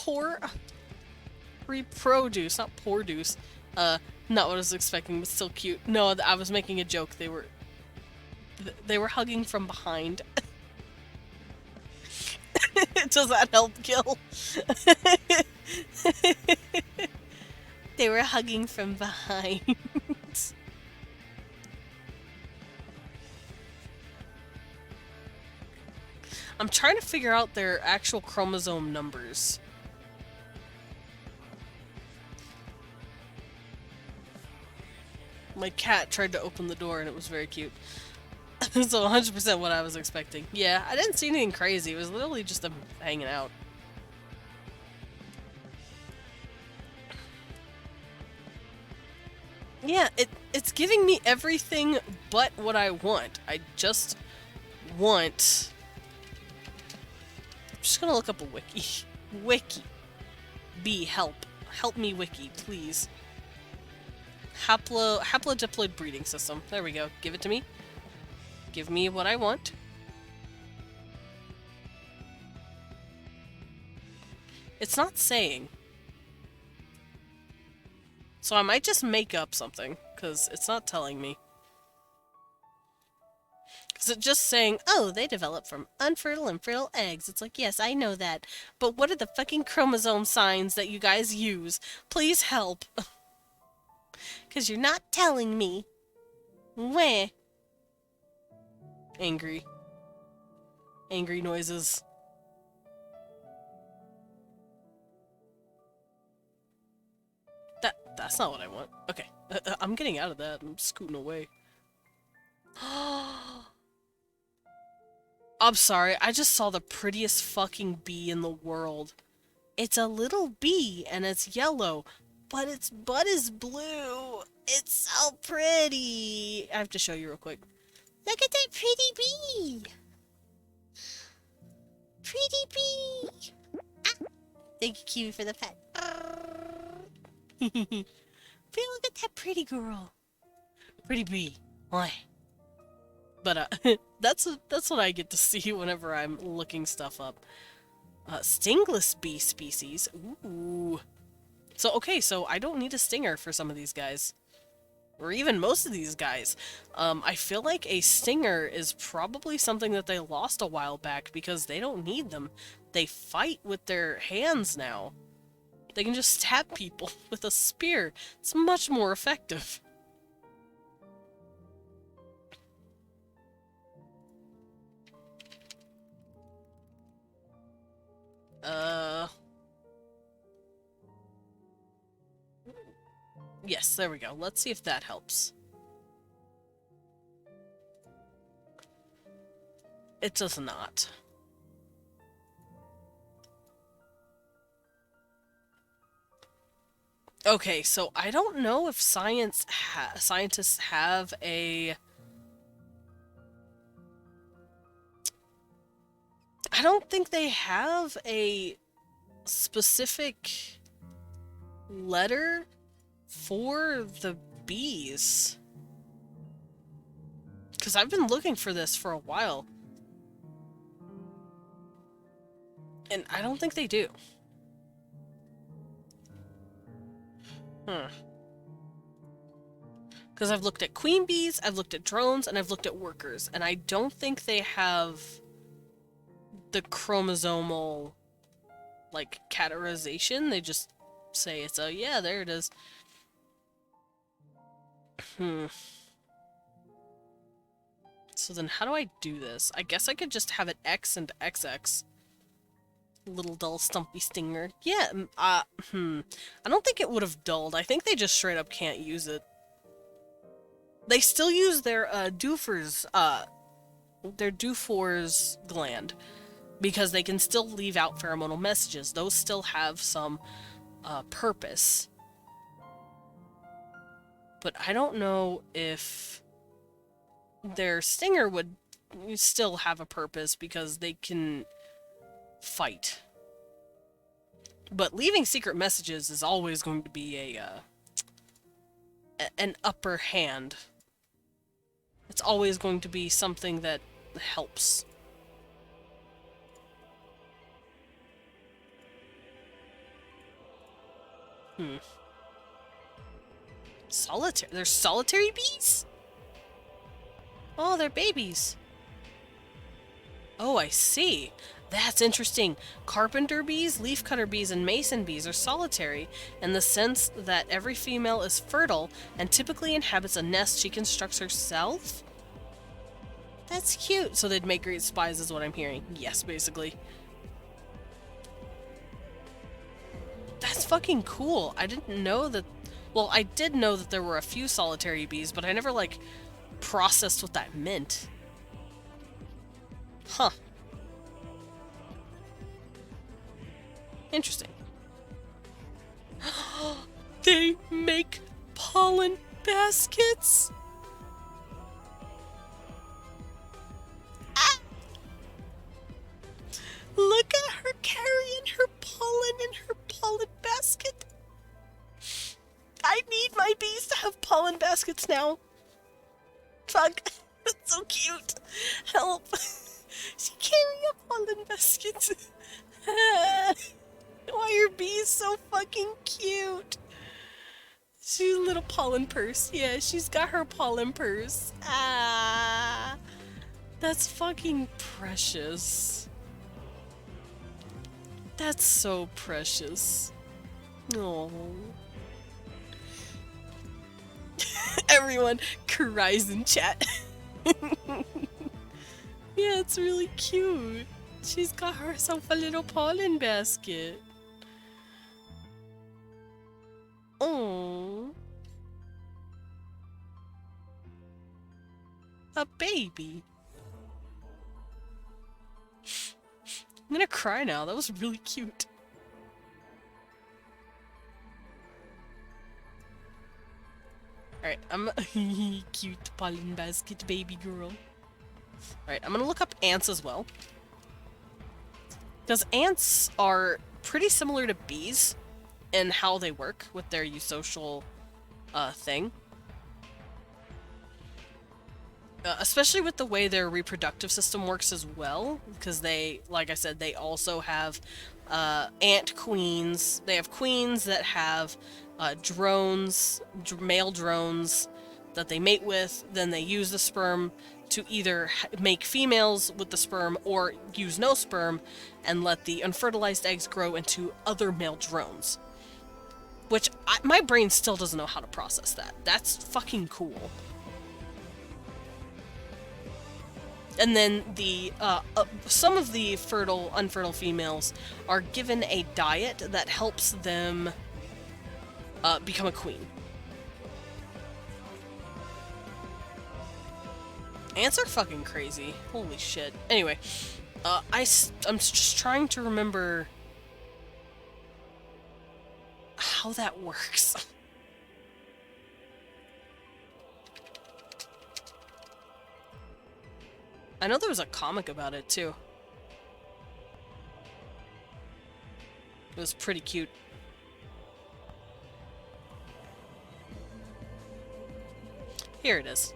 Or reproduce, not produce. Not what I was expecting, but still cute. No, I was making a joke. They were hugging from behind. Does that help, Gil? They were hugging from behind. I'm trying to figure out their actual chromosome numbers. My cat tried to open the door and it was very cute. So 100% what I was expecting. Yeah, I didn't see anything crazy. It was literally just them hanging out. Yeah, it's giving me everything but what I want. I just want... I'm just gonna look up a wiki. Wiki. B, help. Help me, wiki, please. Haplodiploid breeding system. There we go. Give it to me. Give me what I want. It's not saying. So I might just make up something, because it's not telling me. Because it's just saying, oh, they develop from unfertile and fertile eggs. It's like, yes, I know that. But what are the fucking chromosome signs that you guys use? Please help. Because you're not telling me. Where? Angry. Angry noises. That's not what I want. Okay. I'm getting out of that. I'm scooting away. I'm sorry. I just saw the prettiest fucking bee in the world. It's a little bee and it's yellow, but its butt is blue. It's so pretty. I have to show you real quick. Look at that pretty bee. Pretty bee. Ah. Thank you, Kiwi, for the pet. Look at that pretty girl. Pretty bee. Why? But that's what I get to see whenever I'm looking stuff up. Stingless bee species. Ooh. So, okay, so I don't need a stinger for some of these guys. Or even most of these guys. I feel like a stinger is probably something that they lost a while back because they don't need them. They fight with their hands now. They can just stab people with a spear. It's much more effective. Yes, there we go. Let's see if that helps. It does not. Okay, so I don't know if scientists have a... I don't think they have a specific letter for the bees. Because I've been looking for this for a while. And I don't think they do. Because I've looked at queen bees, I've looked at drones, and I've looked at workers. And I don't think they have the chromosomal, like, categorization. They just say it's a, yeah, there it is. So then how do I do this? I guess I could just have it X and XX. Little dull stumpy stinger. Yeah, I don't think it would have dulled. I think they just straight up can't use it. They still use their Doofer's gland because they can still leave out pheromonal messages. Those still have some purpose. But I don't know if their stinger would still have a purpose because they can fight. But leaving secret messages is always going to be an upper hand. It's always going to be something that helps. Solitary. There's solitary bees? Oh, they're babies. Oh, I see. That's interesting. Carpenter bees, leafcutter bees, and mason bees are solitary in the sense that every female is fertile and typically inhabits a nest she constructs herself? That's cute. So they'd make great spies is what I'm hearing. Yes, basically. That's fucking cool. I didn't know that... Well, I did know that there were a few solitary bees, but I never, like, processed what that meant. Huh. Interesting. They make pollen. baskets. Ah! Look at her carrying her pollen in her pollen basket. I need my bees to have pollen baskets now. Fuck. That's so cute. Help. She carrying a pollen basket. Why are bees so fucking cute? She's a little pollen purse. Yeah, she's got her pollen purse. Ah. That's fucking precious. That's so precious. Oh. Everyone cries in chat. Yeah, it's really cute. She's got herself a little pollen basket. Oh. A baby. I'm gonna cry now. That was really cute. Alright, I'm cute pollen basket baby girl. Alright, I'm gonna look up ants as well. Because ants are pretty similar to bees in how they work with their eusocial thing. Especially with the way their reproductive system works as well, because they, like I said, they also have ant queens. They have queens that have drones, male drones that they mate with. Then they use the sperm to either make females with the sperm or use no sperm and let the unfertilized eggs grow into other male drones. Which my brain still doesn't know how to process that. That's fucking cool. And then the some of the unfertile females are given a diet that helps them become a queen. Ants are fucking crazy. Holy shit. Anyway, I'm just trying to remember how that works. I know there was a comic about it, too. It was pretty cute. Here it is.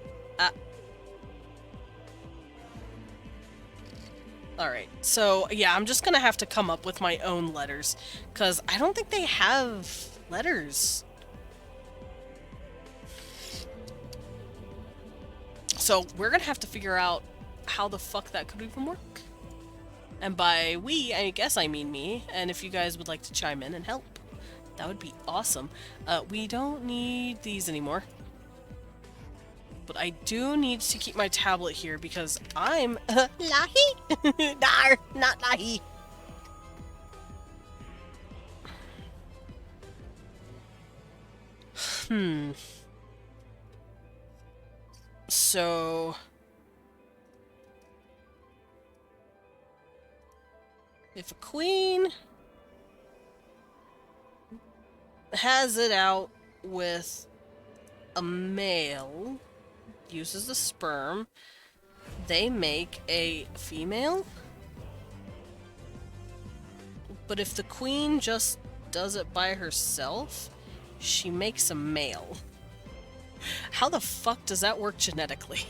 Alright, so yeah, I'm just gonna have to come up with my own letters, because I don't think they have letters. So we're gonna have to figure out how the fuck that could even work. And by we, I guess I mean me, and if you guys would like to chime in and help, that would be awesome. We don't need these anymore. But I do need to keep my tablet here because I'm Lahi? Dar, not Lahi. So if a queen has it out with a male, uses the sperm, they make a female? But if the queen just does it by herself, she makes a male. How the fuck does that work genetically?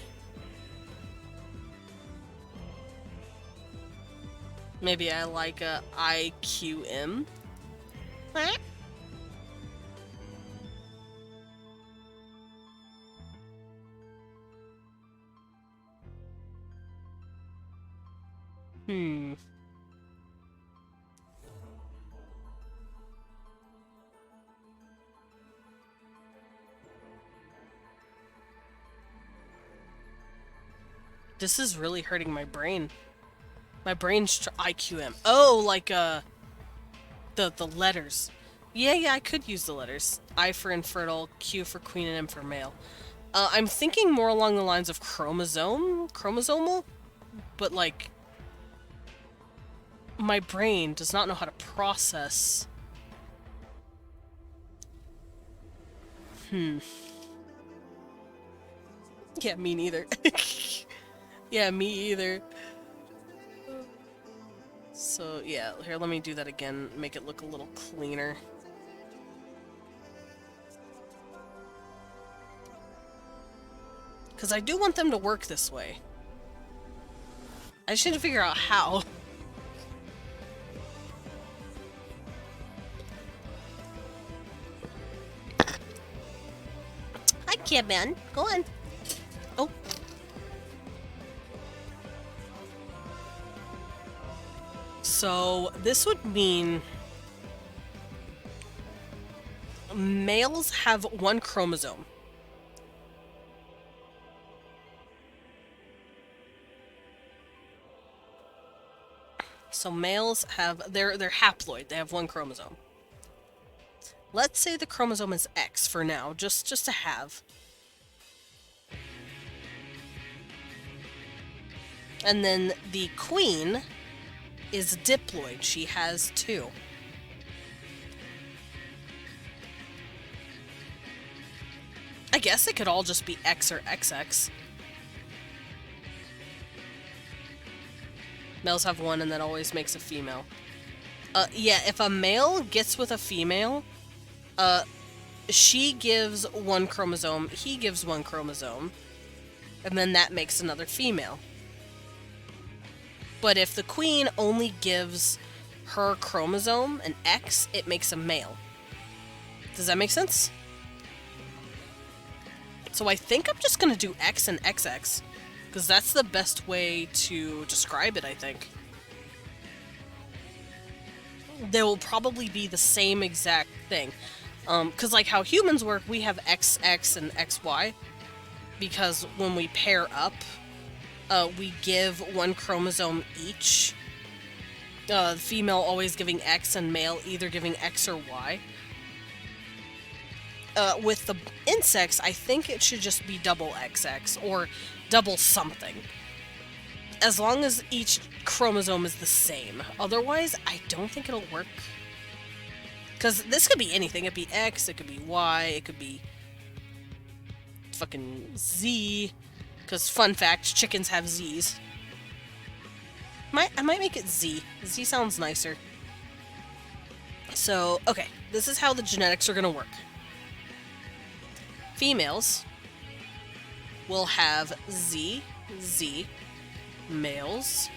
Maybe I like a IQM? This is really hurting my brain. My brain's IQM. Oh, like the letters. Yeah, I could use the letters. I for infertile, Q for queen, and M for male. I'm thinking more along the lines of chromosomal, but like my brain does not know how to process. Yeah, me neither. Yeah, me either. So, yeah, here, let me do that again, make it look a little cleaner. Because I do want them to work this way. I just need to figure out how. Hi, Kidman. Go on. Oh. So, this would mean males have one chromosome. So males have, they're haploid, they have one chromosome. Let's say the chromosome is X for now, just to have. And then the queen is diploid, she has two. I guess it could all just be X or XX. Males have one and that always makes a female. Yeah, if a male gets with a female, she gives one chromosome, he gives one chromosome, and then that makes another female. But if the queen only gives her chromosome an X, it makes a male. Does that make sense? So I think I'm just gonna do X and XX, because that's the best way to describe it, I think. They will probably be the same exact thing. Because like how humans work, we have XX and XY, because when we pair up, we give one chromosome each. Female always giving X and male either giving X or Y. With the insects, I think it should just be double XX or double something. As long as each chromosome is the same. Otherwise, I don't think it'll work. Because this could be anything. It could be X, it could be Y, it could be fucking Z. Because, fun fact, chickens have Zs. I might make it Z. Z sounds nicer. So, okay. This is how the genetics are going to work. Females will have Z, Z. Males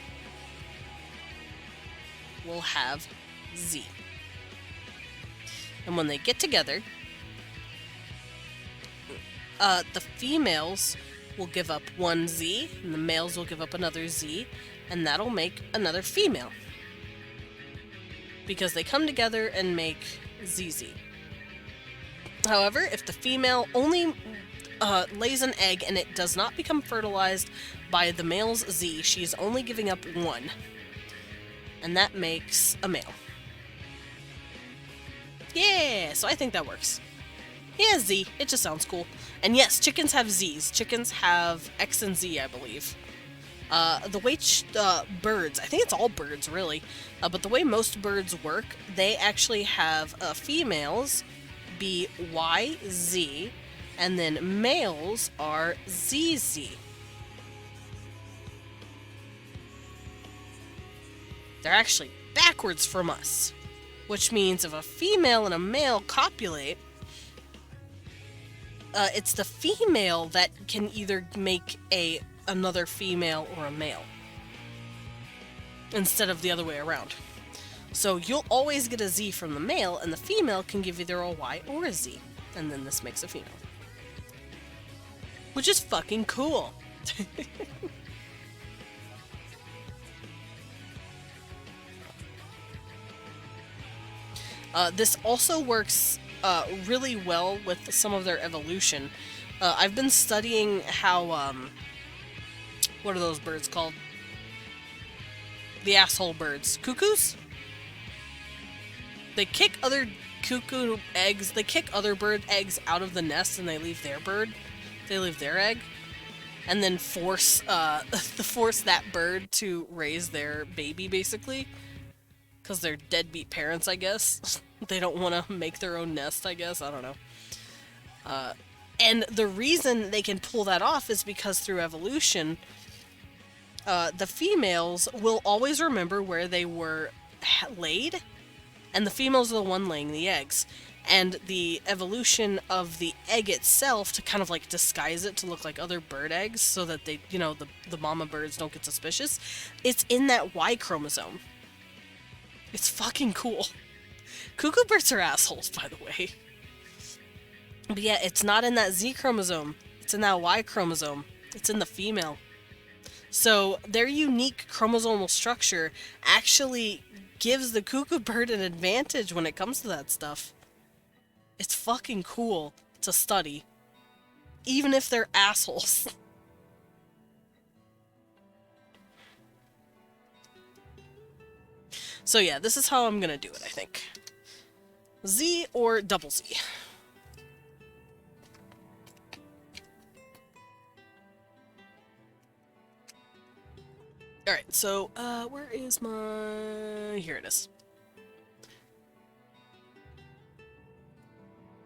will have Z. And when they get together, the females will give up one Z, and the males will give up another Z, and that'll make another female. Because they come together and make ZZ. However, if the female only lays an egg and it does not become fertilized by the male's Z, she's only giving up one. And that makes a male. Yeah, so I think that works. Yeah, Z. It just sounds cool. And yes, chickens have Zs. Chickens have X and Z, I believe. The way birds, I think it's all birds, really, but the way most birds work, they actually have females be Y, Z, and then males are ZZ. They're actually backwards from us, which means if a female and a male copulate, it's the female that can either make another female or a male, instead of the other way around. So you'll always get a Z from the male, and the female can give either a Y or a Z, and then this makes a female. Which is fucking cool. This also works really well with some of their evolution. I've been studying how, what are those birds called? The asshole birds. Cuckoos? They kick other cuckoo eggs, they kick other bird eggs out of the nest and they leave their egg. And then force that bird to raise their baby, basically. Because they're deadbeat parents, I guess. They don't want to make their own nest, I guess. I don't know. And the reason they can pull that off is because through evolution, the females will always remember where they were laid, and the females are the one laying the eggs. And the evolution of the egg itself to kind of like disguise it to look like other bird eggs so that they, the mama birds don't get suspicious, it's in that Y chromosome. It's fucking cool. Cuckoo birds are assholes, by the way. But yeah, it's not in that Z chromosome. It's in that Y chromosome. It's in the female. So their unique chromosomal structure actually gives the cuckoo bird an advantage when it comes to that stuff. It's fucking cool to study. Even if they're assholes. So yeah, this is how I'm gonna do it, I think. Z or double Z. Alright, so, where is my... Here it is.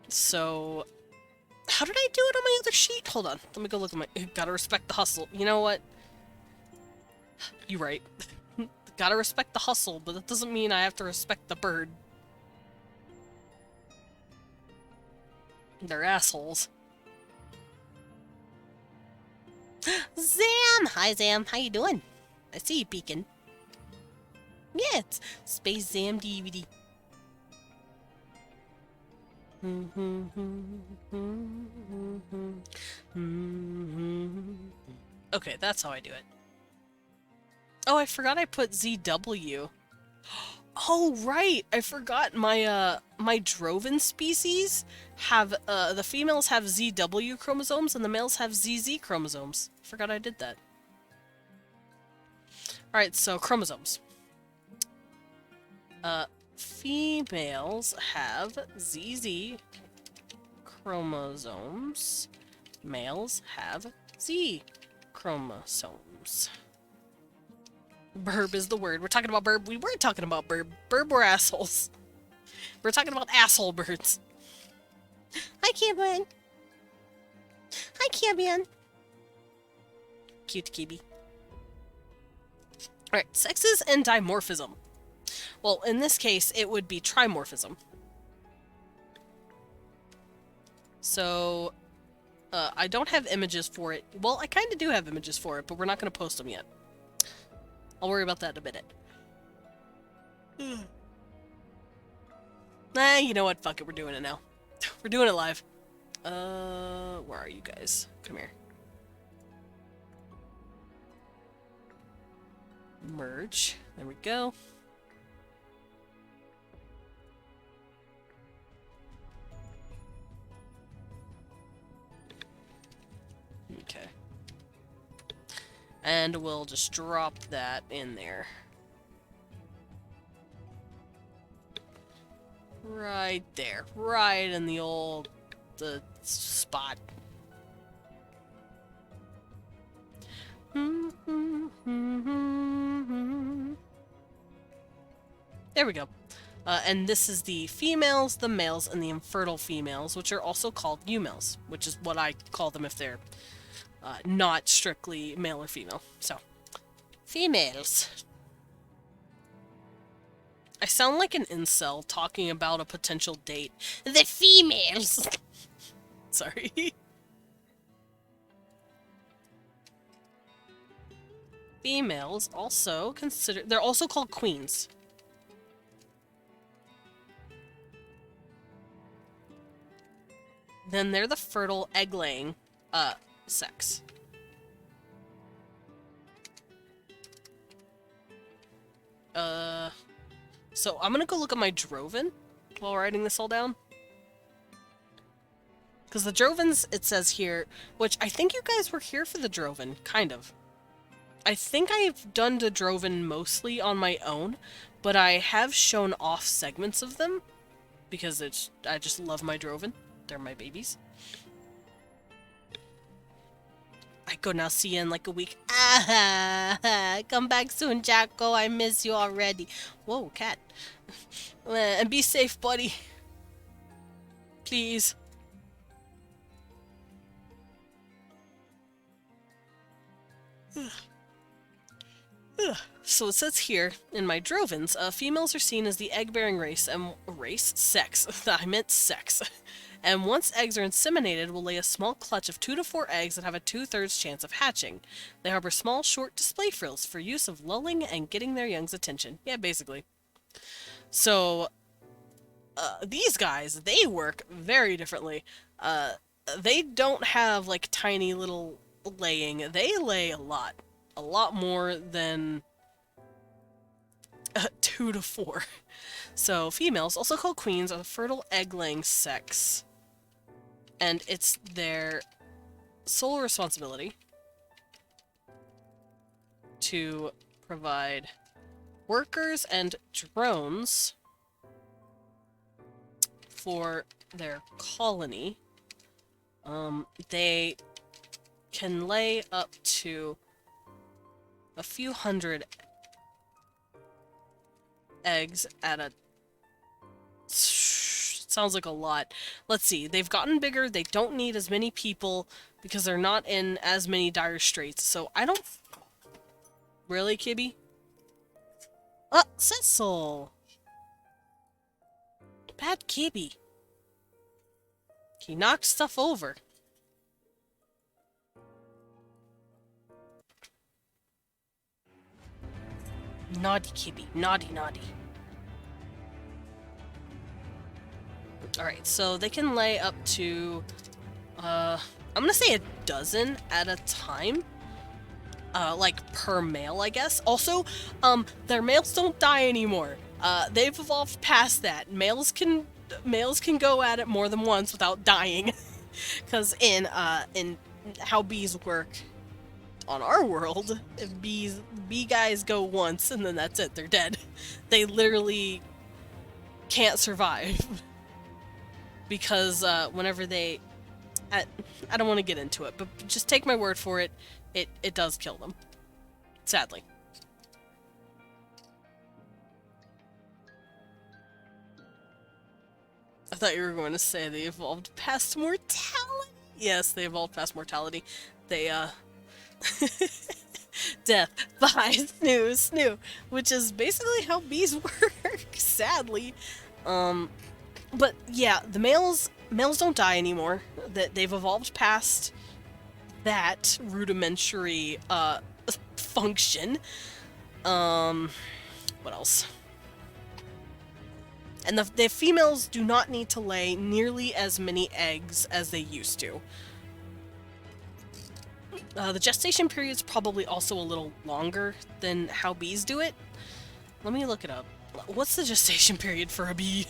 So, how did I do it on my other sheet? Hold on, let me go look at my... Gotta respect the hustle. You know what? You're right. Gotta respect the hustle, but that doesn't mean I have to respect the bird. They're assholes. Zam! Hi, Zam. How you doing? I see you peeking. Yeah, it's Space Zam DVD. Okay, that's how I do it. Oh, I forgot I put ZW. Oh, right! I forgot my, my Droven species have, the females have ZW chromosomes and the males have ZZ chromosomes. Forgot I did that. Alright, so chromosomes. Females have ZZ chromosomes. Males have Z chromosomes. Burb is the word. We're talking about burb. We weren't talking about burb. Burb were assholes. We're talking about asshole birds. Hi, Cambion. Hi, Cambion. Cute Kibi. Alright, sexes and dimorphism. Well, in this case, it would be trimorphism. So, I don't have images for it. Well, I kind of do have images for it, but we're not going to post them yet. I'll worry about that in a minute. Nah, you know what? Fuck it, we're doing it now. We're doing it live. Where are you guys? Come here. Merge. There we go. Okay. And we'll just drop that in there. Right there. Right in the spot. There we go. And this is the females, the males, and the infertile females, which are also called eumels, which is what I call them if they're not strictly male or female. So, females. I sound like an incel talking about a potential date. The females. Sorry. Females also they're also called queens. Then they're the fertile egg-laying sex. So I'm gonna go look at my Droven while writing this all down. Because the Drovens, it says here, which I think you guys were here for the Droven, kind of. I think I've done the Droven mostly on my own, but I have shown off segments of them because I just love my Droven. They're my babies. I go now, see you in like a week. Ah, come back soon, Jacko. I miss you already. Whoa, cat. And be safe, buddy. Please. So it says here, in my Drovins, females are seen as the egg-bearing race and sex. I meant sex. And once eggs are inseminated, will lay a small clutch of 2 to 4 eggs that have a 2/3 chance of hatching. They harbor small, short display frills for use of lulling and getting their young's attention. Yeah, basically. So, these guys, they work very differently. They don't have, like, tiny little laying. They lay a lot. A lot more than 2 to 4. So, females, also called queens, are the fertile egg-laying sex. And it's their sole responsibility to provide workers and drones for their colony. They can lay up to a few hundred eggs at a... Sounds like a lot. Let's see. They've gotten bigger. They don't need as many people because they're not in as many dire straits. So I don't... Really, Kibby? Cecil! Bad Kibby. He knocked stuff over. Naughty Kibby. Naughty, naughty. Alright, so they can lay up to, I'm gonna say a dozen at a time. Like, per male, I guess. Also, their males don't die anymore. They've evolved past that. Males can go at it more than once without dying. Because in how bees work on our world, if bee guys go once and then that's it, they're dead. They literally can't survive. Because whenever they... I don't want to get into it, but just take my word for it, it does kill them. Sadly. I thought you were going to say they evolved past mortality. Yes, they evolved past mortality. They, Death, bye, snoo, which is basically how bees work, sadly. But yeah, the males don't die anymore. They've evolved past that rudimentary function. What else? And the females do not need to lay nearly as many eggs as they used to. The gestation period is probably also a little longer than how bees do it. Let me look it up. What's the gestation period for a bee?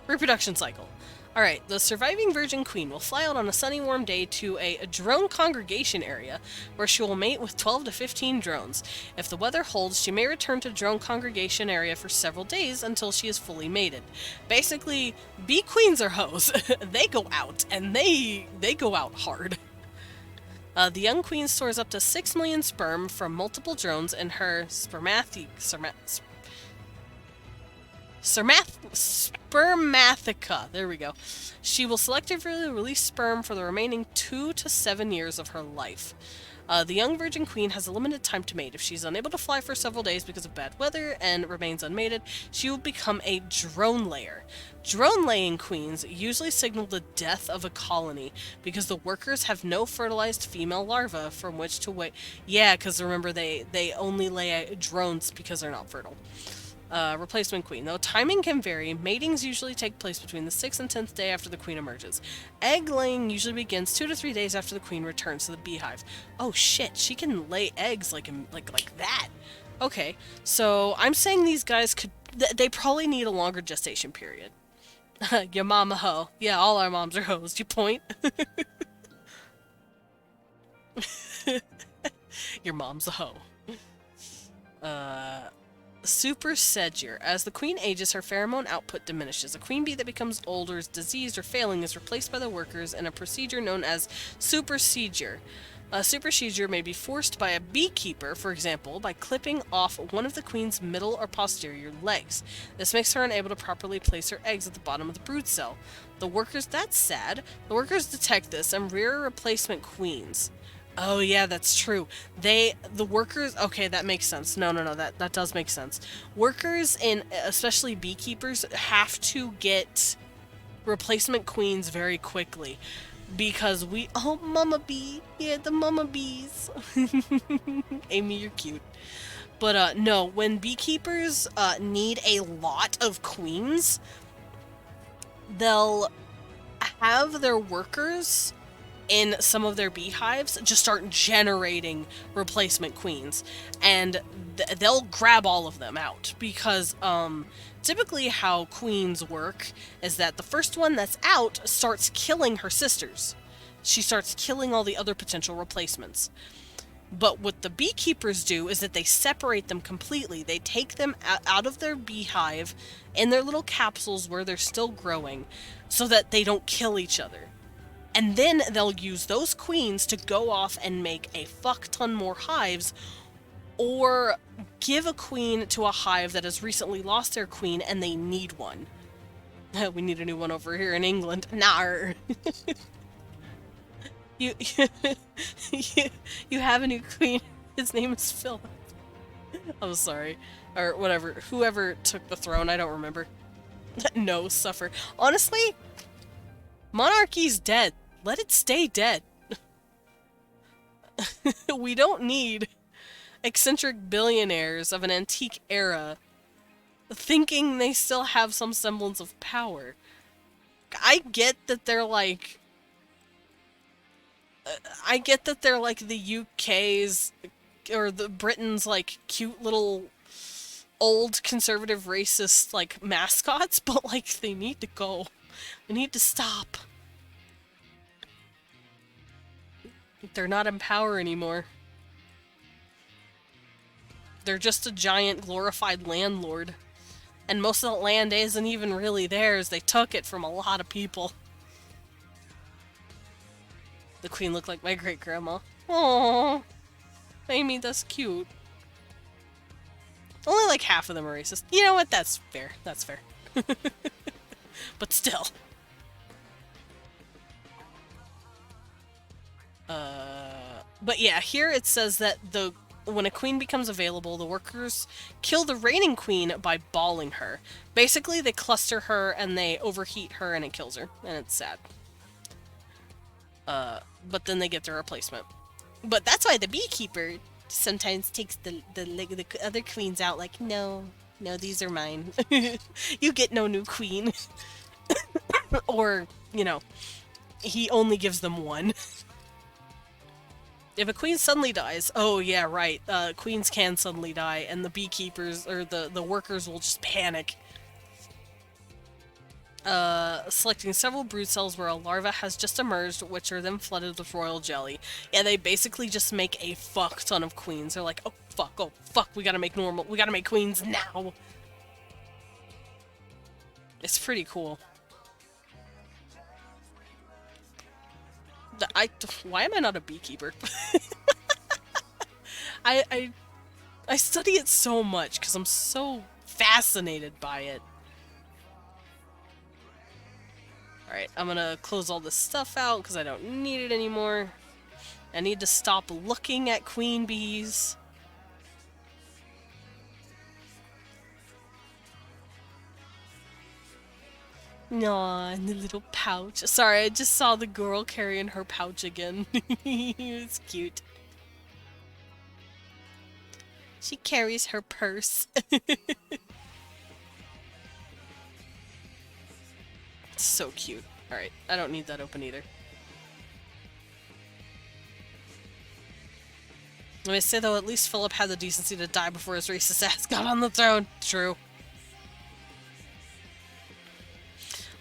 Reproduction cycle. Alright, the surviving virgin queen will fly out on a sunny warm day to a drone congregation area where she will mate with 12 to 15 drones. If the weather holds, she may return to drone congregation area for several days until she is fully mated. Basically, bee queens are hoes. They go out, and they go out hard. The young queen stores up to 6 million sperm from multiple drones in her spermatheca. There we go. She will selectively release sperm for the remaining 2 to 7 years of her life. The young virgin queen has a limited time to mate. If she's unable to fly for several days because of bad weather and remains unmated, she will become a drone layer. Drone-laying queens usually signal the death of a colony because the workers have no fertilized female larvae from which to wait. Yeah, because remember, they only lay drones because they're not fertile. Replacement queen. Though timing can vary, matings usually take place between the 6th and 10th day after the queen emerges. Egg laying usually begins 2 to 3 days after the queen returns to the beehive. Oh shit, she can lay eggs like that. Okay, so I'm saying these guys could... They probably need a longer gestation period. Your mom a hoe. Yeah, all our moms are hoes. You point? Your mom's a hoe. Super sedure. As the queen ages, her pheromone output diminishes. A queen bee that becomes older, is diseased, or failing is replaced by the workers in a procedure known as supersedure. A supersedure may be forced by a beekeeper, for example, by clipping off one of the queen's middle or posterior legs. This makes her unable to properly place her eggs at the bottom of the brood cell. The workers... That's sad. The workers detect this and rear replacement queens. Oh yeah, that's true. The workers, okay, that makes sense. No, that does make sense. Workers and especially beekeepers have to get replacement queens very quickly because oh, mama bee. Yeah, the mama bees. Amy, you're cute. But no, when beekeepers need a lot of queens, they'll have their workers in some of their beehives just start generating replacement queens, and they'll grab all of them out because typically how queens work is that the first one that's out starts killing her sisters. She starts killing all the other potential replacements. But what the beekeepers do is that they separate them completely. They take them out of their beehive in their little capsules where they're still growing so that they don't kill each other. And then they'll use those queens to go off and make a fuck ton more hives, or give a queen to a hive that has recently lost their queen and they need one. We need a new one over here in England. Nar. you, you have a new queen. His name is Philip. I'm sorry. Or whatever. Whoever took the throne, I don't remember. No, suffer. Honestly, monarchy's dead. Let it stay dead. We don't need eccentric billionaires of an antique era thinking they still have some semblance of power. I get that they're like... I get that they're like the UK's or the Britain's like cute little old conservative racist like mascots, but like they need to go. They need to stop. They're not in power anymore. They're just a giant glorified landlord. And most of the land isn't even really theirs. They took it from a lot of people. The queen looked like my great-grandma. Aww. Amy, that's cute. Only like half of them are racist. You know what? That's fair. That's fair. But still. But yeah, here it says that when a queen becomes available, the workers kill the reigning queen by balling her. Basically, they cluster her and they overheat her and it kills her. And it's sad. But then they get their replacement. But that's why the beekeeper sometimes takes the other queens out like, no, these are mine. You get no new queen. Or, you know, he only gives them one. If a queen suddenly dies, oh yeah, right, queens can suddenly die, and the beekeepers, or the workers will just panic. Selecting several brood cells where a larva has just emerged, which are then flooded with royal jelly. Yeah, they basically just make a fuck ton of queens. They're like, oh fuck, we gotta make queens now! It's pretty cool. Why am I not a beekeeper? I study it so much because I'm so fascinated by it. Alright, I'm gonna close all this stuff out because I don't need it anymore. I need to stop looking at queen bees. Aw, in the little pouch. Sorry, I just saw the girl carrying her pouch again. It's cute. She carries her purse. So cute. Alright, I don't need that open either. Let me say though, at least Philip had the decency to die before his racist ass got on the throne. True.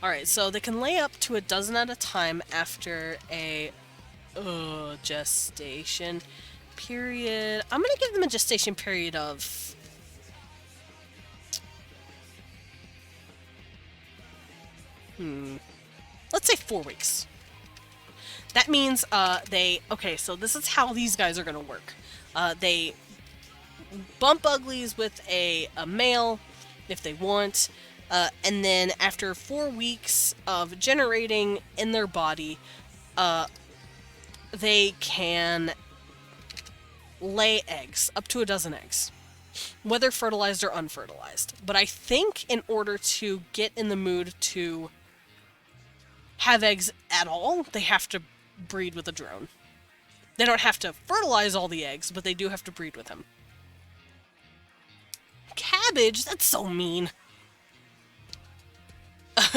Alright, so they can lay up to a dozen at a time after a gestation period. I'm gonna give them a gestation period of... let's say 4 weeks. That means, okay, so this is how these guys are gonna work. They bump uglies with a male, if they want, and then after 4 weeks of generating in their body, they can lay eggs, up to a dozen eggs, whether fertilized or unfertilized. But I think in order to get in the mood to have eggs at all, they have to breed with a drone. They don't have to fertilize all the eggs, but they do have to breed with them. Cabbage? That's so mean.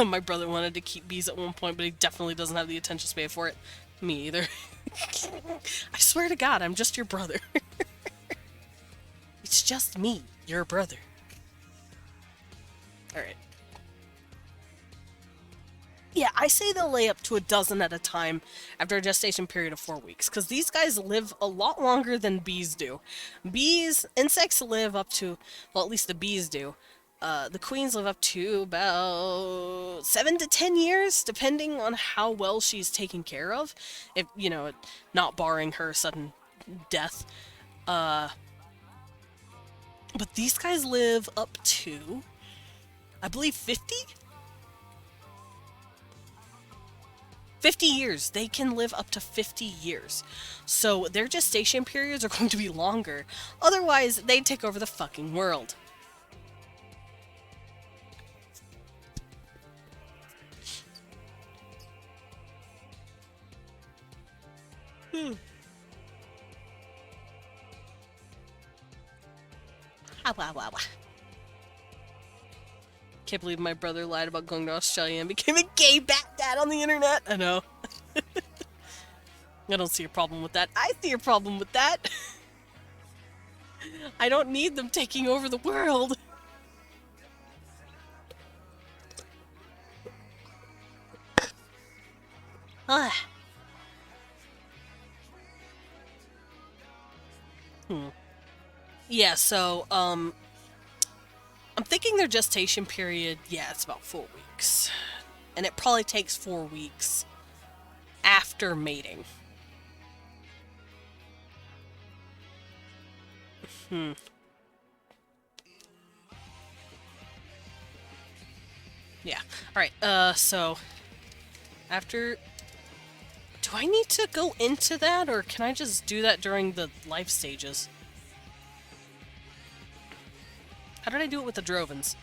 My brother wanted to keep bees at one point, but he definitely doesn't have the attention span for it. Me either. I swear to God, I'm just your brother. It's just me, your brother. Alright. Yeah, I say they'll lay up to a dozen at a time after a gestation period of 4 weeks, because these guys live a lot longer than bees do. Insects live up to, well, at least the bees do. The queens live up to about 7 to 10 years, depending on how well she's taken care of. If, you know, not barring her sudden death. But these guys live up to, I believe, 50? 50 years. They can live up to 50 years. So their gestation periods are going to be longer. Otherwise, they'd take over the fucking world. Can't believe my brother lied about going to Australia and became a gay bat dad on the internet. I know. I don't see a problem with that. I see a problem with that. I don't need them taking over the world. Yeah, so, I'm thinking their gestation period, yeah, it's about 4 weeks. And it probably takes 4 weeks after mating. Yeah. Alright, so after... Do I need to go into that, or can I just do that during the life stages? How did I do it with the Drovens?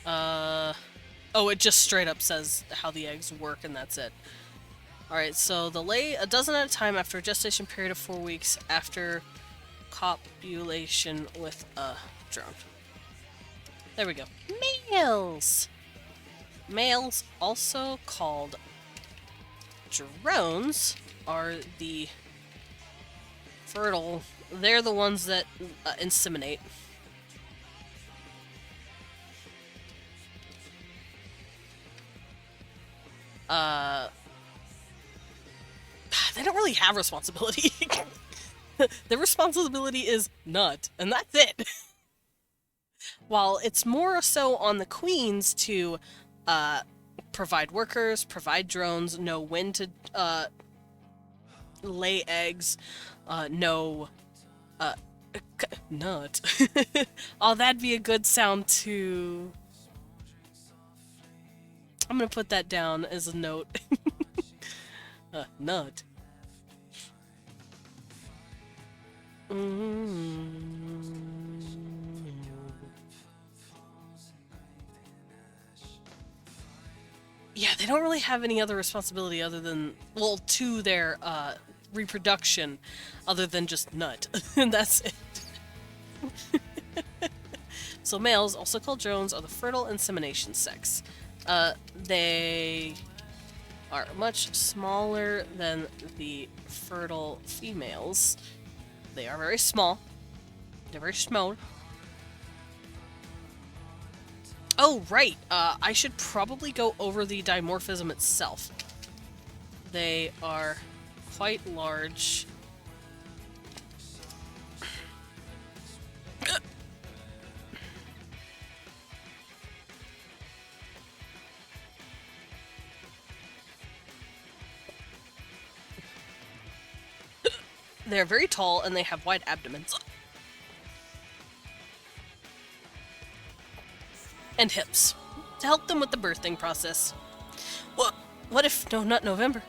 Oh, it just straight up says how the eggs work, and that's it. Alright, so the lay a dozen at a time after a gestation period of 4 weeks after copulation with a drone. There we go. Males! Males, also called drones, are the fertile. They're the ones that inseminate. They don't really have responsibility. Their responsibility is nut, and that's it. While it's more so on the queens to provide workers, provide drones, know when to lay eggs, know nut. Oh, that'd be a good sound to... I'm gonna put that down as a note. Nut. Yeah, they don't really have any other responsibility other than, well, to their reproduction, other than just nut. And that's it. So males, also called drones, are the fertile insemination sex. They are much smaller than the fertile females. They are very small. They're very small. Oh, right. I should probably go over the dimorphism itself. They are quite large. They're very tall and they have wide abdomens. And hips to help them with the birthing process. What if, no, not November.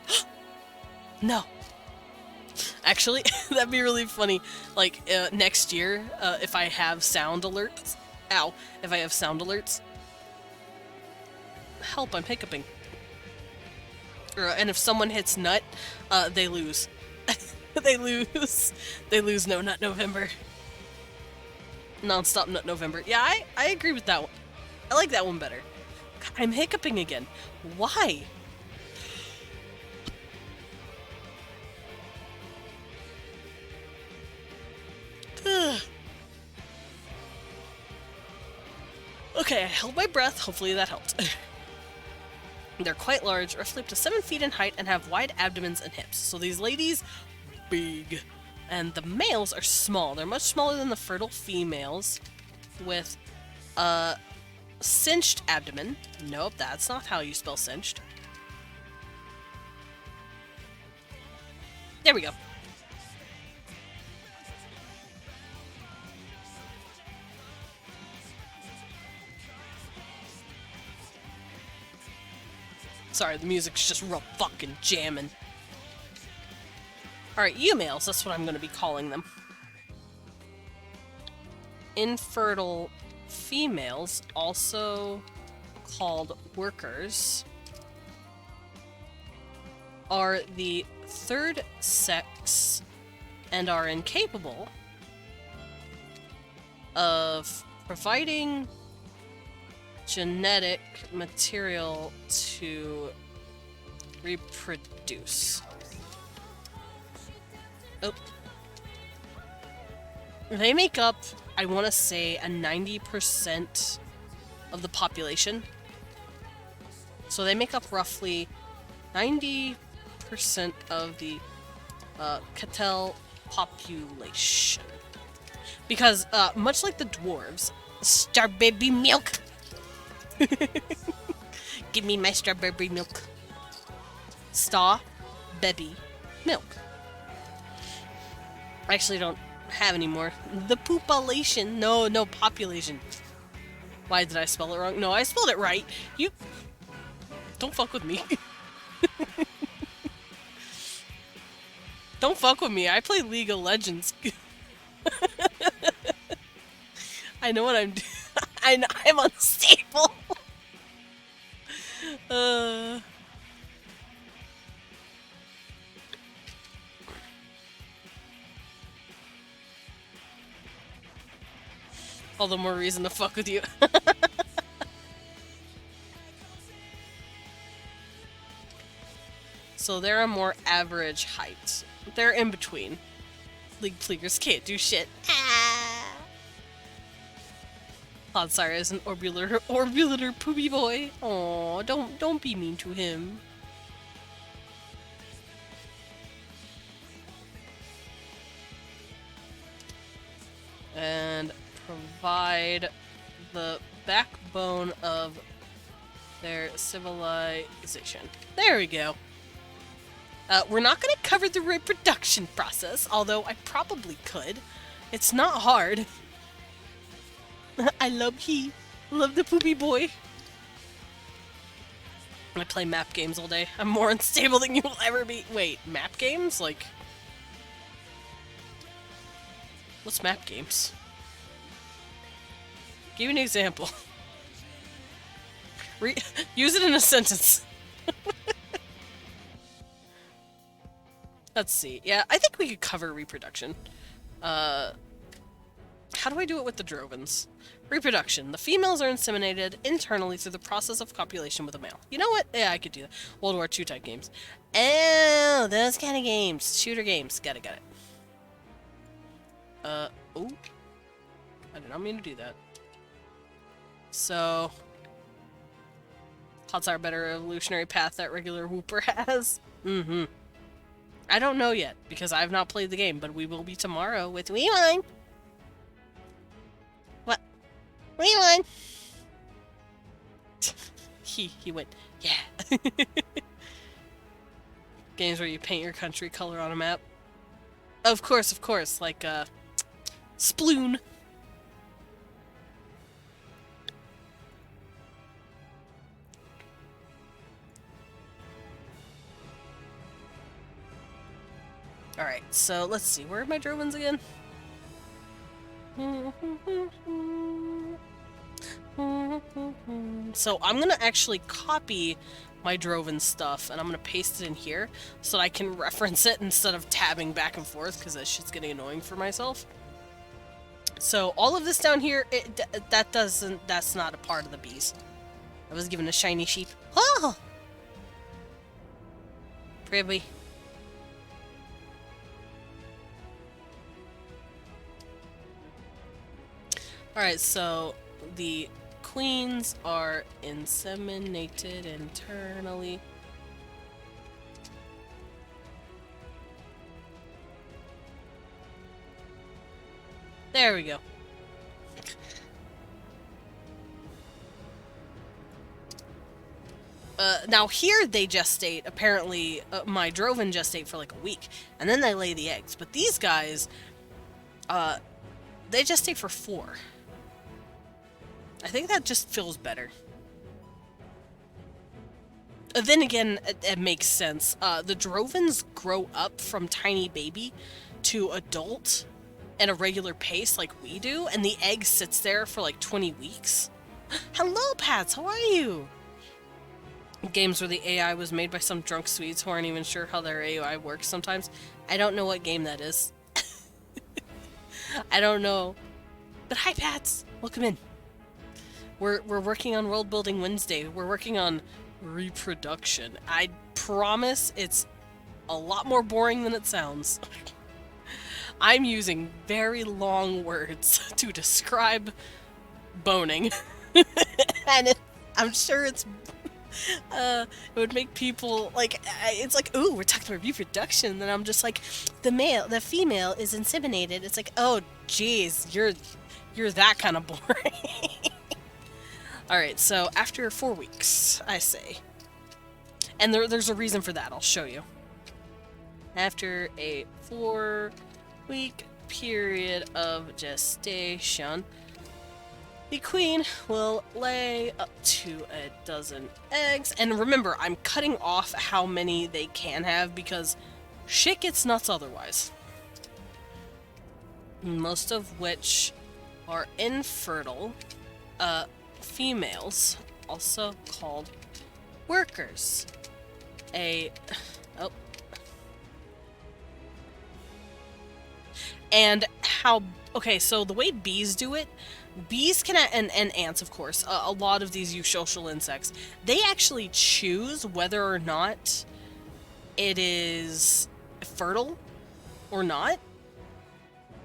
No. Actually, that'd be really funny. Like, next year, if I have sound alerts. Ow. If I have sound alerts. Help, I'm hiccuping. And if someone hits nut, they lose. They lose. They lose No Nut November. Non-stop Nut November. Yeah, I agree with that one. I like that one better. God, I'm hiccuping again. Why? Okay, I held my breath. Hopefully that helped. They're quite large, roughly up to 7 feet in height, and have wide abdomens and hips. So these ladies, big. And the males are small. They're much smaller than the fertile females, with a cinched abdomen. Nope, that's not how you spell cinched. There we go. Sorry, the music's just real fucking jamming. Alright, males, that's what I'm going to be calling them. Infertile females, also called workers, are the third sex and are incapable of providing genetic material to reproduce. Oh. They make up, I want to say, a 90% of the population. So they make up roughly 90% of the Cattell population. Because, much like the dwarves, star baby milk! Give me my strawberry milk. Star baby milk. I actually don't have any more. The population. No, population. Why did I spell it wrong? No, I spelled it right. You... Don't fuck with me. Don't fuck with me. I play League of Legends. I know what I'm doing. I'm unstable. All the more reason to fuck with you. So they're a more average height. They're in between. League Pleagers can't do shit. Clodsire is an orbular poopy boy. Aw, don't be mean to him. And provide the backbone of their civilization. There we go. We're not going to cover the reproduction process, although I probably could. It's not hard. I love the poopy boy. I play map games all day. I'm more unstable than you will ever be. Wait, map games? Like... What's map games? Give me an example. Use it in a sentence. Let's see. Yeah, I think we could cover reproduction. How do I do it with the Drovens? Reproduction. The females are inseminated internally through the process of copulation with a male. You know what? Yeah, I could do that. World War II type games. Oh, those kind of games. Shooter games. Got it. Oh. I did not mean to do that. So... Hots are a better evolutionary path that regular Whooper has. Mm-hmm. I don't know yet, because I have not played the game, but we will be tomorrow with weAK. What? weAK! He went, yeah. Games where you paint your country color on a map. Of course, like, Sploon. Alright, so let's see. Where are my Drovens again? So I'm gonna actually copy my Droven stuff and I'm gonna paste it in here so that I can reference it instead of tabbing back and forth because that shit's getting annoying for myself. So all of this down here, that's not a part of the bees. I was given a shiny sheep. Oh! Pretty. Alright, so the queens are inseminated internally. There we go. Now here they gestate, apparently my Droven gestate for like a week, and then they lay the eggs. But these guys, they gestate for 4. I think that just feels better. Then again, it makes sense. The Drovens grow up from tiny baby to adult at a regular pace like we do, and the egg sits there for like 20 weeks. Hello, Pats, how are you? Games where the AI was made by some drunk Swedes who aren't even sure how their AI works sometimes. I don't know what game that is. I don't know. But hi, Pats! Welcome in. We're working on World Building Wednesday. We're working on reproduction. I promise it's a lot more boring than it sounds. I'm using very long words to describe boning. And I'm sure it would make people like, it's like, ooh, we're talking about reproduction, and I'm just like, the female is inseminated. It's like, oh geez, you're that kind of boring. Alright, so after 4 weeks, I say. And there's a reason for that, I'll show you. After a 4-week period of gestation, the queen will lay up to a dozen eggs. And remember, I'm cutting off how many they can have because shit gets nuts otherwise. Most of which are infertile females, also called workers. And how, okay, so the way bees do it, bees can, and ants of course, a lot of these eusocial insects, they actually choose whether or not it is fertile or not.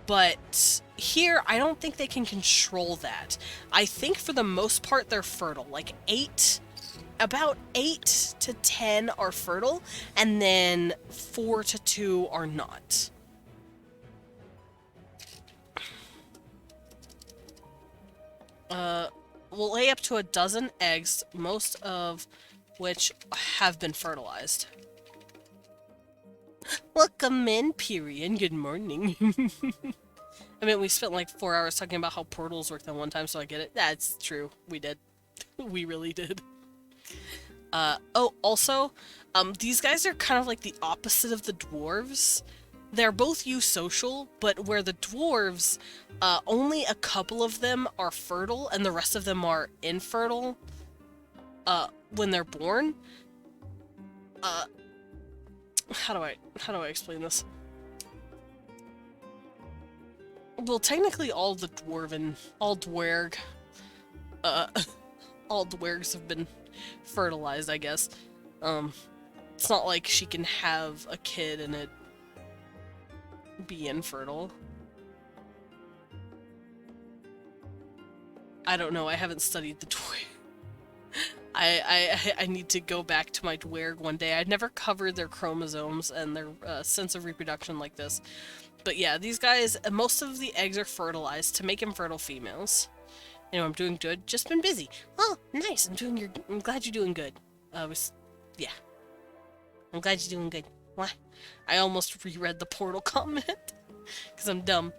But here, I don't think they can control that. I think for the most part they're fertile, like about 8 to 10 are fertile, and then 4 to 2 are not. Will lay up to a dozen eggs, most of which have been fertilized. Welcome in, Period. Good morning. I mean, we spent like 4 hours talking about how portals worked that one time, so I get it. That's true. We did. We really did. Oh, also, these guys are kind of like the opposite of the dwarves. They're both eusocial, but where the dwarves, only a couple of them are fertile and the rest of them are infertile, when they're born. How do I explain this? Well, technically all dwergs have been fertilized, I guess. It's not like she can have a kid and it be infertile. I don't know, I haven't studied the dwerg. I need to go back to my dwerg one day. I'd never covered their chromosomes and their sense of reproduction like this. But yeah, these guys, most of the eggs are fertilized to make infertile females. Anyway, I'm doing good. Just been busy. Oh, nice. I'm glad you're doing good. Yeah. I'm glad you're doing good. What? I almost reread the portal comment. Because I'm dumb.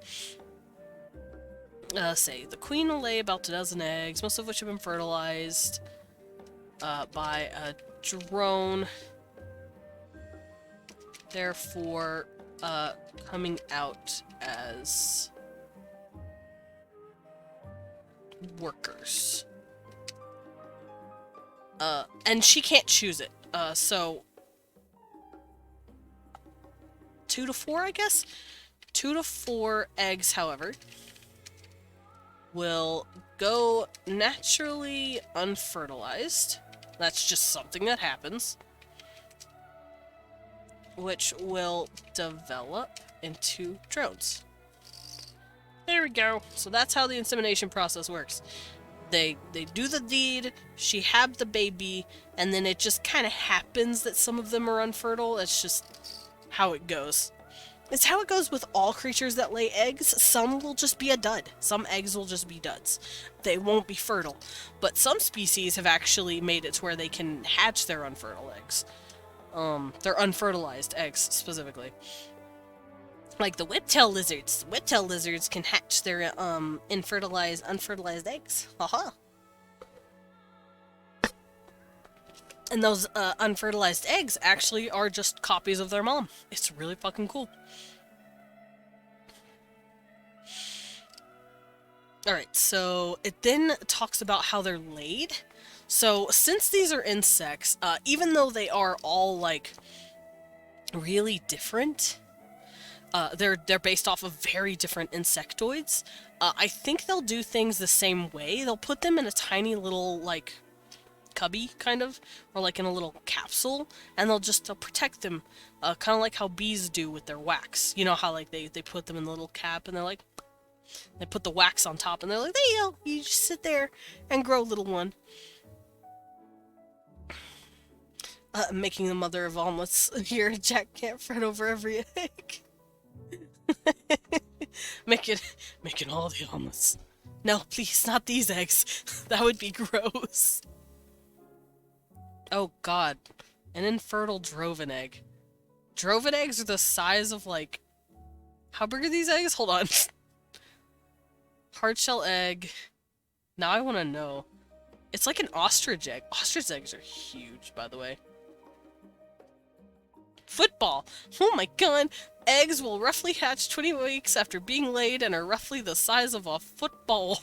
Say, the queen will lay about a dozen eggs, most of which have been fertilized by a drone. Therefore, coming out as workers. And she can't choose it. So 2 to 4, I guess? 2 to 4 eggs, however, will go naturally unfertilized. That's just something that happens. Which will develop into drones. There we go. So that's how the insemination process works. They do the deed, she had the baby, and then it just kind of happens that some of them are unfertile. That's just how it goes. It's how it goes with all creatures that lay eggs. Some will just be a dud. Some eggs will just be duds. They won't be fertile. But some species have actually made it to where they can hatch their unfertile eggs. Their unfertilized eggs, specifically. Like the whiptail lizards. Whiptail lizards can hatch their, unfertilized eggs. Haha. And those, unfertilized eggs actually are just copies of their mom. It's really fucking cool. Alright, so it then talks about how they're laid. So, since these are insects, even though they are all, like, really different, they're based off of very different insectoids, I think they'll do things the same way. They'll put them in a tiny little, like, cubby, kind of, or like in a little capsule, and they'll protect them, kind of like how bees do with their wax. You know how, like, they put them in the little cap, and they're like, they put the wax on top, and they're like, there you go, you just sit there and grow, little one. Making the mother of omelets here. Jack can't fret over every egg. making all the omelets. No, please, not these eggs. That would be gross. Oh god, an infertile droven egg. Droven eggs are the size of, like, how big are these eggs? Hold on. Hardshell egg. Now I want to know. It's like an ostrich egg. Ostrich eggs are huge, by the way. Football. Oh my god. Eggs will roughly hatch 20 weeks after being laid and are roughly the size of a football.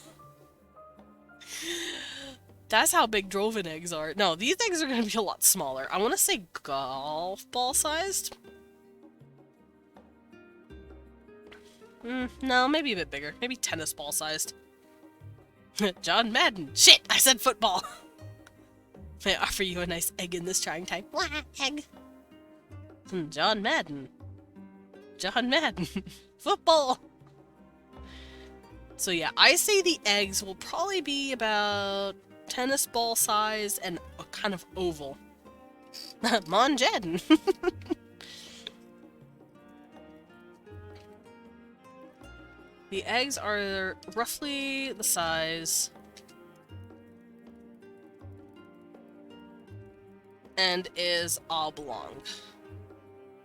That's how big droven eggs are. No, these eggs are going to be a lot smaller. I want to say golf ball sized. No, maybe a bit bigger. Maybe tennis ball sized. John Madden. Shit, I said football. May I offer you a nice egg in this trying time? Egg. John Madden. John Madden. Football. So yeah, I say the eggs will probably be about tennis ball size and a kind of oval. Mon Jadden. The eggs are roughly the size and is oblong.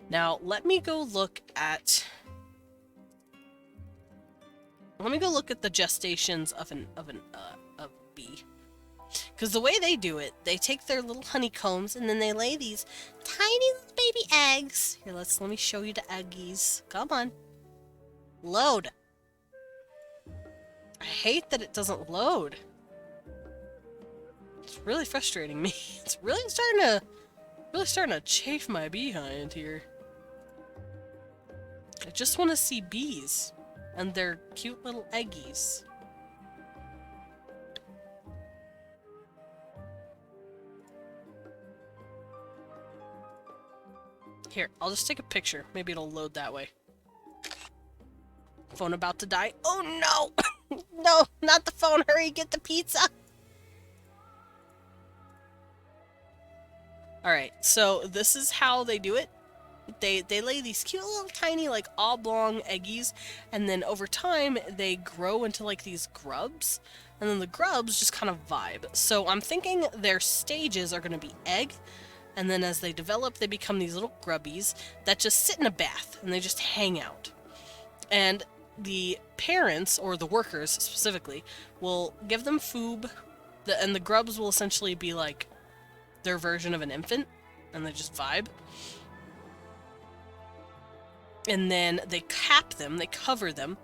Now, let me go look at the gestations of a bee. Because the way they do it, they take their little honeycombs and then they lay these tiny little baby eggs. Here, let me show you the eggies. Come on. Load. I hate that it doesn't load. It's really frustrating me. It's really starting to chafe my behind here. I just want to see bees and their cute little eggies. Here, I'll just take a picture. Maybe it'll load that way. Phone about to die. Oh no! No, not the phone. Hurry, get the pizza. Alright, so this is how they do it. They lay these cute little tiny, like, oblong eggies, and then over time they grow into, like, these grubs, and then the grubs just kind of vibe. So I'm thinking their stages are going to be egg, and then as they develop, they become these little grubbies that just sit in a bath, and they just hang out. And the parents, or the workers specifically, will give them food, and the grubs will essentially be like their version of an infant, and they just vibe. and then they cap them, they cover them,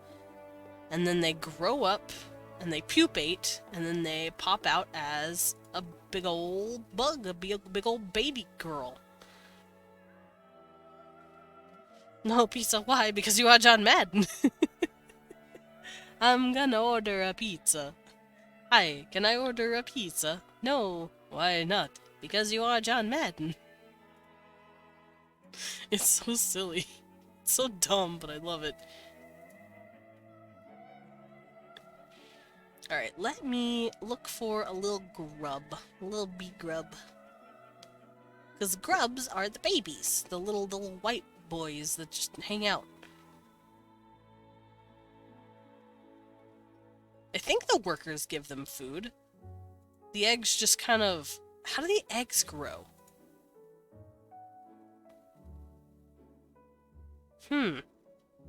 and then they grow up, and they pupate, and then they pop out as a big old bug, a big old baby girl. No pizza, why? Because you are John Madden. I'm gonna order a pizza. Hi, can I order a pizza? No, why not? Because you are John Madden. It's so silly. It's so dumb, but I love it. Alright, let me look for a little grub. A little bee grub. Because grubs are the babies. The little white boys that just hang out. I think the workers give them food. The eggs just kind of... How do the eggs grow?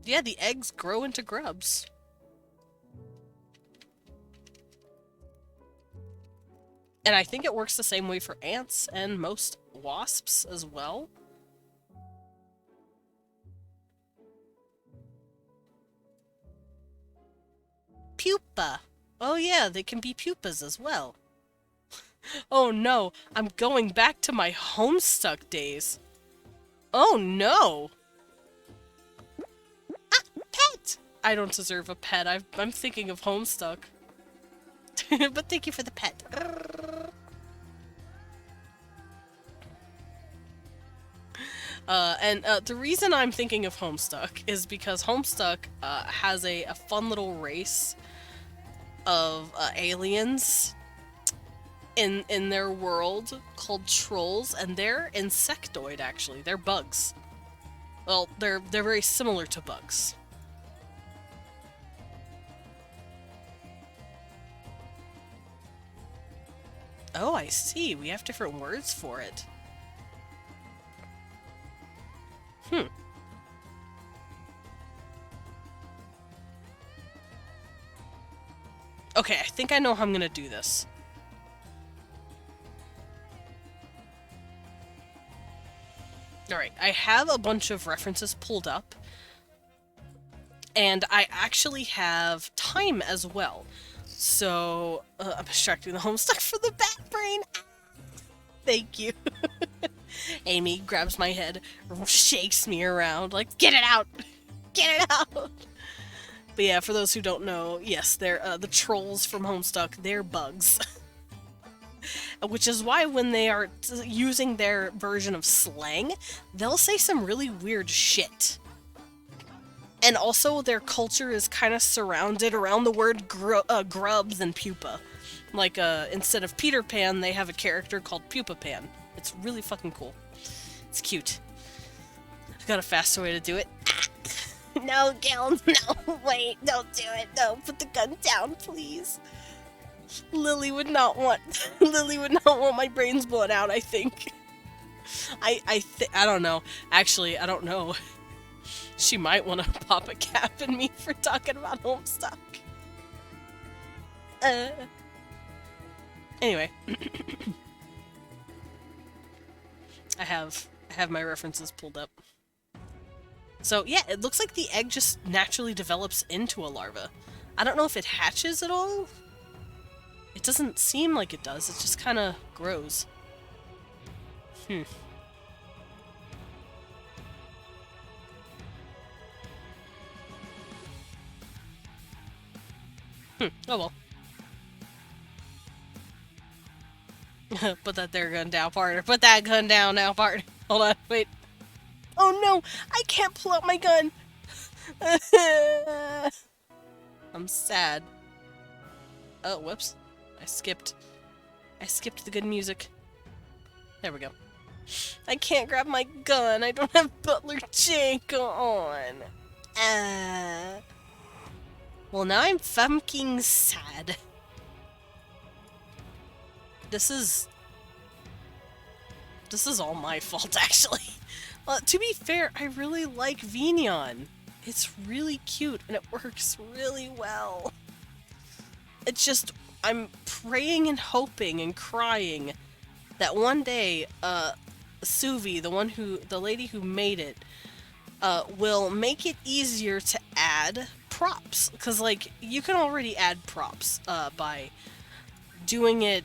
Yeah, the eggs grow into grubs. And I think it works the same way for ants and most wasps as well. Pupa! Oh yeah, they can be pupas as well. Oh no, I'm going back to my Homestuck days. Oh no! Ah, pet! I don't deserve a pet. I'm thinking of Homestuck. But thank you for the pet. The reason I'm thinking of Homestuck is because Homestuck has a fun little race of aliens in their world called trolls, and they're insectoid actually. They're bugs. Well, they're very similar to bugs. Oh, I see. We have different words for it. Okay, I think I know how I'm gonna do this. Alright, I have a bunch of references pulled up. And I actually have time as well. So, I'm extracting the Homestuck for the bat brain. Thank you. Amy grabs my head, shakes me around, like, get it out! Get it out! But yeah, for those who don't know, yes, they're the trolls from Homestuck, they're bugs. Which is why when they are using their version of slang, they'll say some really weird shit. And also, their culture is kind of surrounded around the word grubs and pupa. Like, instead of Peter Pan, they have a character called Pupa Pan. It's really fucking cool. It's cute. I've got a faster way to do it. No, Gil, no, wait, don't do it. No, put the gun down, please. Lily would not want my brains blown out, I think. I don't know. Actually, I don't know. She might want to pop a cap in me for talking about Homestuck. Anyway. I have my references pulled up. So yeah, it looks like the egg just naturally develops into a larva. I don't know if it hatches at all. It doesn't seem like it does, it just kind of grows. Oh well. Put that there gun down, partner. Put that gun down now, partner. Hold on, wait. Oh no! I can't pull out my gun! I'm sad. Oh, whoops. I skipped the good music. There we go. I can't grab my gun. I don't have Butler Jake on. Well, now I'm fucking sad. This is all my fault, actually. To be fair, I really like Vignon. It's really cute, and it works really well. It's just, I'm praying and hoping and crying that one day, Suvi, the lady who made it, will make it easier to add props. Because, like, you can already add props by doing it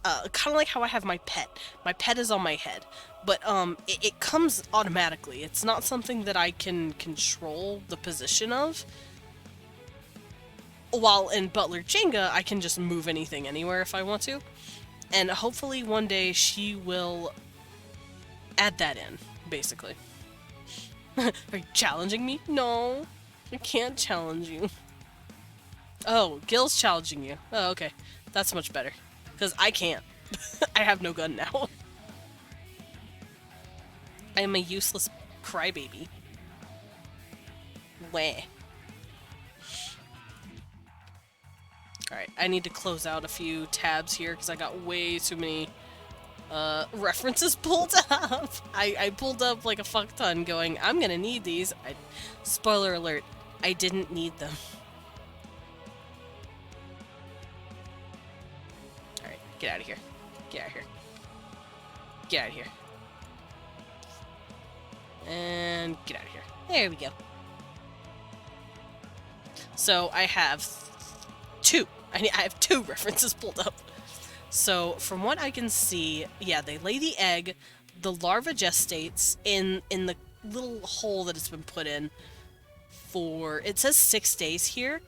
kind of like how I have my pet. My pet is on my head. But it comes automatically. It's not something that I can control the position of. While in Butler Jenga, I can just move anything anywhere if I want to. And hopefully one day she will add that in, basically. Are you challenging me? No, I can't challenge you. Oh, Gil's challenging you. Oh, okay. That's much better. Because I can't. I have no gun now. I am a useless crybaby. Wah. Alright, I need to close out a few tabs here because I got way too many references pulled up. I pulled up like a fuck ton going, I'm gonna need these. Spoiler alert, I didn't need them. Alright, get out of here. Get out of here. Get out of here. And get out of here. There we go. So I have two. I have two references pulled up. So from what I can see, yeah, they lay the egg, the larva gestates in the little hole that it's been put in for, it says 6 days here,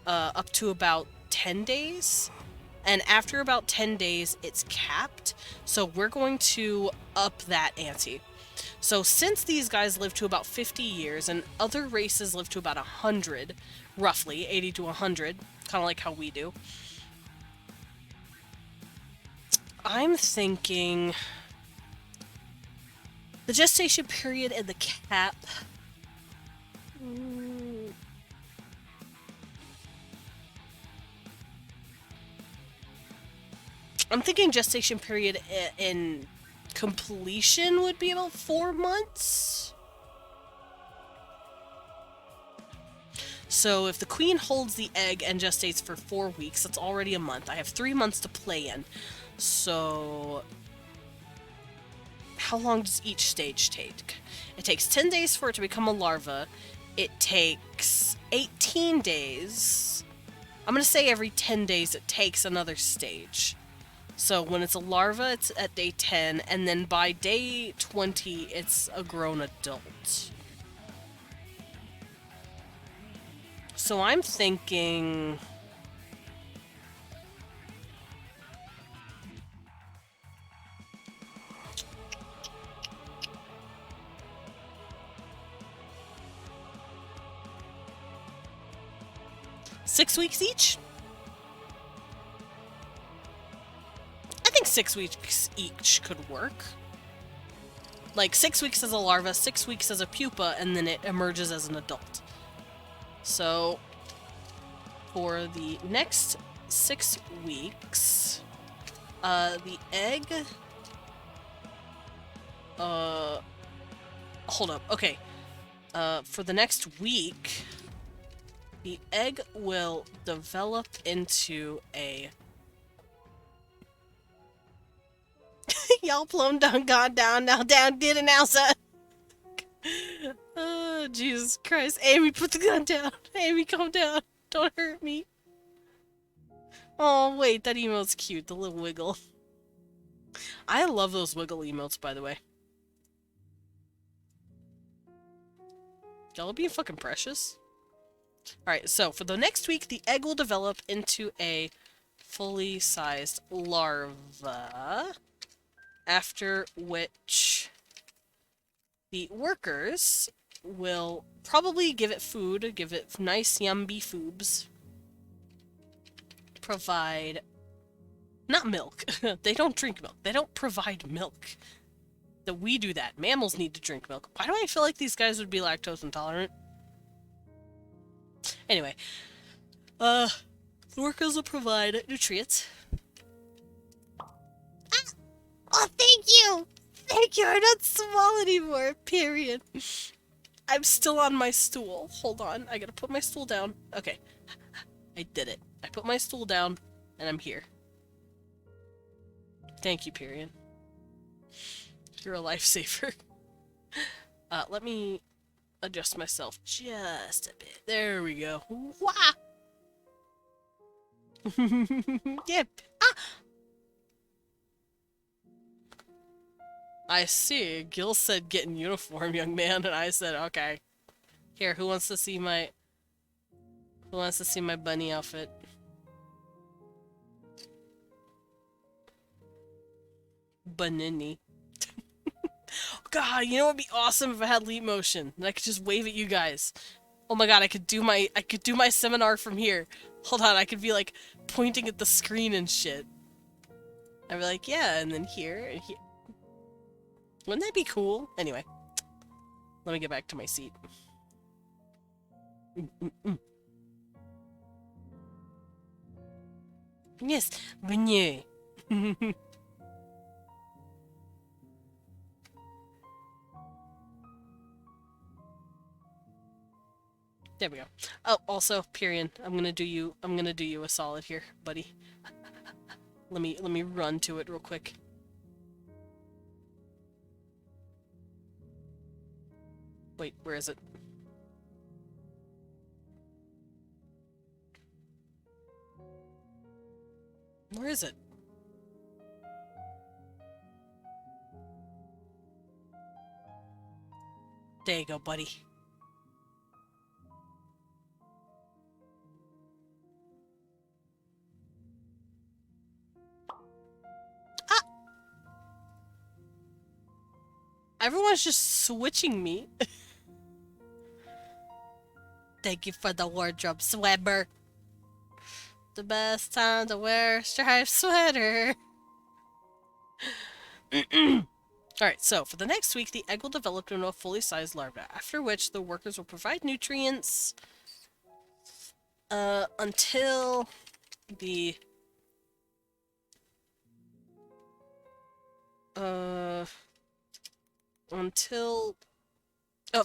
up to about 10 days. And after about 10 days, it's capped. So we're going to up that ante. So since these guys live to about 50 years and other races live to about 100, roughly 80 to 100, kind of like how we do, I'm thinking the gestation period and the cap. I'm thinking gestation period in completion would be about 4 months. So if the queen holds the egg and gestates for 4 weeks, that's already a month. I have 3 months to play in. So how long does each stage take? It takes 10 days for it to become a larva. It takes 18 days. I'm going to say every 10 days it takes another stage. So when it's a larva, it's at day 10, and then by day 20, it's a grown adult. So I'm thinking... $6 weeks each? I think 6 weeks each could work. Like 6 weeks as a larva, 6 weeks as a pupa, and then it emerges as an adult. So for the next 6 weeks, the egg... hold up. Okay. For the next week, the egg will develop into a... Y'all plumb done gone down, now down, did it now, son. Oh, Jesus Christ. Amy, put the gun down. Amy, calm down. Don't hurt me. Oh, wait, that emote's cute. The little wiggle. I love those wiggle emotes, by the way. Y'all being fucking precious. Alright, so for the next week, the egg will develop into a fully sized larva. After which the workers will probably give it food, give it nice yummy foobs. Provide... not milk. They don't drink milk. They don't provide milk. That we do that. Mammals need to drink milk. Why do I feel like these guys would be lactose intolerant? Anyway. The workers will provide nutrients. Oh, thank you! Thank you, I'm not small anymore, period. I'm still on my stool. Hold on, I gotta put my stool down. Okay, I did it. I put my stool down, and I'm here. Thank you, period. You're a lifesaver. Let me adjust myself just a bit. There we go. Wah! Yep. Ah! I see. Gil said get in uniform, young man, and I said, okay. Here, who wants to see my bunny outfit? Banini. God, you know what would be awesome if I had leap motion and I could just wave at you guys. Oh my god, I could do my seminar from here. Hold on, I could be like pointing at the screen and shit. I'd be like, yeah, and then here and here. Wouldn't that be cool? Anyway, let me get back to my seat. Yes, beignet. There we go. Oh, also, Pyrian, I'm gonna do you a solid here, buddy. Let me run to it real quick. Wait, where is it? Where is it? There you go, buddy. Ah! Everyone's just switching me. Thank you for the wardrobe, Swebber. The best time to wear a striped sweater. Alright, so for the next week, the egg will develop into a fully sized larva, after which the workers will provide nutrients until the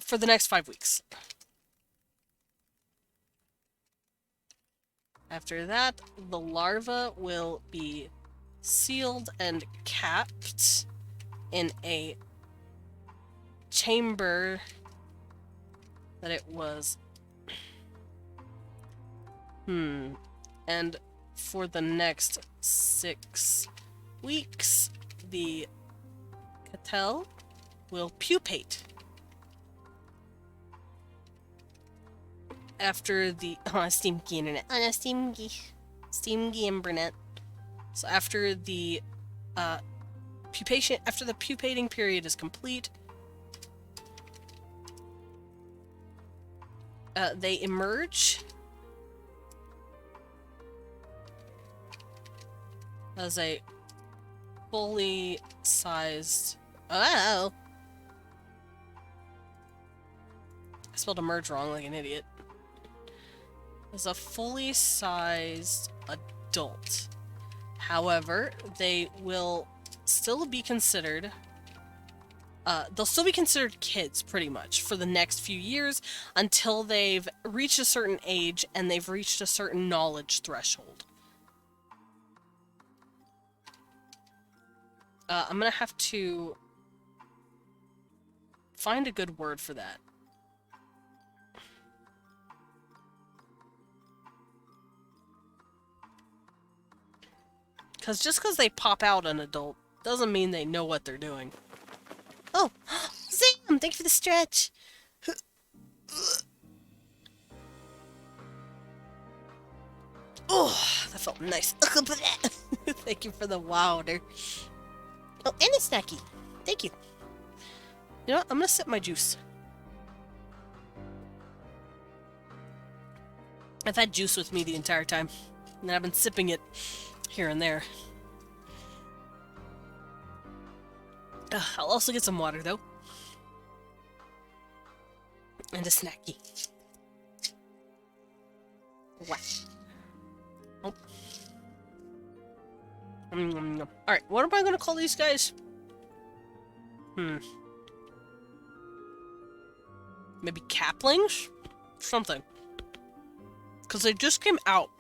for the next 5 weeks. After that, the larva will be sealed and capped in a chamber that it was... And for the next 6 weeks, the cattell will pupate. After the Steamky internet. Steamky internet. So after the pupating period is complete, they emerge as a fully sized... Oh! I spelled emerge wrong like an idiot. As a fully sized adult. However, they will still be considered... they'll still be considered kids, pretty much, for the next few years until they've reached a certain age and they've reached a certain knowledge threshold. I'm gonna have to find a good word for that. Because just because they pop out an adult doesn't mean they know what they're doing. Oh! Zam! Thank you for the stretch! Oh, that felt nice. Thank you for the water. Oh, and a snacky. Thank you. You know what? I'm gonna sip my juice. I've had juice with me the entire time, and I've been sipping it here and there. I'll also get some water, though. And a snacky. What? Oh. Alright, what am I gonna call these guys? Maybe caplings? Something. Because they just came out.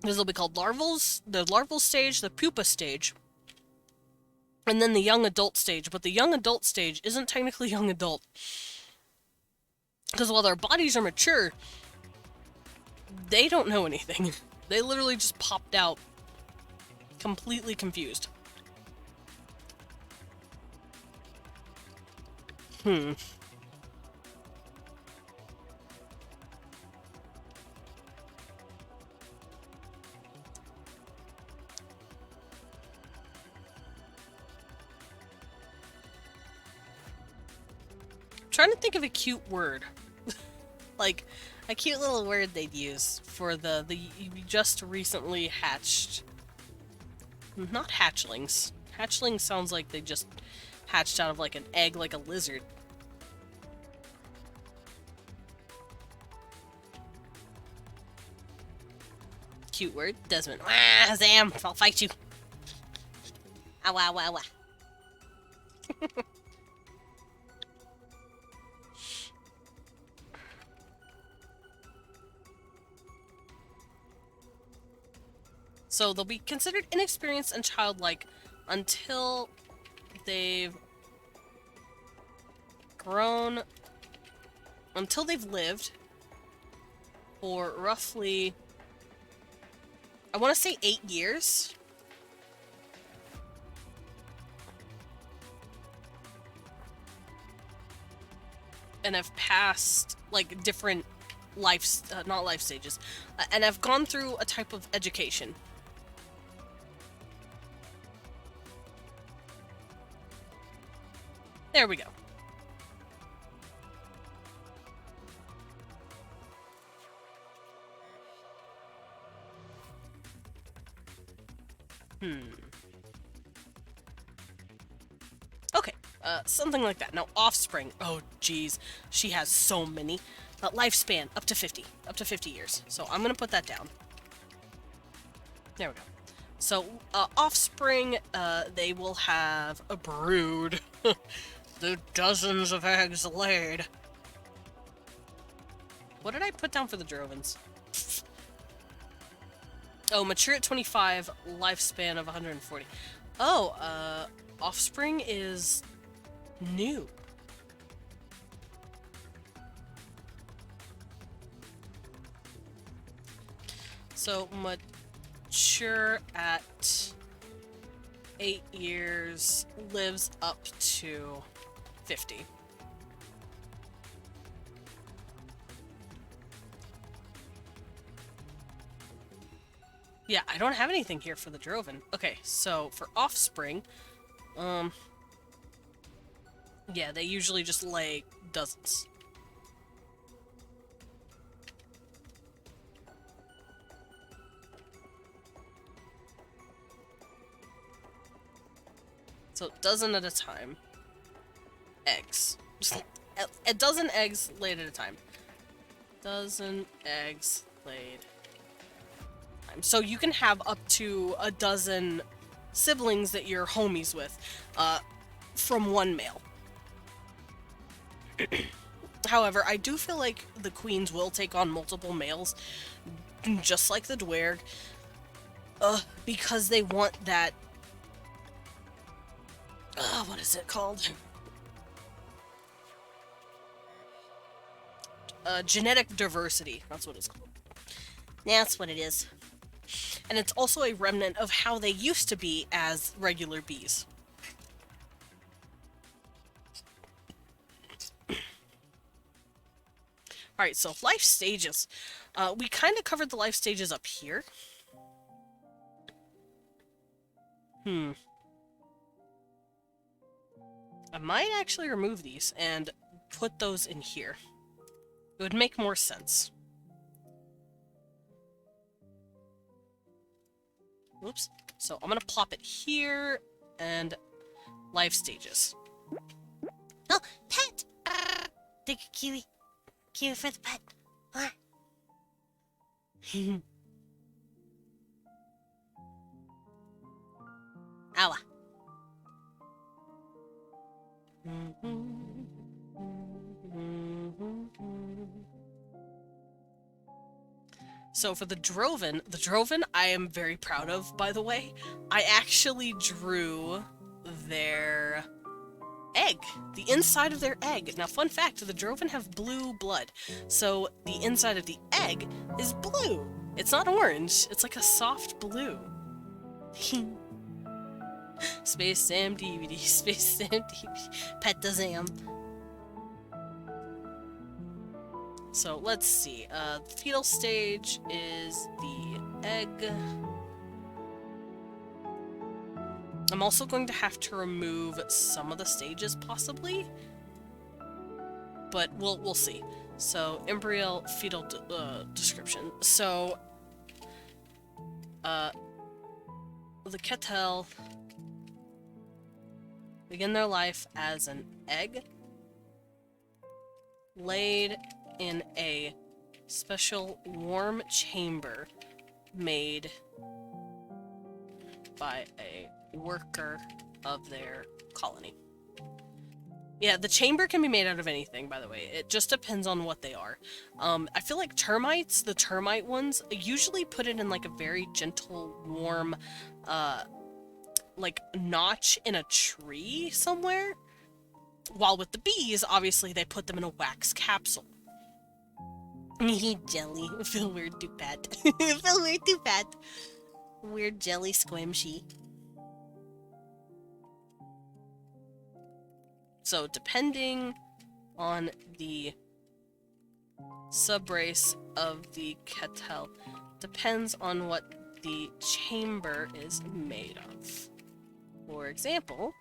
This will be called larvals, the larval stage, the pupa stage. and then the young adult stage. But the young adult stage isn't technically young adult. Because while their bodies are mature, they don't know anything. They literally just popped out completely confused. Trying to think of a cute word. Like, a cute little word they'd use for the just recently hatched... Not hatchlings. Hatchlings sounds like they just hatched out of, like, an egg like a lizard. Cute word? Desmond. Ah, Zam! I'll fight you. Ow, ow, ow, ow. So they'll be considered inexperienced and childlike until they've grown, until they've lived for roughly, I want to say 8 years. And have passed, like, different life, not life stages, and have gone through a type of education. There we go. Okay, something like that. Now, offspring. Oh, geez. She has so many. Lifespan, up to 50. Up to 50 years. So I'm gonna put that down. There we go. So, offspring, they will have a brood. The dozens of eggs laid. What did I put down for the Drovens? Oh, mature at 25, lifespan of 140. Oh, offspring is new. So, mature at 8 years, lives up to 50. Yeah, I don't have anything here for the Droven. Okay, so for offspring, yeah, they usually just lay dozens. So, dozen at a time. Eggs. Just a dozen eggs laid at a time. Dozen eggs laid. So you can have up to a dozen siblings that you're homies with, from one male. However, I do feel like the queens will take on multiple males, just like the dwerg, because they want that, what is it called? Genetic diversity. That's what it's called. That's what it is. And it's also a remnant of how they used to be as regular bees. Alright, so life stages. We kind of covered the life stages up here. I might actually remove these and put those in here. It would make more sense. Oops. So I'm gonna plop it here, and life stages. Oh, pet! Take a kiwi. Kiwi for the pet. Ow. So for the Droven I am very proud of, by the way. I actually drew their egg, the inside of their egg. Now, fun fact, the Droven have blue blood, so the inside of the egg is blue. It's not orange, it's like a soft blue. Space Sam DVD, Space Sam DVD, Pet the Sam. So let's see, the fetal stage is the egg. I'm also going to have to remove some of the stages, possibly, but we'll see. So, embryo fetal description. So, the Ketel begin their life as an egg laid in a special warm chamber made by a worker of their colony. Yeah, the chamber can be made out of anything, by the way. It just depends on what they are. I feel like termites, the termite ones, usually put it in like a very gentle, warm, like notch in a tree somewhere. While with the bees, obviously they put them in a wax capsule. Jelly. I feel weird too bad. I feel weird too bad. Weird jelly squishy. So depending on the subrace of the Ketel, depends on what the chamber is made of. For example,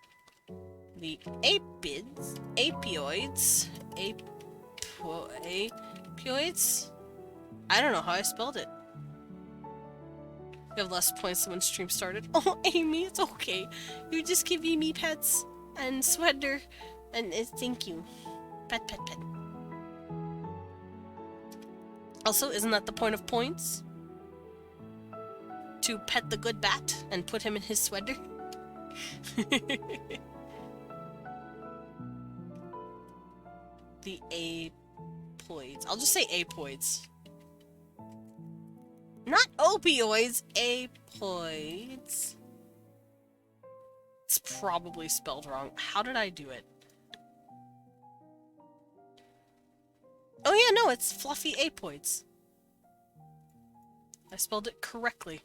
the apioids, I don't know how I spelled it. You have less points than when stream started. Oh, Amy, it's okay. You're just giving me pets and sweater. And thank you. Pet, pet, pet. Also, isn't that the point of points? To pet the good bat and put him in his sweater? The apoids. I'll just say apoids. Not opioids, apoids. It's probably spelled wrong. How did I do it? Oh yeah, no, it's fluffy apoids. I spelled it correctly.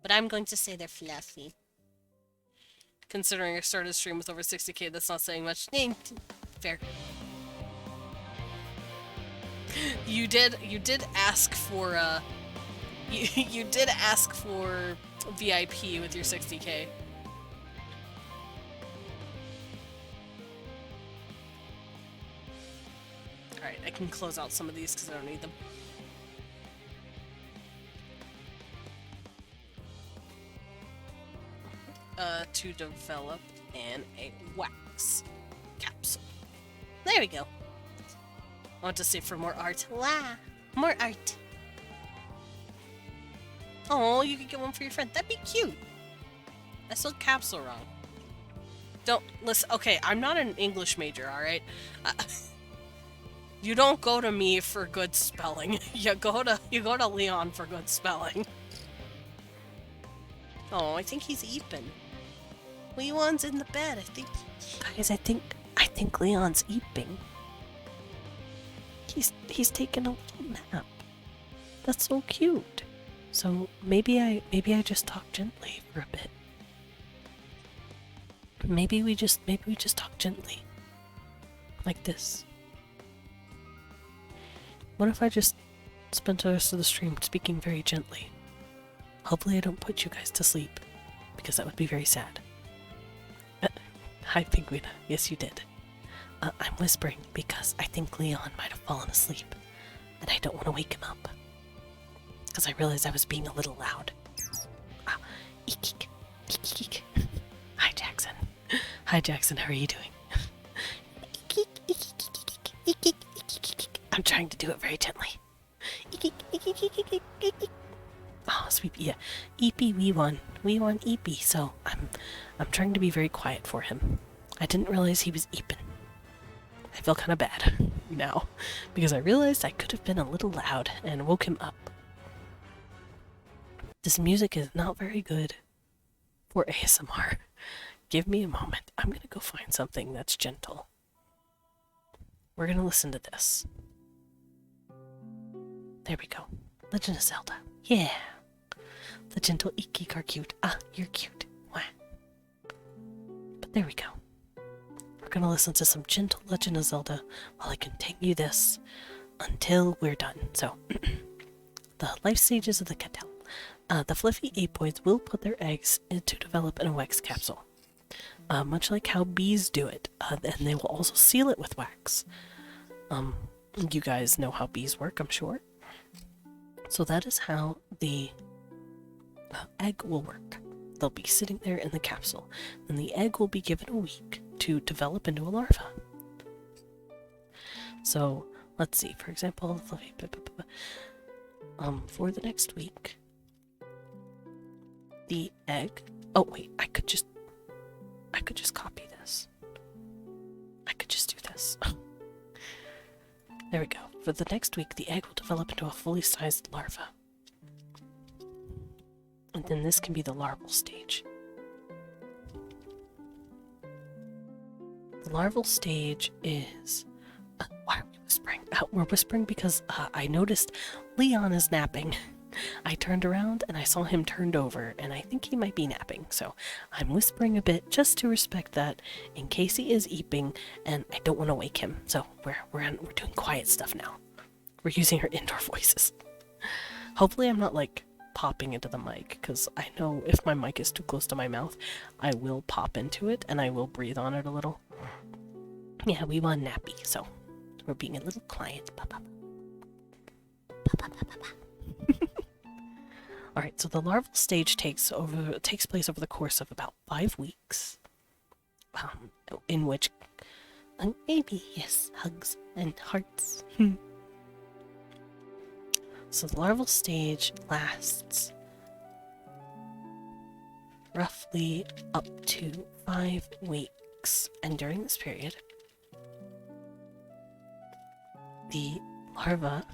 But I'm going to say they're fluffy. Considering I started a stream with over 60k, that's not saying much. Fair. You did ask for, you did ask for VIP with your 60k. Alright, I can close out some of these because I don't need them. To develop in a wax capsule. There we go. I want to save for more art. Wow, more art. Oh, you could get one for your friend. That'd be cute. I spelled capsule wrong. Don't listen. Okay, I'm not an English major. All right. You don't go to me for good spelling. You go to Leon for good spelling. Oh, I think he's eeping. Leon's in the bed. I think. Guys, I think Leon's eeping. He's taking a little nap. That's so cute. So maybe I just talk gently for a bit. Maybe we just talk gently. Like this. What if I just spent the rest of the stream speaking very gently? Hopefully I don't put you guys to sleep, because that would be very sad. Hi, Penguina. Yes, you did. I'm whispering because I think Leon might have fallen asleep, and I don't want to wake him up. Because I realized I was being a little loud. Eek, eek, eek. Hi, Jackson. Hi, Jackson. How are you doing? I'm trying to do it very gently. Oh, sweet. Yeah. Eepy, we won. We won Eepy, so I'm trying to be very quiet for him. I didn't realize he was eeping. I feel kind of bad now, because I realized I could have been a little loud and woke him up. This music is not very good for ASMR. Give me a moment. I'm gonna go find something that's gentle. We're gonna listen to this. There we go. Legend of Zelda. Yeah. The gentle weAK are cute. Ah, you're cute. Wah. But there we go. We're gonna listen to some gentle Legend of Zelda while I continue this until we're done. So, the life stages of the cattail. The fluffy apoids will put their eggs to develop in a wax capsule, much like how bees do it, and they will also seal it with wax. You guys know how bees work, I'm sure. So that is how the egg will work. They'll be sitting there in the capsule, and the egg will be given a week to develop into a larva. So let's see, for example, for the next week, the egg. Oh wait, I could just copy this. I could just do this. There we go. For the next week, the egg will develop into a fully sized larva. And then this can be the larval stage. The larval stage is... why are we whispering? We're whispering because I noticed Leon is napping. I turned around and I saw him turned over, and I think he might be napping, so I'm whispering a bit just to respect that in case he is eeping, and I don't want to wake him. So we're doing quiet stuff now. We're using our indoor voices. Hopefully I'm not like popping into the mic, because I know if my mic is too close to my mouth, I will pop into it and I will breathe on it a little. Yeah, we want nappy, so we're being a little quiet. Alright, so the larval stage takes place over the course of about 5 weeks, in which maybe, yes, hugs and hearts. So the larval stage lasts roughly up to 5 weeks, and during this period, the larva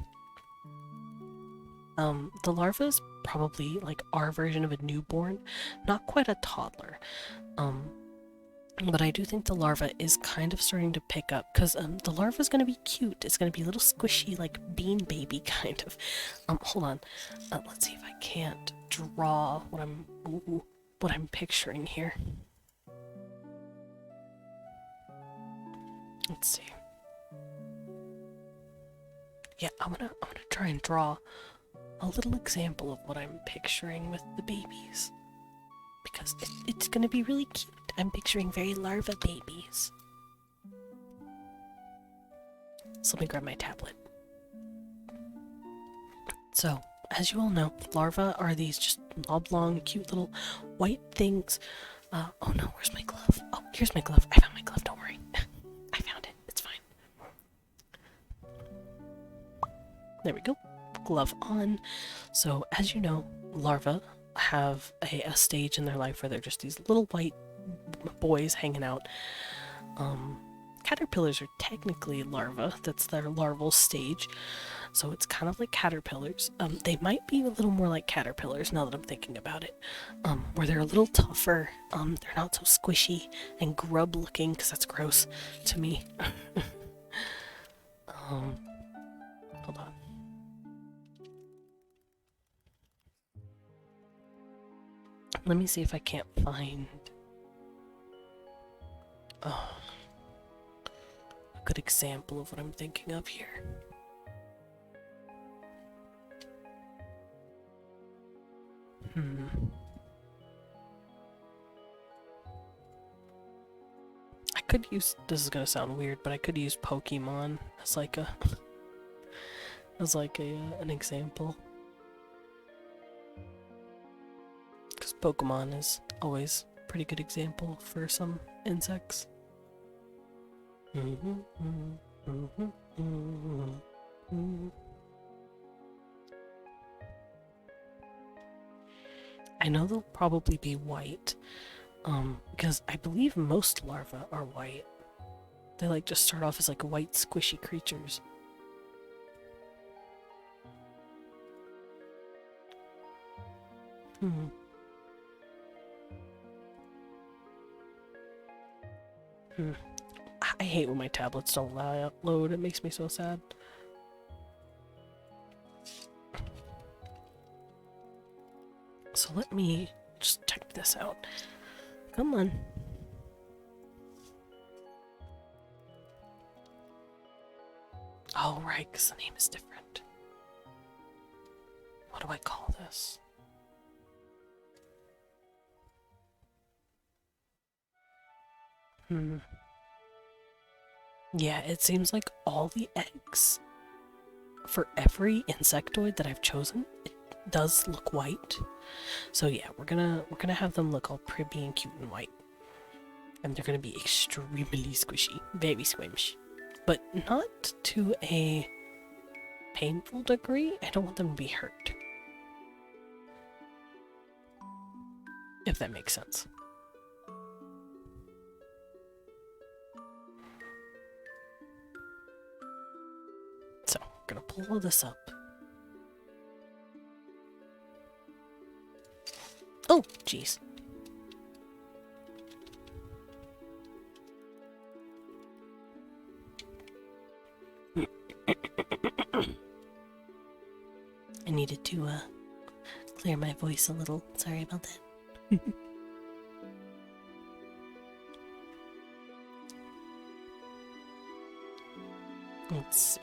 is probably like our version of a newborn, not quite a toddler. But I do think the larva is kind of starting to pick up, because the larva is going to be cute. It's going to be a little squishy, like bean baby kind of. Hold on. Let's see if I can't draw what I'm picturing here. Let's see. Yeah, I'm gonna try and draw a little example of what I'm picturing with the babies, because it's gonna be really cute. I'm picturing very larva babies. So let me grab my tablet. So, as you all know, larvae are these just oblong, cute little white things. Oh no, where's my glove? Oh, here's my glove. I found my glove, don't worry. I found it, it's fine. There we go. Glove on. So, as you know, larvae have a stage in their life where they're just these little white boys hanging out. Caterpillars are technically larvae. That's their larval stage. So it's kind of like caterpillars. They might be a little more like caterpillars now that I'm thinking about it. Where they're a little tougher. They're not so squishy and grub looking, because that's gross to me. Hold on. Let me see if I can't find a good example of what I'm thinking of here. I could use, this is gonna sound weird, but I could use Pokemon as like a an example. Because Pokemon is always a pretty good example for some insects. I know they'll probably be white, because I believe most larvae are white. They like just start off as like white squishy creatures. I hate when my tablets don't load. It makes me so sad. So let me just type this out. Come on. Oh, right, because the name is different. What do I call this? Yeah, it seems like all the eggs for every insectoid that I've chosen, it does look white. So yeah, we're gonna have them look all pretty and cute and white. And they're gonna be extremely squishy. Very squishy. But not to a painful degree. I don't want them to be hurt. If that makes sense. So, I'm gonna pull all this up. Oh, jeez. I needed to clear my voice a little. Sorry about that. Let's see.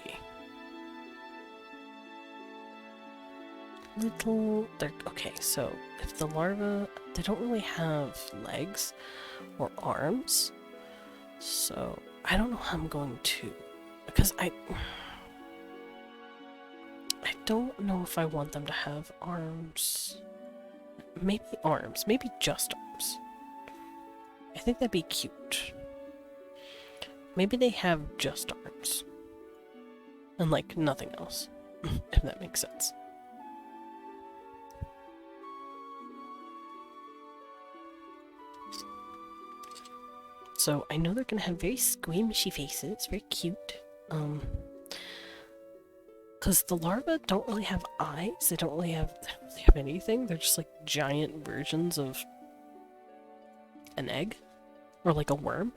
Okay, so if the larvae, they don't really have legs or arms, so I don't know how I'm going to, because I don't know if I want them to have arms. Maybe arms, maybe just arms. I think that'd be cute. Maybe they have just arms. And like nothing else, if that makes sense. So I know they're gonna have very squishy faces, very cute. Because the larvae don't really have eyes, they don't really have anything. They're just like giant versions of an egg, or like a worm.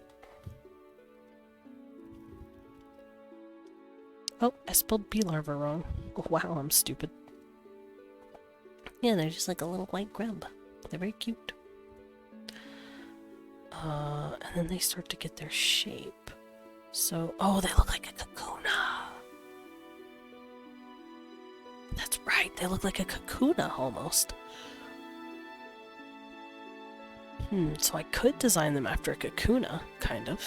Oh, I spelled bee larva wrong. Oh, wow, I'm stupid. Yeah, they're just like a little white grub. They're very cute. And then they start to get their shape. So, oh, they look like a kakuna. That's right, they look like a kakuna almost. So I could design them after a kakuna, kind of.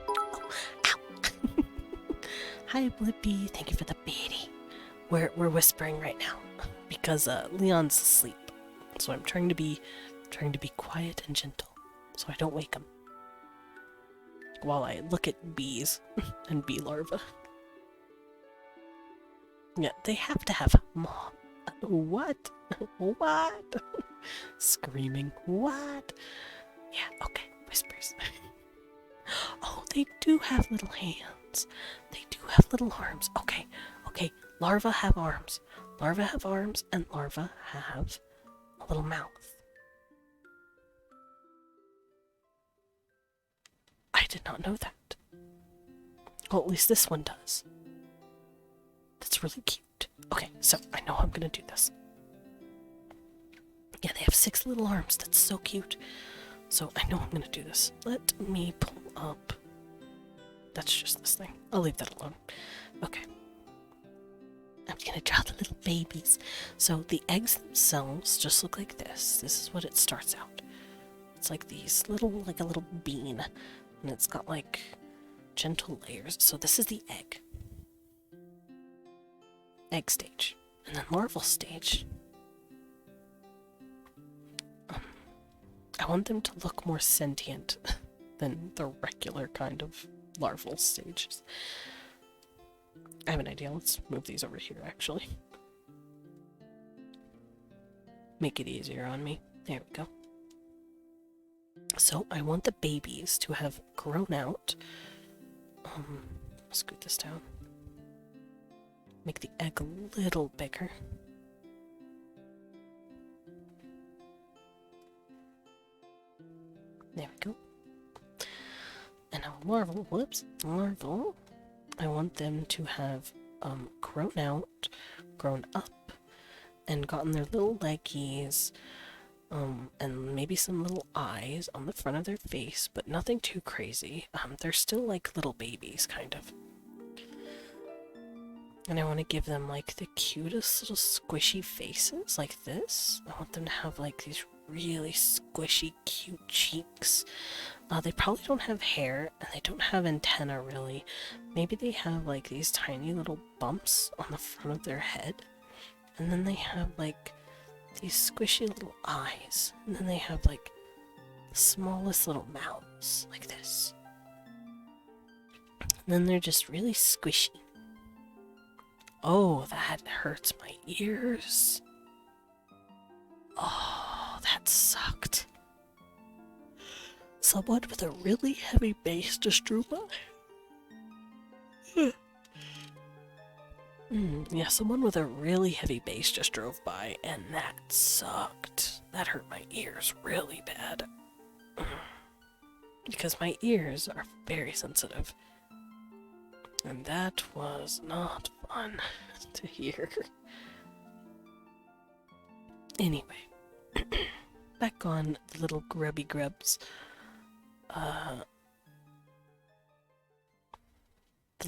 Oh, ow! Hi, Blippi. Thank you for the beanie. We're whispering right now because Leon's asleep, so I'm trying to be quiet and gentle, so I don't wake him while I look at bees and bee larvae. Yeah, they have to have mom. What? What? Screaming. What? Yeah, okay. Whispers. Oh, they do have little hands. They do have little arms. Okay, okay. Larvae have arms. Larvae have arms, and larvae have a little mouth. I did not know that. Well, at least this one does. That's really cute. Okay, so I know I'm gonna do this. Yeah, they have 6 little arms. That's so cute. So I know I'm gonna do this. Let me pull up. That's just this thing. I'll leave that alone. Okay. I'm gonna draw the little babies. So the eggs themselves just look like this. This is what it starts out. It's like these little, like a little bean. And it's got like gentle layers. So this is the egg. Egg stage. And then larval stage. I want them to look more sentient than the regular kind of larval stages. I have an idea. Let's move these over here, actually. Make it easier on me. There we go. So I want the babies to have grown out. Scoot this down. Make the egg a little bigger. There we go. larval. I want them to have grown out, grown up, and gotten their little leggies, and maybe some little eyes on the front of their face, but nothing too crazy. They're still like little babies, kind of. And I want to give them like the cutest little squishy faces, like this. I want them to have like these really squishy, cute cheeks. They probably don't have hair, and they don't have antenna really. Maybe they have like these tiny little bumps on the front of their head. And then they have like these squishy little eyes. And then they have like the smallest little mouths, like this. And then they're just really squishy. Oh, that hurts my ears. Oh, that sucked. Someone with a really heavy bass just drew by. Yeah, someone with a really heavy bass just drove by, and that sucked. That hurt my ears really bad. Because my ears are very sensitive. And that was not fun to hear. Anyway, back on the little grubby grubs. The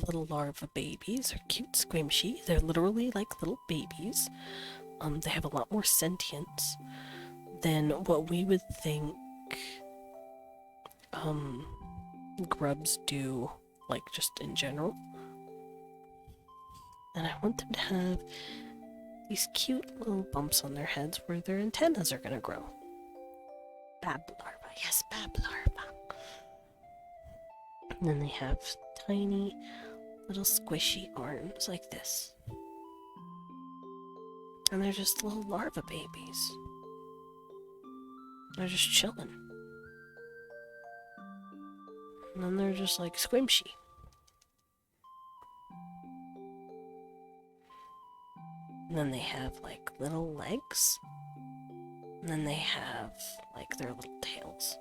little larva babies are cute, squishy. They're literally like little babies. They have a lot more sentience than what we would think grubs do, like just in general. And I want them to have these cute little bumps on their heads where their antennas are gonna grow. Bab larva, yes, bab larva. And then they have tiny little squishy arms like this. And they're just little larva babies. They're just chilling. And then they're just like squishy. And then they have like little legs. And then they have like their little tails.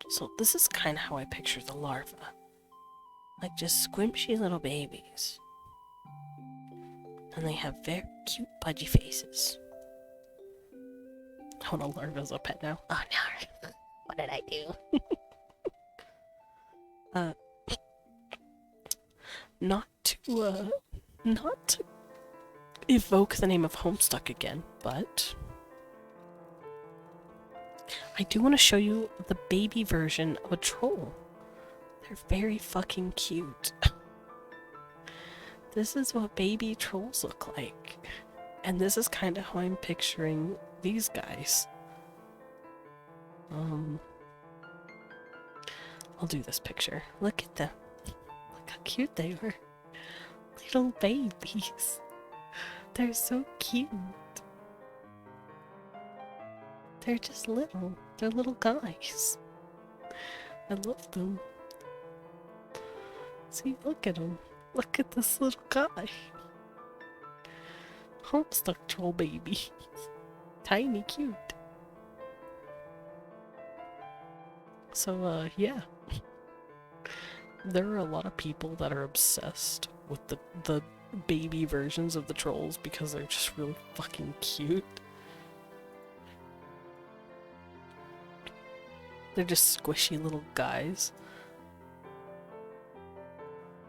So this is kind of how I picture the larva. Like just squishy little babies. And they have very cute pudgy faces. I want a larva as a pet now. Oh no. What did I do? Not to evoke the name of Homestuck again, but I do want to show you the baby version of a troll. They're very fucking cute. This is what baby trolls look like. And this is kind of how I'm picturing these guys. I'll do this picture. Look at them. Look how cute they are. Little babies. They're so cute. They're just little. They're little guys. I love them. See, look at them. Look at this little guy. Homestuck troll baby. Tiny cute. So, yeah. There are a lot of people that are obsessed with the baby versions of the trolls because they're just really fucking cute. They're just squishy little guys.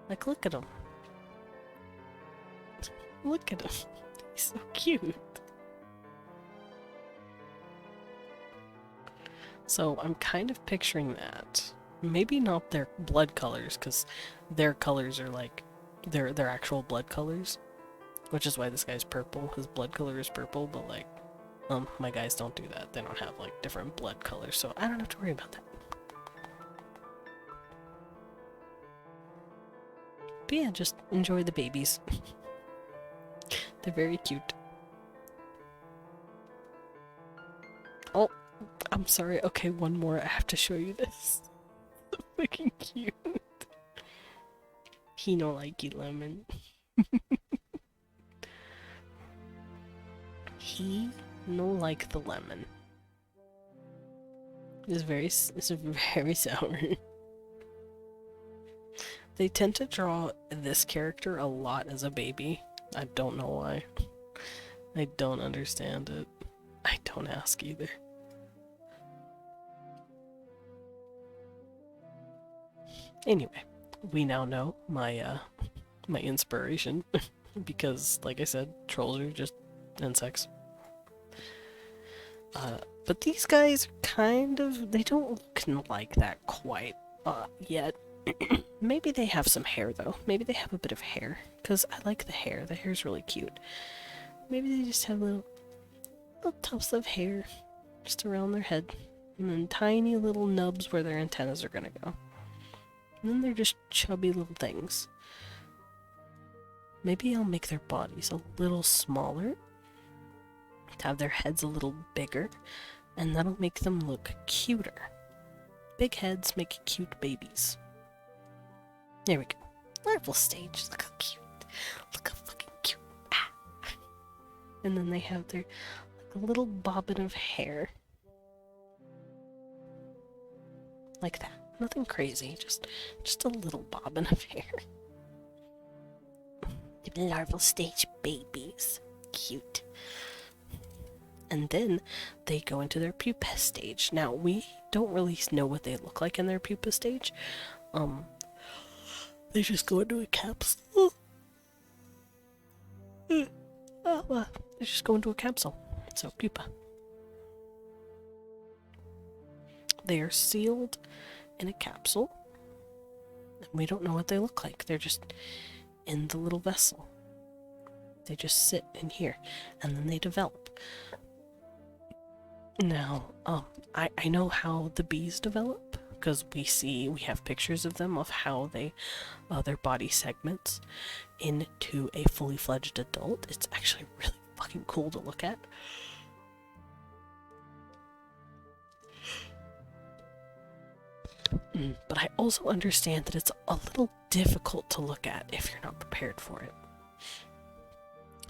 Like, look at him. Look at him. He's so cute. So I'm kind of picturing that. Maybe not their blood colors, because their colors are like their actual blood colors. Which is why this guy's purple. His blood color is purple, but like, my guys don't do that. They don't have like different blood colors, so I don't have to worry about that. But yeah, just enjoy the babies. They're very cute. Oh, I'm sorry. Okay, one more. I have to show you this. So freaking cute. He no like you, lemon. He no like the lemon. It's very sour. They tend to draw this character a lot as a baby. I don't know why. I don't understand it. I don't ask either. Anyway, we now know my inspiration because, like I said, trolls are just insects. But these guys they don't look like that quite yet. Maybe they have some hair though. Maybe they have a bit of hair because I like the hair. The hair's really cute. Maybe they just have little tufts of hair just around their head, and then tiny little nubs where their antennas are gonna go. And then they're just chubby little things. Maybe I'll make their bodies a little smaller, to have their heads a little bigger, and that'll make them look cuter. Big heads make cute babies. There we go. Larval stage. Look how cute. Look how fucking cute. Ah. And then they have their like a little bobbin of hair. Like that. Nothing crazy, just a little bobbin of hair. The larval stage babies. Cute. And then they go into their pupa stage. Now, we don't really know what they look like in their pupa stage. They just go into a capsule. They just go into a capsule. So, pupa. They are sealed in a capsule. And we don't know what they look like. They're just in the little vessel. They just sit in here. And then they develop. Now, I know how the bees develop, because we have pictures of them of how their body segments into a fully fledged adult. It's actually really fucking cool to look at. But I also understand that it's a little difficult to look at if you're not prepared for it.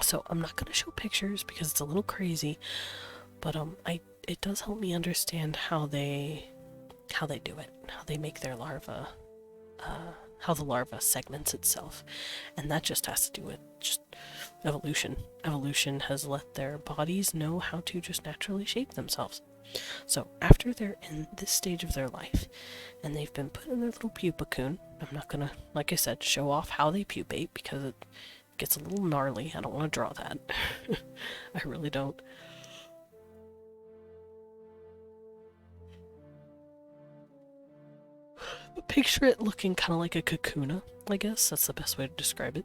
So I'm not going to show pictures because it's a little crazy, but it does help me understand how they do it, how they make their larva, how the larva segments itself, and that just has to do with just evolution. Evolution has let their bodies know how to just naturally shape themselves. So after they're in this stage of their life, and they've been put in their little pupa cocoon, I'm not gonna, like I said, show off how they pupate because it gets a little gnarly. I don't want to draw that. I really don't. Picture it looking kind of like a cocoona, I guess. That's the best way to describe it.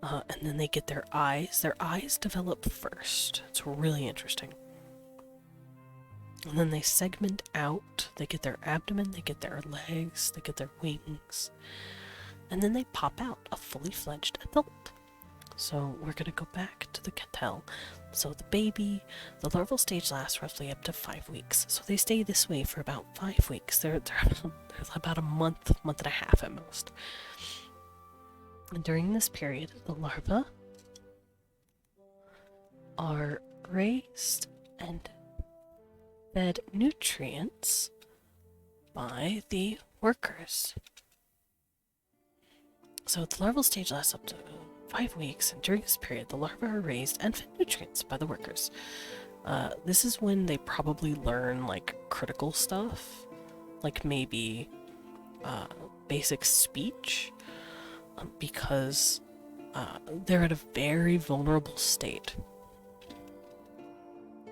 And then they get their eyes. Their eyes develop first. It's really interesting. And then they segment out. They get their abdomen, they get their legs, they get their wings. And then they pop out a fully fledged adult. So we're going to go back to the cattell. So the larval stage lasts roughly up to 5 weeks. So they stay this way for about 5 weeks. They're about a month and a half at most. And during this period, the larvae are raised and fed nutrients by the workers. So the larval stage lasts up to 5 weeks, and during this period, the larvae are raised and fed nutrients by the workers. This is when they probably learn, like, critical stuff, like maybe basic speech, because they're at a very vulnerable state.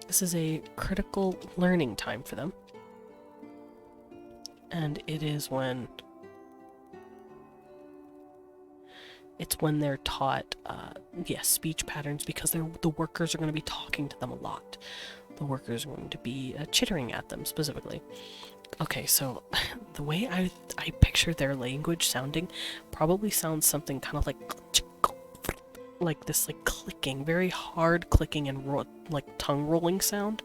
This is a critical learning time for them, and it is when they're taught, speech patterns, because the workers are going to be talking to them a lot. The workers are going to be chittering at them, specifically. Okay, so the way I picture their language sounding probably sounds something kind of like this, like clicking, very hard clicking and like tongue rolling sound.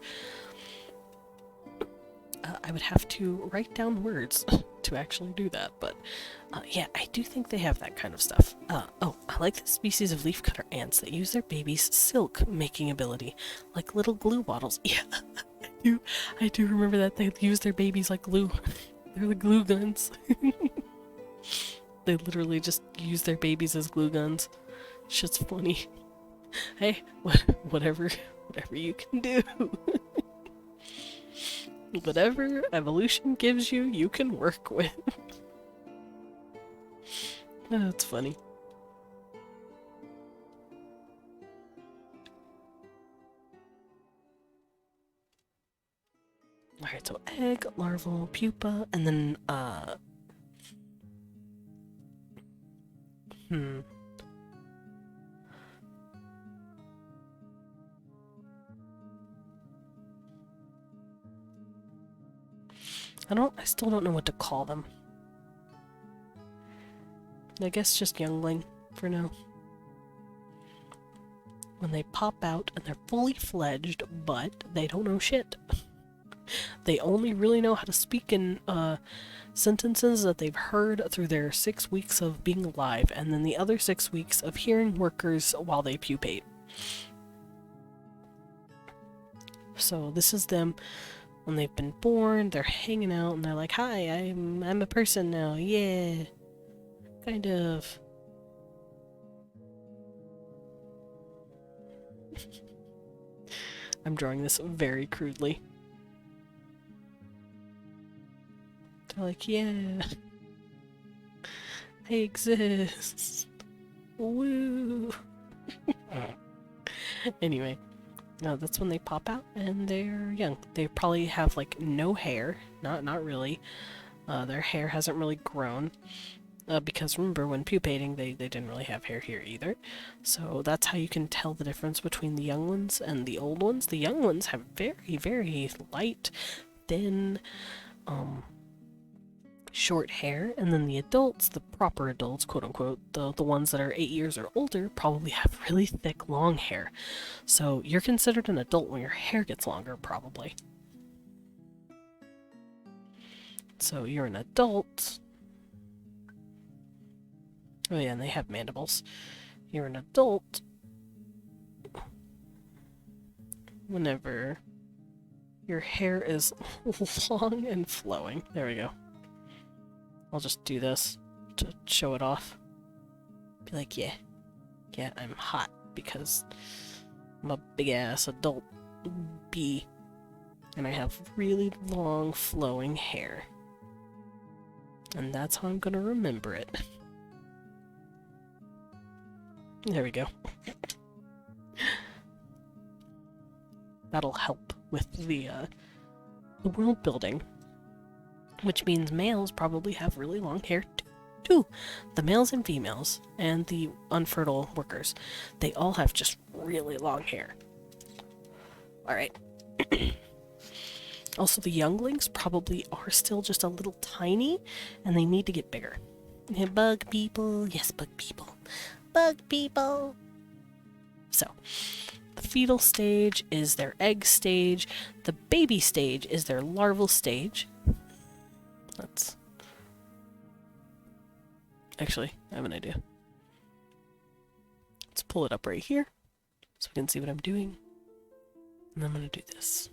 I would have to write down words to actually do that, but yeah, I do think they have that kind of stuff. Oh, I like the species of leafcutter ants that use their babies' silk making ability, like little glue bottles. Yeah, I do remember that they use their babies like glue. They're the glue guns. They literally just use their babies as glue guns. Shit's funny. Hey, whatever you can do. Whatever evolution gives you, you can work with. That's funny. Alright, so egg, larval, pupa, and then, I still don't know what to call them. I guess just youngling for now. When they pop out and they're fully fledged, but they don't know shit. They only really know how to speak in sentences that they've heard through their 6 weeks of being alive, and then the other 6 weeks of hearing workers while they pupate. So this is them when they've been born, they're hanging out, and they're like, hi, I'm a person now, yeah. Kind of. I'm drawing this very crudely. They're like, yeah, I exist. Woo. Anyway, no, that's when they pop out and they're young. They probably have like no hair, not really. Their hair hasn't really grown. Because remember, when pupating, they didn't really have hair here either. So that's how you can tell the difference between the young ones and the old ones. The young ones have very, very light, thin, short hair, and then the adults, the proper adults, quote unquote, the ones that are 8 years or older, probably have really thick, long hair. So you're considered an adult when your hair gets longer, probably. So you're an adult. Oh yeah, and they have mandibles. You're an adult whenever your hair is long and flowing. There we go. I'll just do this to show it off. Be like, yeah, I'm hot because I'm a big-ass adult bee. And I have really long, flowing hair. And that's how I'm gonna remember it. There we go. That'll help with the world building. Which means males probably have really long hair too. The males and females and the unfertile workers, they all have just really long hair. Alright. Also, the younglings probably are still just a little tiny and they need to get bigger. Bug people, yes, bug people. Bug people! So, the fetal stage is their egg stage, the baby stage is their larval stage. Actually, I have an idea. Let's pull it up right here so we can see what I'm doing. And I'm gonna do this.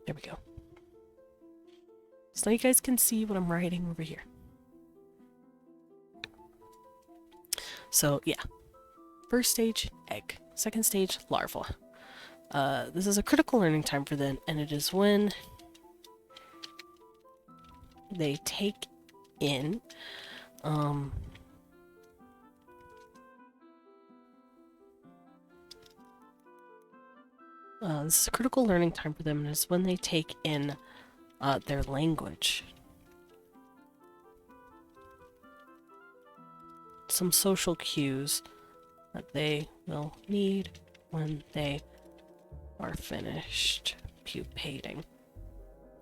There we go. So now you guys can see what I'm writing over here. So, yeah. First stage, egg. Second stage, larval. This is a critical learning time for them, and it is when they take in, this is a critical learning time for them, and it's when they take in their language. Some social cues that they will need when they are finished pupating.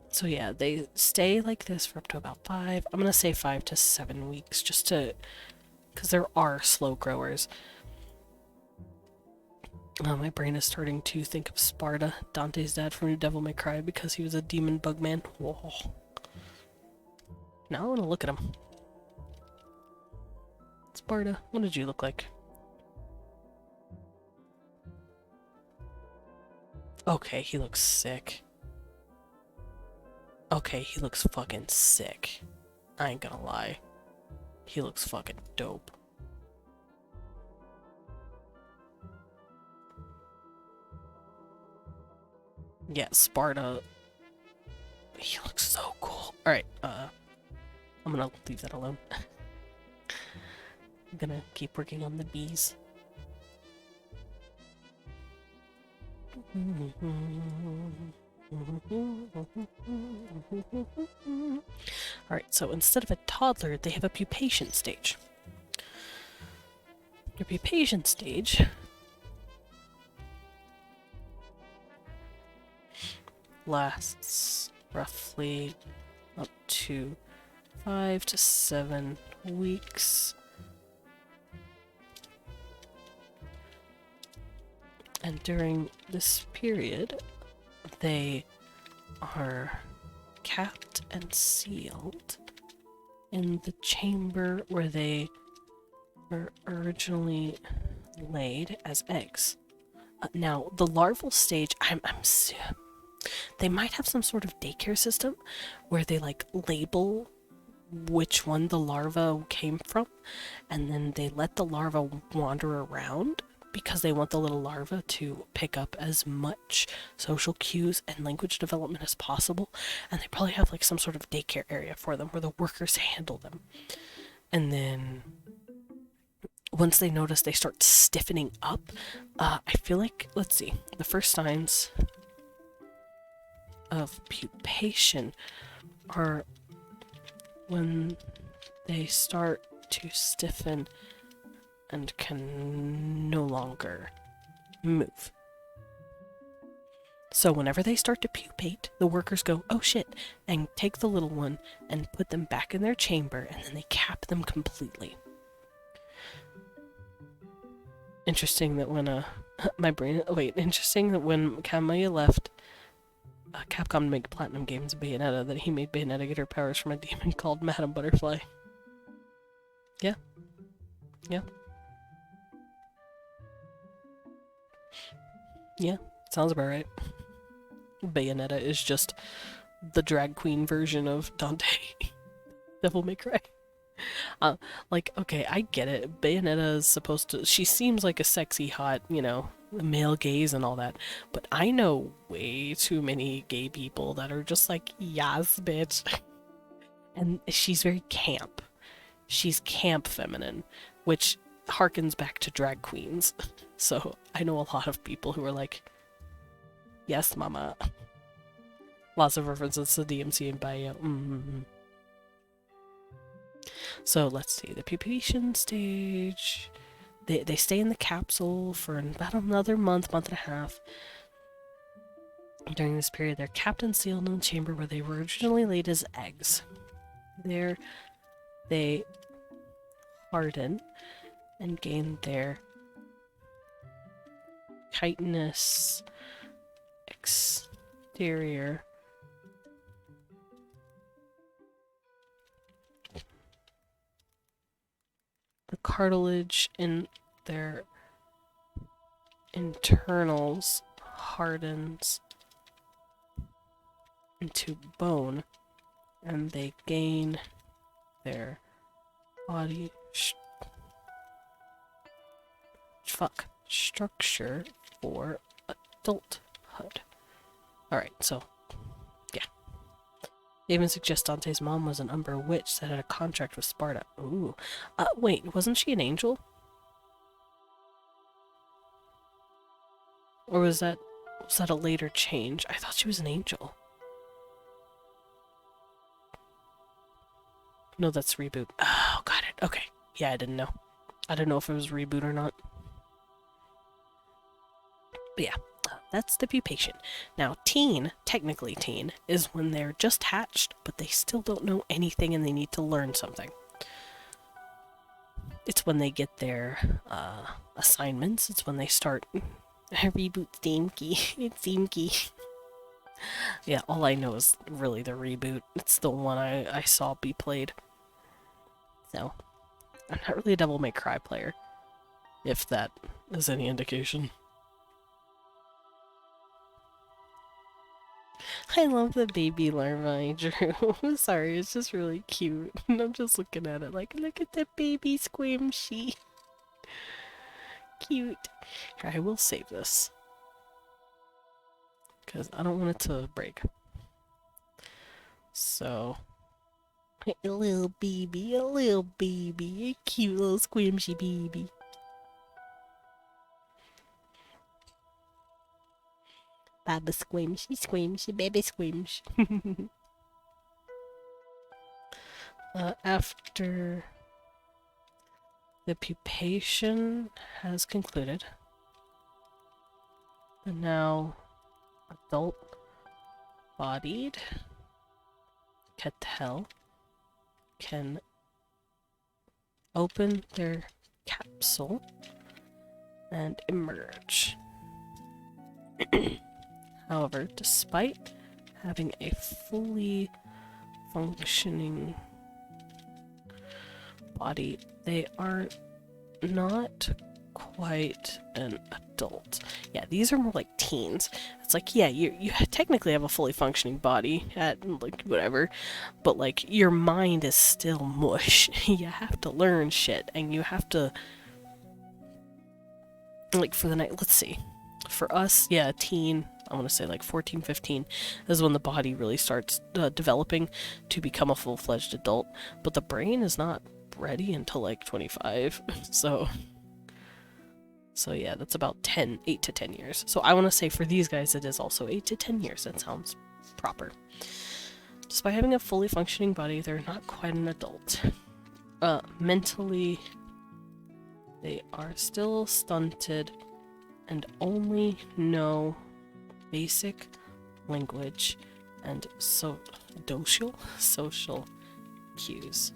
So yeah, they stay like this for up to about 5, I'm gonna say 5 to 7 weeks, just to, because there are slow growers. My brain is starting to think of Sparta, Dante's dad from New Devil May Cry, because he was a demon bug man. Whoa. Now I want to look at him. Sparta, what did you look like? Okay, he looks sick. Okay, he looks fucking sick. I ain't gonna lie. He looks fucking dope. Yeah, Sparta. He looks so cool. Alright, I'm gonna leave that alone. I'm gonna keep working on the bees. Alright, so instead of a toddler, they have a pupation stage. Your pupation stage lasts roughly up to 5 to 7 weeks. And during this period, they are capped and sealed in the chamber where they were originally laid as eggs. Now, the larval stage, they might have some sort of daycare system where they like label which one the larva came from, and then they let the larva wander around because they want the little larva to pick up as much social cues and language development as possible. And they probably have like some sort of daycare area for them where the workers handle them. And then once they notice they start stiffening up, I feel like, let's see, the first signs of pupation are when they start to stiffen and can no longer move. So whenever they start to pupate, the workers go, oh shit, and take the little one and put them back in their chamber, and then they cap them completely. Interesting that when interesting that when Kamiya left Capcom to make Platinum Games Bayonetta, that he made Bayonetta get her powers from a demon called Madame Butterfly. Yeah. Yeah. Yeah, sounds about right. Bayonetta is just the drag queen version of Dante. Devil May Cry. Okay, I get it. Bayonetta is supposed to... She seems like a sexy, hot, male gaze and all that. But I know way too many gay people that are just like, yes, bitch. And she's very camp. She's camp feminine, which harkens back to drag queens. So I know a lot of people who are like, yes, mama. Lots of references to DMC and Bio. So let's see, the pupation stage. They stay in the capsule for about another month and a half. During this period, they're capped and sealed in the chamber where they were originally laid as eggs. There, they harden and gain their chitinous exterior. The cartilage in their internals hardens into bone, and they gain their body structure for adulthood. Alright, so, yeah. They even suggest Dante's mom was an Umber witch that had a contract with Sparta. Ooh. Wait, wasn't she an angel? Or was that a later change? I thought she was an angel. No, that's reboot. Oh, got it. Okay. Yeah, I didn't know. I didn't know if it was reboot or not. But yeah, that's the pupation. Now, technically teen, is when they're just hatched, but they still don't know anything and they need to learn something. It's when they get their assignments. It's when they start... Reboot Steamkey. It's Steamkey. Yeah, all I know is really the reboot. It's the one I saw be played. So, I'm not really a Devil May Cry player, if that is any indication. I love the baby larva I drew. Sorry, it's just really cute. I'm just looking at it like, look at the baby squishy. Cute. Here, I will save this. Because I don't want it to break. So, a little baby, a cute little squishy baby. Baba squishy, baby squish. After the pupation has concluded, the now adult-bodied Cattell can open their capsule and emerge. However, despite having a fully functioning body, they are not quite an adult. Yeah, these are more like teens. It's like, yeah, you technically have a fully functioning body at like whatever, but like your mind is still mush. You have to learn shit, and you have to like for the night. Let's see. For us, yeah, teen. I want to say like 14, 15 is when the body really starts developing to become a full-fledged adult, but the brain is not ready until like 25. So yeah, that's about 8 to 10 years. So I want to say for these guys it is also 8 to 10 years. That sounds proper. Despite having a fully functioning body, they're not quite an adult. Mentally, they are still stunted and only know basic language and social cues.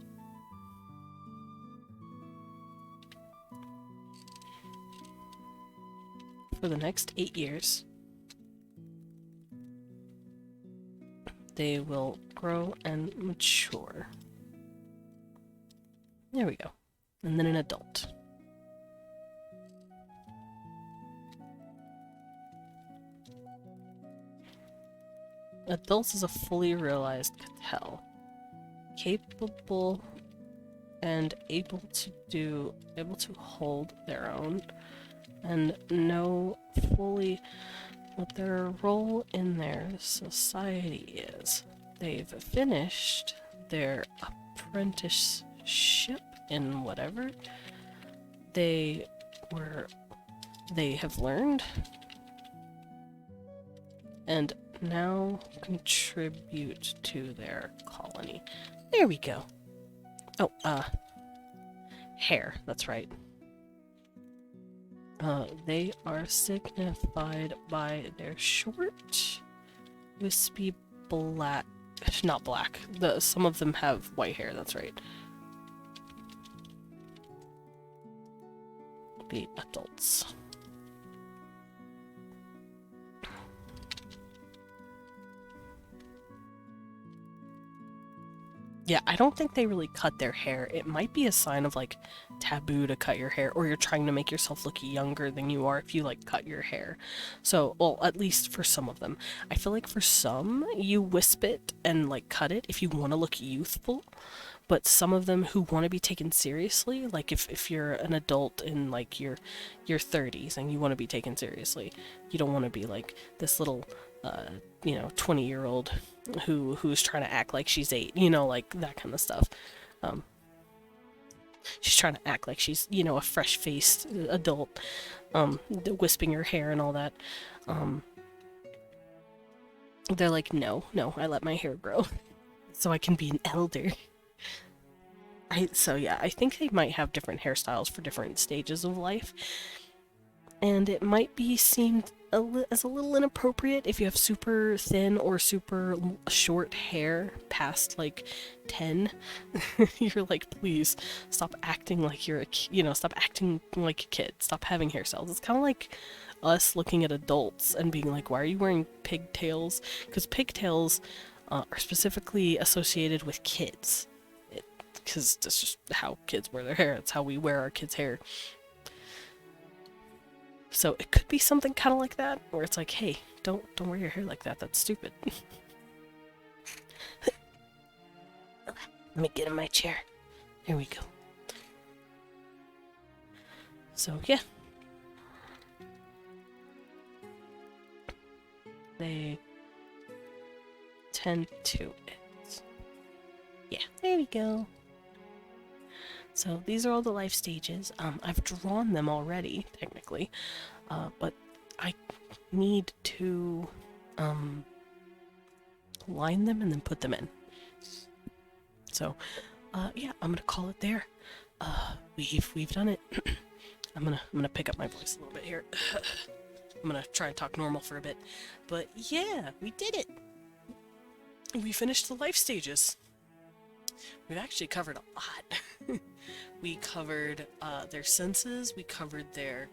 For the next 8 years, they will grow and mature. There we go. And then an adult. Adults is a fully realized Cattell, capable and able to hold their own and know fully what their role in their society is. They've finished their apprenticeship in whatever they have learned, and now contribute to their colony. There we go. Oh, hair, that's right. They are signified by their short, wispy black, not black, some of them have white hair, that's right. The adults. Yeah, I don't think they really cut their hair. It might be a sign of like taboo to cut your hair, or you're trying to make yourself look younger than you are if you like cut your hair. So, well, at least for some of them. I feel like for some, you wisp it and like cut it if you want to look youthful. But some of them who want to be taken seriously, like if you're an adult in like your 30s and you want to be taken seriously, you don't want to be like this little 20-year-old who's trying to act like she's 8, like that kind of stuff. She's trying to act like she's, a fresh-faced adult, wisping her hair and all that. They're like, no, I let my hair grow so I can be an elder. So yeah, I think they might have different hairstyles for different stages of life. And it might be seen as a little inappropriate if you have super thin or super short hair past like 10. You're like, please stop acting like you're stop acting like a kid. Stop having hairstyles. It's kind of like us looking at adults and being like, why are you wearing pigtails? Because pigtails are specifically associated with kids. Because that's just how kids wear their hair. It's how we wear our kids' hair. So it could be something kind of like that, where it's like, hey, don't wear your hair like that. That's stupid. Let me get in my chair. Here we go. So yeah. They tend to it. Yeah, there we go. So these are all the life stages. I've drawn them already, technically, but I need to line them and then put them in. So, yeah, I'm gonna call it there. We've done it. I'm gonna pick up my voice a little bit here. I'm gonna try and talk normal for a bit, but yeah, we did it. We finished the life stages. We've actually covered a lot. We covered their senses, we covered their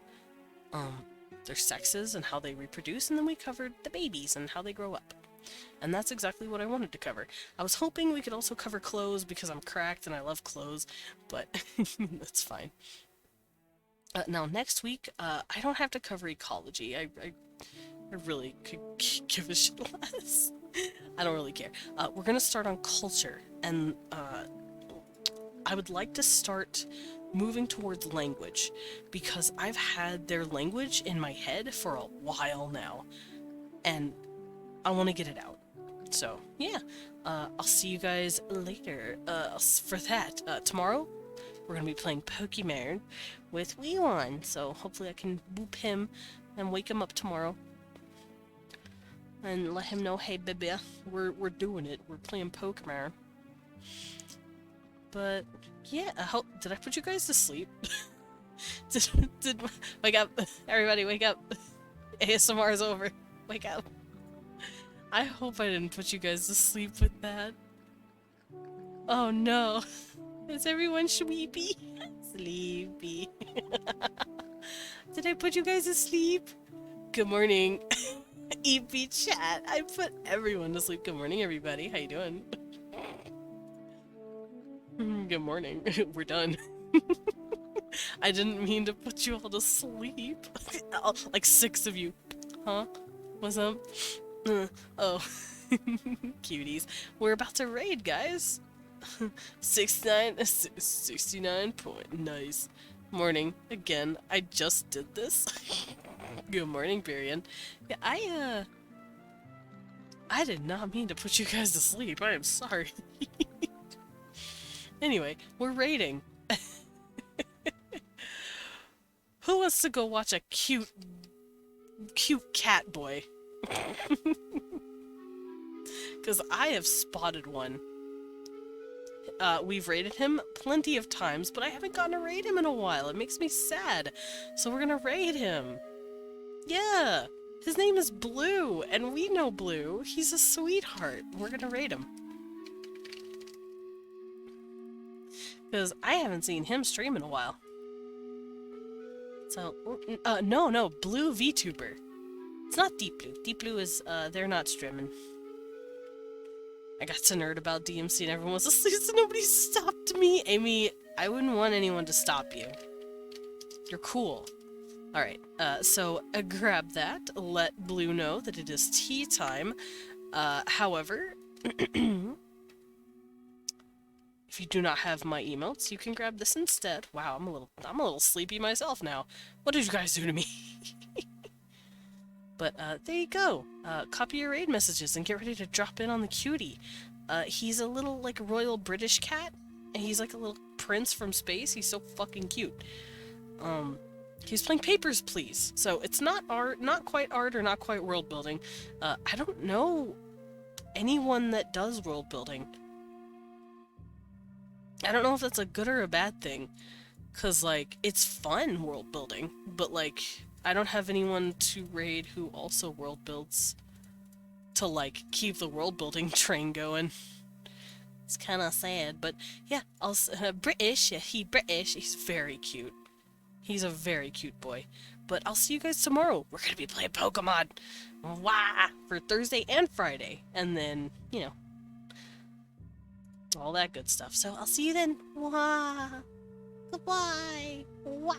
sexes and how they reproduce, and then we covered the babies and how they grow up. And that's exactly what I wanted to cover. I was hoping we could also cover clothes because I'm cracked and I love clothes, but that's fine. Now next week, I don't have to cover ecology. I really could give a shit less. I don't really care. We're gonna start on culture, and I would like to start moving towards language, because I've had their language in my head for a while now, and I want to get it out. So, yeah, I'll see you guys later. For that, tomorrow, we're gonna be playing Pokemon with weAK, so hopefully I can boop him and wake him up tomorrow. And let him know, hey baby, we're doing it. We're playing Pokemon. But yeah, did I put you guys to sleep? did wake up, everybody, wake up. ASMR is over. Wake up. I hope I didn't put you guys to sleep with that. Oh no. Is everyone sleepy? Sleepy. Did I put you guys to sleep? Good morning. EP chat. I put everyone to sleep. Good morning, everybody. How you doing? Good morning. We're done. I didn't mean to put you all to sleep. Like 6 of you. Huh? What's up? Oh. Cuties. We're about to raid, guys. 69 point. Nice. Morning. Again, I just did this. Good morning, Barian. Yeah, I did not mean to put you guys to sleep. I am sorry. Anyway, we're raiding. Who wants to go watch a cute cat boy? Because I have spotted one. We've raided him plenty of times, but I haven't gotten to raid him in a while. It makes me sad. So we're gonna raid him. Yeah! His name is Blue, and we know Blue. He's a sweetheart. We're gonna raid him. Because I haven't seen him stream in a while. So, no, Blue VTuber. It's not Deep Blue. Deep Blue is, they're not streaming. I got to nerd about DMC and everyone was asleep, so nobody stopped me. Amy, I wouldn't want anyone to stop you. You're cool. Alright, so grab that. Let Blue know that it is tea time. However, if you do not have my emotes, you can grab this instead. Wow, I'm a little sleepy myself now. What did you guys do to me? But, there you go. Copy your raid messages and get ready to drop in on the cutie. He's a little, like, royal British cat, and he's like a little prince from space. He's so fucking cute. He's playing Papers, Please. So it's not quite art or not quite world building. I don't know anyone that does world building. I don't know if that's a good or a bad thing. Cause, like, it's fun world building, but, like, I don't have anyone to raid who also world builds to, like, keep the world building train going. It's kind of sad, but yeah, British, he's very cute. He's a very cute boy. But I'll see you guys tomorrow. We're gonna be playing Pokemon! Wah! For Thursday and Friday. And then, you know, all that good stuff. So I'll see you then. Wah! Goodbye! Wah!